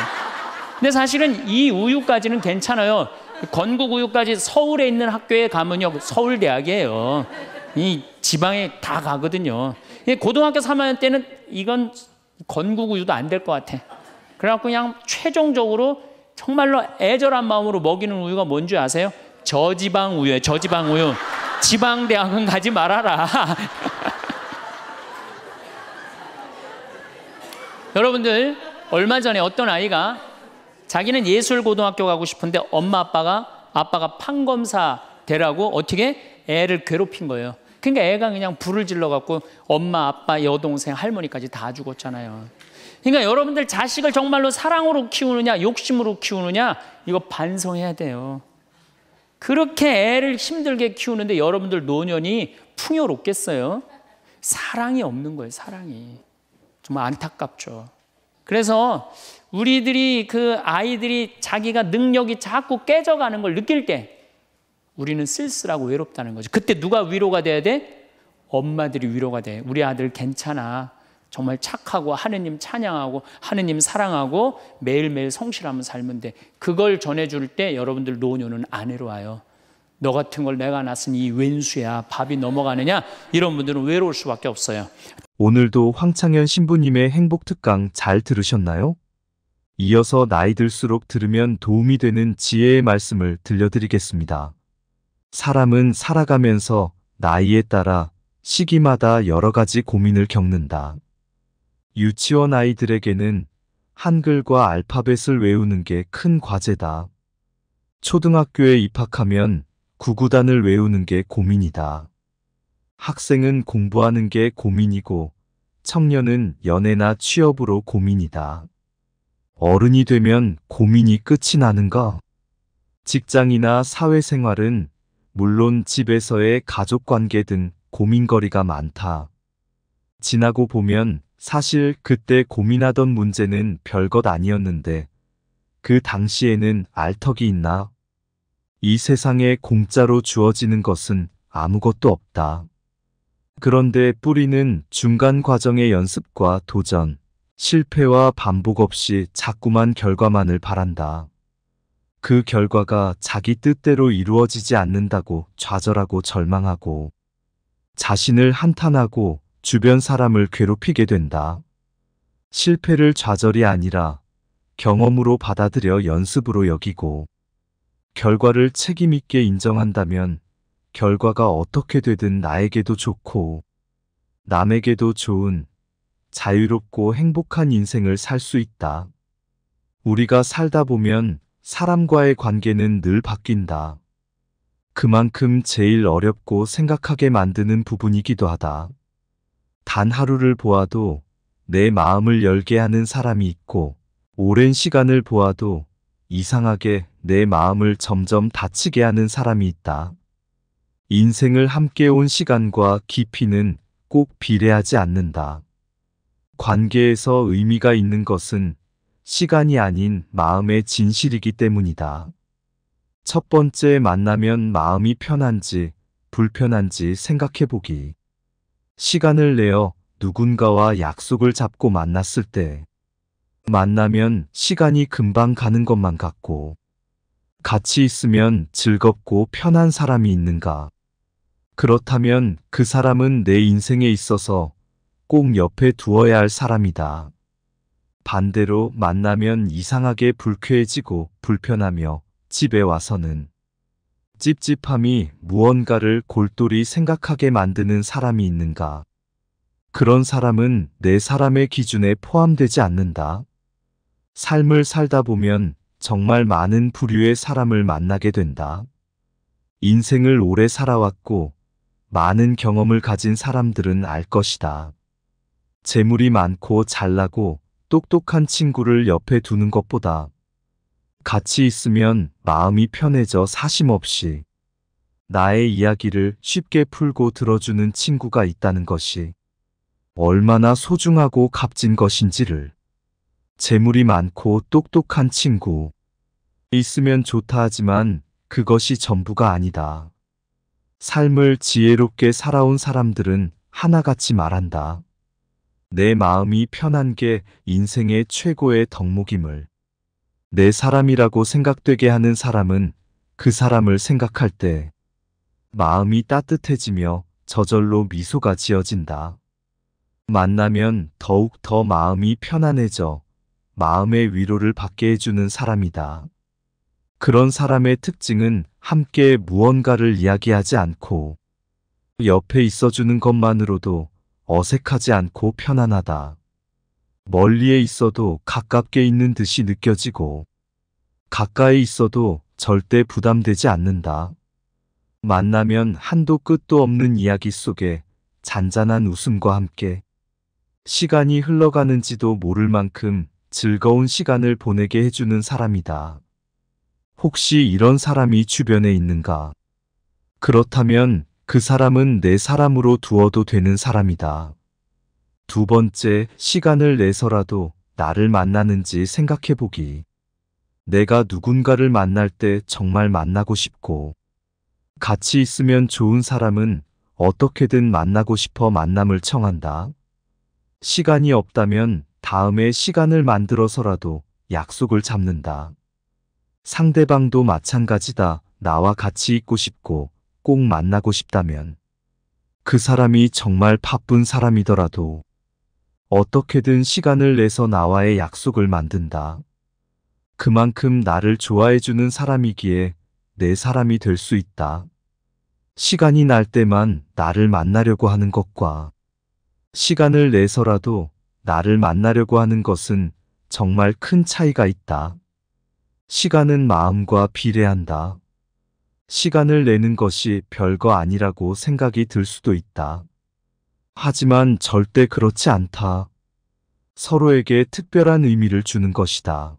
근데 사실은 이 우유까지는 괜찮아요. 건국 우유까지 서울에 있는 학교에 가면요, 서울대학이에요. 이 지방에 다 가거든요. 고등학교 3학년 때는 이건 건국 우유도 안 될 것 같아. 그래갖고 그냥 최종적으로 정말로 애절한 마음으로 먹이는 우유가 뭔지 아세요? 저지방 우유예요. 저지방 우유. 지방대학은 가지 말아라. 여러분들, 얼마 전에 어떤 아이가 자기는 예술고등학교 가고 싶은데 엄마 아빠가 판검사 되라고 어떻게 애를 괴롭힌 거예요. 그러니까 애가 그냥 불을 질러갖고 엄마 아빠 여동생 할머니까지 다 죽었잖아요. 그러니까 여러분들 자식을 정말로 사랑으로 키우느냐 욕심으로 키우느냐 이거 반성해야 돼요. 그렇게 애를 힘들게 키우는데 여러분들 노년이 풍요롭겠어요? 사랑이 없는 거예요. 사랑이. 정말 안타깝죠. 그래서 우리들이 그 아이들이 자기가 능력이 자꾸 깨져가는 걸 느낄 때 우리는 쓸쓸하고 외롭다는 거죠. 그때 누가 위로가 돼야 돼? 엄마들이 위로가 돼. 우리 아들 괜찮아. 정말 착하고 하느님 찬양하고 하느님 사랑하고 매일매일 성실하면 살면 돼. 그걸 전해줄 때 여러분들 노년은 안 외로워요. 너 같은 걸 내가 낳았으니 이 웬수야. 밥이 넘어가느냐? 이런 분들은 외로울 수밖에 없어요. 오늘도 황창현 신부님의 행복특강 잘 들으셨나요? 이어서 나이 들수록 들으면 도움이 되는 지혜의 말씀을 들려드리겠습니다. 사람은 살아가면서 나이에 따라 시기마다 여러 가지 고민을 겪는다. 유치원 아이들에게는 한글과 알파벳을 외우는 게 큰 과제다. 초등학교에 입학하면 구구단을 외우는 게 고민이다. 학생은 공부하는 게 고민이고 청년은 연애나 취업으로 고민이다. 어른이 되면 고민이 끝이 나는가? 직장이나 사회생활은 물론 집에서의 가족관계 등 고민거리가 많다. 지나고 보면 사실 그때 고민하던 문제는 별것 아니었는데 그 당시에는 알 턱이 있나? 이 세상에 공짜로 주어지는 것은 아무것도 없다. 그런데 뿌리는 중간 과정의 연습과 도전, 실패와 반복 없이 자꾸만 결과만을 바란다. 그 결과가 자기 뜻대로 이루어지지 않는다고 좌절하고 절망하고 자신을 한탄하고 주변 사람을 괴롭히게 된다. 실패를 좌절이 아니라 경험으로 받아들여 연습으로 여기고 결과를 책임 있게 인정한다면 결과가 어떻게 되든 나에게도 좋고 남에게도 좋은 자유롭고 행복한 인생을 살 수 있다. 우리가 살다 보면 사람과의 관계는 늘 바뀐다. 그만큼 제일 어렵고 생각하게 만드는 부분이기도 하다. 단 하루를 보아도 내 마음을 열게 하는 사람이 있고 오랜 시간을 보아도 이상하게 내 마음을 점점 다치게 하는 사람이 있다. 인생을 함께 온 시간과 깊이는 꼭 비례하지 않는다. 관계에서 의미가 있는 것은 시간이 아닌 마음의 진실이기 때문이다. 첫 번째 만나면 마음이 편한지 불편한지 생각해 보기. 시간을 내어 누군가와 약속을 잡고 만났을 때 만나면 시간이 금방 가는 것만 같고 같이 있으면 즐겁고 편한 사람이 있는가? 그렇다면 그 사람은 내 인생에 있어서 꼭 옆에 두어야 할 사람이다. 반대로 만나면 이상하게 불쾌해지고 불편하며 집에 와서는 찝찝함이 무언가를 골똘히 생각하게 만드는 사람이 있는가? 그런 사람은 내 사람의 기준에 포함되지 않는다. 삶을 살다 보면 정말 많은 부류의 사람을 만나게 된다. 인생을 오래 살아왔고 많은 경험을 가진 사람들은 알 것이다. 재물이 많고 잘나고 똑똑한 친구를 옆에 두는 것보다 같이 있으면 마음이 편해져 사심없이 나의 이야기를 쉽게 풀고 들어주는 친구가 있다는 것이 얼마나 소중하고 값진 것인지를. 재물이 많고 똑똑한 친구 있으면 좋다 하지만 그것이 전부가 아니다. 삶을 지혜롭게 살아온 사람들은 하나같이 말한다. 내 마음이 편한 게 인생의 최고의 덕목임을. 내 사람이라고 생각되게 하는 사람은 그 사람을 생각할 때 마음이 따뜻해지며 저절로 미소가 지어진다. 만나면 더욱 더 마음이 편안해져 마음의 위로를 받게 해주는 사람이다. 그런 사람의 특징은 함께 무언가를 이야기하지 않고 옆에 있어주는 것만으로도 어색하지 않고 편안하다. 멀리에 있어도 가깝게 있는 듯이 느껴지고 가까이 있어도 절대 부담되지 않는다. 만나면 한도 끝도 없는 이야기 속에 잔잔한 웃음과 함께 시간이 흘러가는지도 모를 만큼 즐거운 시간을 보내게 해주는 사람이다. 혹시 이런 사람이 주변에 있는가? 그렇다면 그 사람은 내 사람으로 두어도 되는 사람이다. 두 번째, 시간을 내서라도 나를 만나는지 생각해 보기. 내가 누군가를 만날 때 정말 만나고 싶고 같이 있으면 좋은 사람은 어떻게든 만나고 싶어 만남을 청한다. 시간이 없다면 다음에 시간을 만들어서라도 약속을 잡는다. 상대방도 마찬가지다. 나와 같이 있고 싶고 꼭 만나고 싶다면 그 사람이 정말 바쁜 사람이더라도 어떻게든 시간을 내서 나와의 약속을 만든다. 그만큼 나를 좋아해주는 사람이기에 내 사람이 될 수 있다. 시간이 날 때만 나를 만나려고 하는 것과 시간을 내서라도 나를 만나려고 하는 것은 정말 큰 차이가 있다. 시간은 마음과 비례한다. 시간을 내는 것이 별거 아니라고 생각이 들 수도 있다. 하지만 절대 그렇지 않다. 서로에게 특별한 의미를 주는 것이다.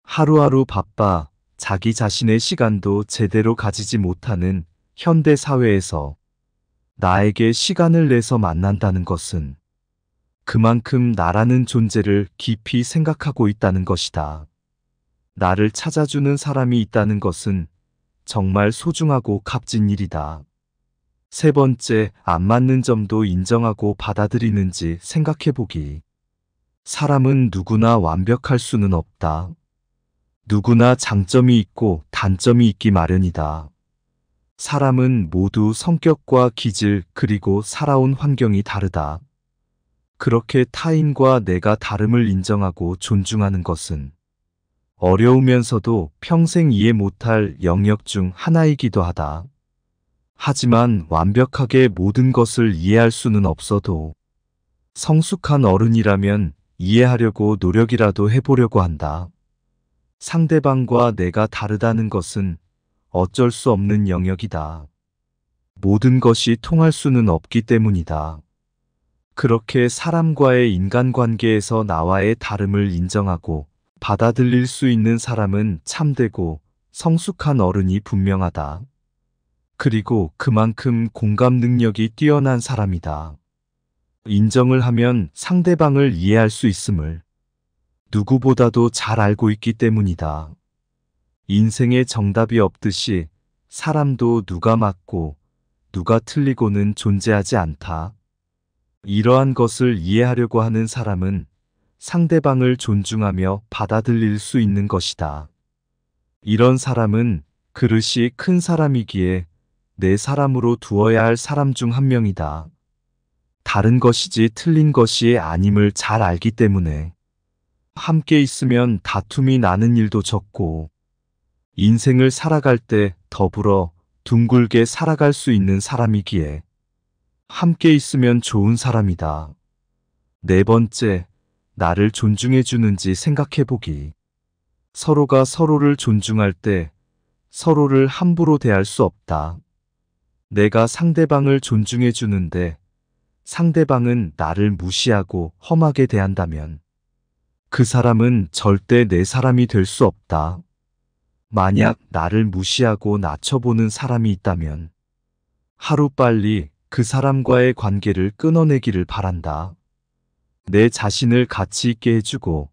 하루하루 바빠 자기 자신의 시간도 제대로 가지지 못하는 현대 사회에서 나에게 시간을 내서 만난다는 것은 그만큼 나라는 존재를 깊이 생각하고 있다는 것이다. 나를 찾아주는 사람이 있다는 것은 정말 소중하고 값진 일이다. 세 번째, 안 맞는 점도 인정하고 받아들이는지 생각해 보기. 사람은 누구나 완벽할 수는 없다. 누구나 장점이 있고 단점이 있기 마련이다. 사람은 모두 성격과 기질 그리고 살아온 환경이 다르다. 그렇게 타인과 내가 다름을 인정하고 존중하는 것은 어려우면서도 평생 이해 못할 영역 중 하나이기도 하다. 하지만 완벽하게 모든 것을 이해할 수는 없어도 성숙한 어른이라면 이해하려고 노력이라도 해보려고 한다. 상대방과 내가 다르다는 것은 어쩔 수 없는 영역이다. 모든 것이 통할 수는 없기 때문이다. 그렇게 사람과의 인간관계에서 나와의 다름을 인정하고 받아들일 수 있는 사람은 참되고 성숙한 어른이 분명하다. 그리고 그만큼 공감 능력이 뛰어난 사람이다. 인정을 하면 상대방을 이해할 수 있음을 누구보다도 잘 알고 있기 때문이다. 인생에 정답이 없듯이 사람도 누가 맞고 누가 틀리고는 존재하지 않다. 이러한 것을 이해하려고 하는 사람은 상대방을 존중하며 받아들일 수 있는 것이다. 이런 사람은 그릇이 큰 사람이기에 내 사람으로 두어야 할 사람 중 한 명이다. 다른 것이지 틀린 것이 아님을 잘 알기 때문에 함께 있으면 다툼이 나는 일도 적고 인생을 살아갈 때 더불어 둥글게 살아갈 수 있는 사람이기에 함께 있으면 좋은 사람이다. 네 번째, 나를 존중해 주는지 생각해 보기. 서로가 서로를 존중할 때 서로를 함부로 대할 수 없다. 내가 상대방을 존중해 주는데 상대방은 나를 무시하고 험하게 대한다면 그 사람은 절대 내 사람이 될 수 없다. 만약 나를 무시하고 낮춰보는 사람이 있다면 하루빨리 그 사람과의 관계를 끊어내기를 바란다. 내 자신을 가치 있게 해주고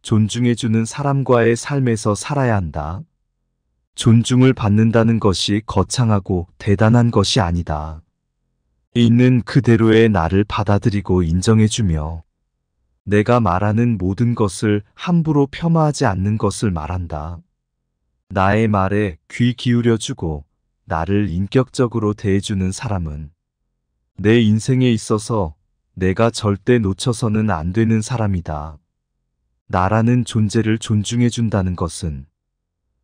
존중해주는 사람과의 삶에서 살아야 한다. 존중을 받는다는 것이 거창하고 대단한 것이 아니다. 있는 그대로의 나를 받아들이고 인정해주며 내가 말하는 모든 것을 함부로 폄하하지 않는 것을 말한다. 나의 말에 귀 기울여주고 나를 인격적으로 대해주는 사람은 내 인생에 있어서 내가 절대 놓쳐서는 안 되는 사람이다. 나라는 존재를 존중해준다는 것은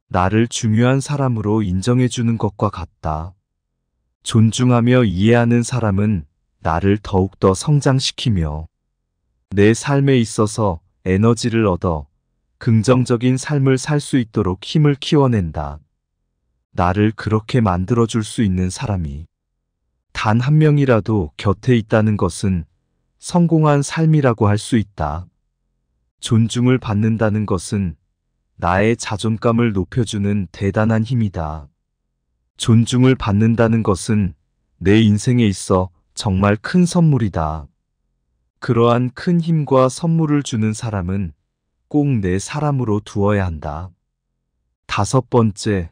나를 중요한 사람으로 인정해주는 것과 같다. 존중하며 이해하는 사람은 나를 더욱더 성장시키며 내 삶에 있어서 에너지를 얻어 긍정적인 삶을 살 수 있도록 힘을 키워낸다. 나를 그렇게 만들어줄 수 있는 사람이 단 한 명이라도 곁에 있다는 것은 성공한 삶이라고 할 수 있다. 존중을 받는다는 것은 나의 자존감을 높여주는 대단한 힘이다. 존중을 받는다는 것은 내 인생에 있어 정말 큰 선물이다. 그러한 큰 힘과 선물을 주는 사람은 꼭 내 사람으로 두어야 한다. 다섯 번째,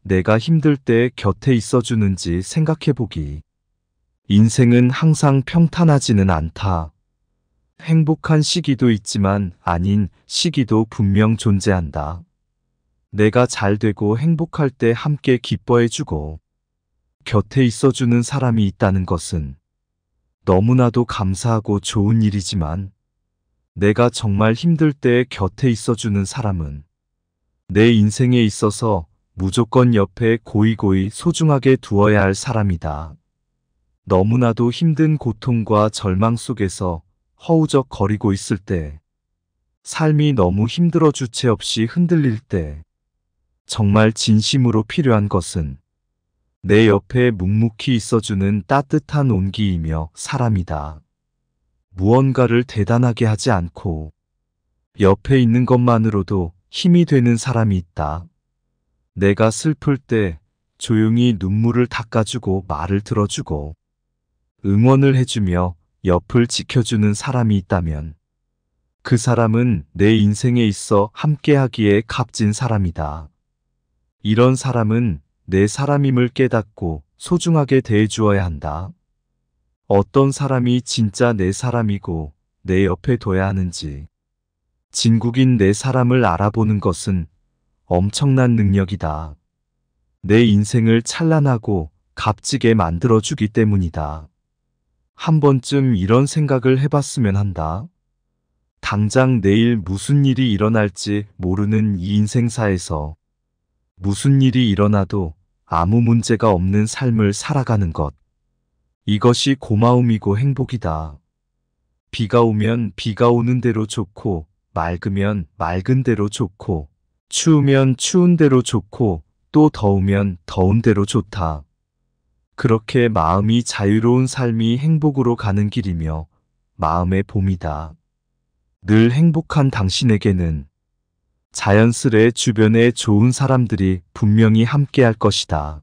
내가 힘들 때 곁에 있어주는지 생각해보기. 인생은 항상 평탄하지는 않다. 행복한 시기도 있지만 아닌 시기도 분명 존재한다. 내가 잘 되고 행복할 때 함께 기뻐해주고 곁에 있어주는 사람이 있다는 것은 너무나도 감사하고 좋은 일이지만 내가 정말 힘들 때 곁에 있어주는 사람은 내 인생에 있어서 무조건 옆에 고이고이 소중하게 두어야 할 사람이다. 너무나도 힘든 고통과 절망 속에서 허우적거리고 있을 때, 삶이 너무 힘들어 주체 없이 흔들릴 때, 정말 진심으로 필요한 것은 내 옆에 묵묵히 있어주는 따뜻한 온기이며 사람이다. 무언가를 대단하게 하지 않고 옆에 있는 것만으로도 힘이 되는 사람이 있다. 내가 슬플 때 조용히 눈물을 닦아주고 말을 들어주고 응원을 해주며 옆을 지켜주는 사람이 있다면 그 사람은 내 인생에 있어 함께하기에 값진 사람이다. 이런 사람은 내 사람임을 깨닫고 소중하게 대해주어야 한다. 어떤 사람이 진짜 내 사람이고 내 옆에 둬야 하는지 진국인 내 사람을 알아보는 것은 엄청난 능력이다. 내 인생을 찬란하고 값지게 만들어주기 때문이다. 한 번쯤 이런 생각을 해봤으면 한다. 당장 내일 무슨 일이 일어날지 모르는 이 인생사에서 무슨 일이 일어나도 아무 문제가 없는 삶을 살아가는 것. 이것이 고마움이고 행복이다. 비가 오면 비가 오는 대로 좋고, 맑으면 맑은 대로 좋고, 추우면 추운 대로 좋고, 또 더우면 더운 대로 좋다. 그렇게 마음이 자유로운 삶이 행복으로 가는 길이며 마음의 봄이다. 늘 행복한 당신에게는 자연스레 주변에 좋은 사람들이 분명히 함께할 것이다.